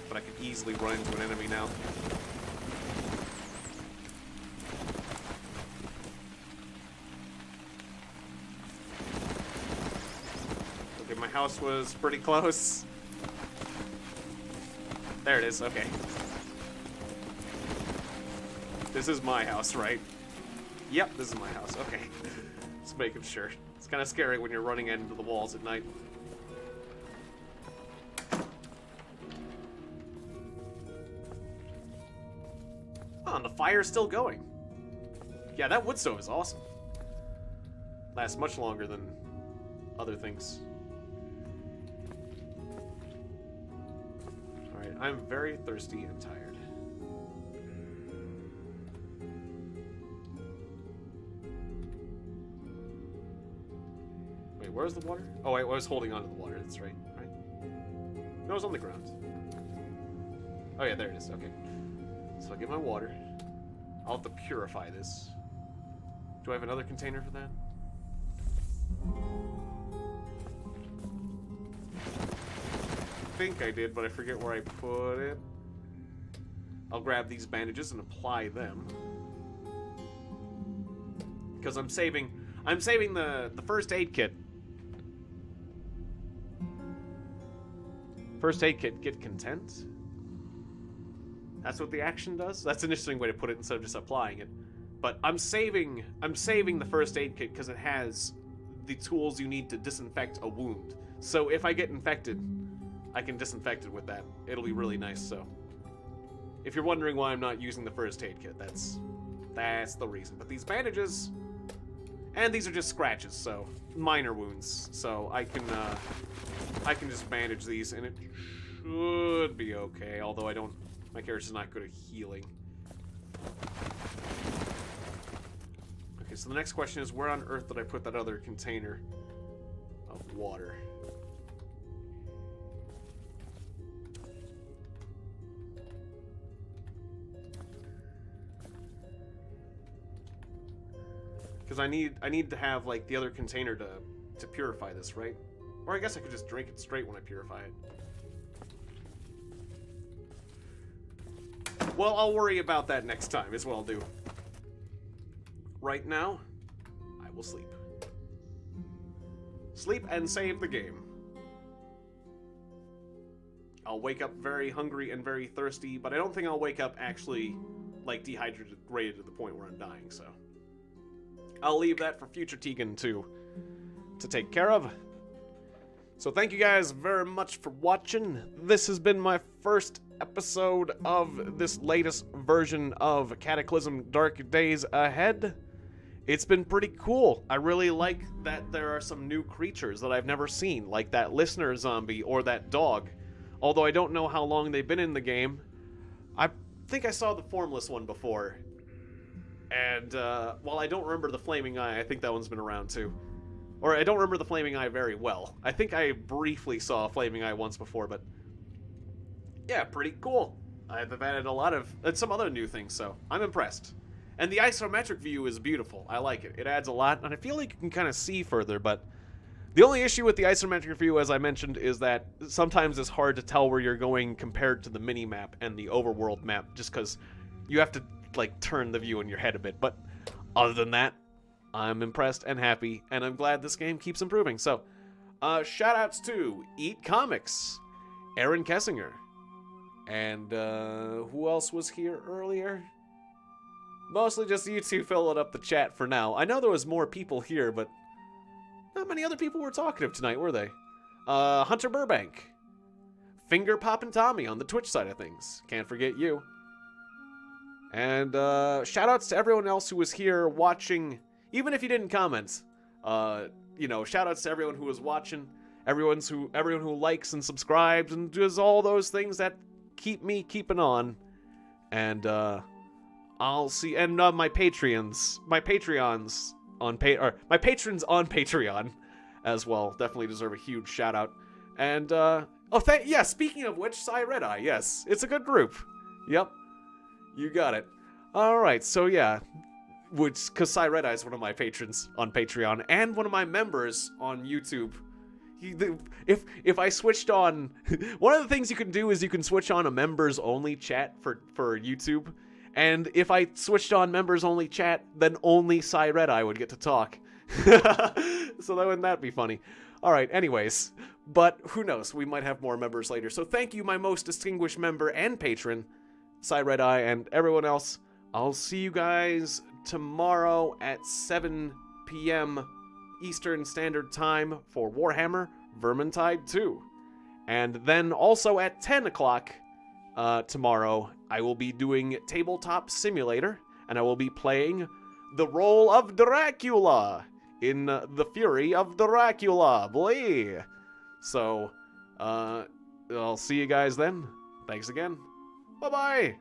But I could easily run into an enemy now. Okay, my house was pretty close. There it is, okay. This is my house, right? Yep, this is my house. Okay. Just making sure. It's kind of scary when you're running into the walls at night. Oh, and the fire's still going. Yeah, that wood stove is awesome. Lasts much longer than other things. Alright, I'm very thirsty and tired. Where's the water? Oh, I was holding on to the water. That's right. Right? No, it was on the ground. Oh, yeah, there it is. Okay. So I'll get my water. I'll have to purify this. Do I have another container for that? I think I did, but I forget where I put it. I'll grab these bandages and apply them. Because I'm saving the first aid kit. First aid kit, get content? That's what the action does? That's an interesting way to put it instead of just applying it. But I'm saving the first aid kit because it has the tools you need to disinfect a wound. So if I get infected, I can disinfect it with that. It'll be really nice, so. If you're wondering why I'm not using the first aid kit, that's the reason. But these bandages, and these are just scratches, so minor wounds. So I can just bandage these and it should be okay, although my character's not good at healing. Okay, so the next question is, where on earth did I put that other container of water? Because I need to have like the other container to purify this, right? Or I guess I could just drink it straight when I purify it. Well, I'll worry about that next time, is what I'll do. Right now, I will sleep. Sleep and save the game. I'll wake up very hungry and very thirsty, but I don't think I'll wake up actually, like, dehydrated to the point where I'm dying, so. I'll leave that for future Tiegon to take care of. So thank you guys very much for watching. This has been my first episode of this latest version of Cataclysm Dark Days Ahead. It's been pretty cool. I really like that there are some new creatures that I've never seen, like that listener zombie or that dog. Although I don't know how long they've been in the game. I think I saw the formless one before. And while I don't remember the flaming eye, I think that one's been around too. Or I don't remember the flaming eye very well. I think I briefly saw a flaming eye once before, but yeah, pretty cool. I've added a lot of some other new things, so I'm impressed. And the isometric view is beautiful. I like it. It adds a lot, and I feel like you can kind of see further, but the only issue with the isometric view, as I mentioned, is that sometimes it's hard to tell where you're going compared to the mini-map and the overworld map, just because you have to, like, turn the view in your head a bit. But other than that, I'm impressed and happy, and I'm glad this game keeps improving. So, shoutouts to Eat Comics, Aaron Kessinger, and who else was here earlier? Mostly just you two filling up the chat for now. I know there was more people here, but not many other people were talkative tonight, were they? Hunter Burbank, Finger Poppin' Tommy on the Twitch side of things. Can't forget you. And shoutouts to everyone else who was here watching, even if you didn't comment. You know, shoutouts to everyone who was watching, everyone who likes and subscribes and does all those things that keep me keeping on. And I'll see, and my patrons on Patreon as well definitely deserve a huge shout out. And yeah, speaking of which, Psy Red Eye, yes, it's a good group. Yep, you got it. All right, so yeah, because Psy Red Eye is one of my patrons on Patreon and one of my members on YouTube. If I switched on, one of the things you can do is you can switch on a members only chat for YouTube. And if I switched on members-only chat, then only Psy Red Eye would get to talk. So wouldn't that be funny? Alright, anyways. But who knows? We might have more members later. So thank you, my most distinguished member and patron, Psy Red Eye, and everyone else. I'll see you guys tomorrow at 7 p.m. Eastern Standard Time for Warhammer Vermintide 2. And then also at 10 o'clock tomorrow, I will be doing Tabletop Simulator, and I will be playing the role of Dracula in The Fury of Dracula. Boy. So, I'll see you guys then. Thanks again. Bye-bye.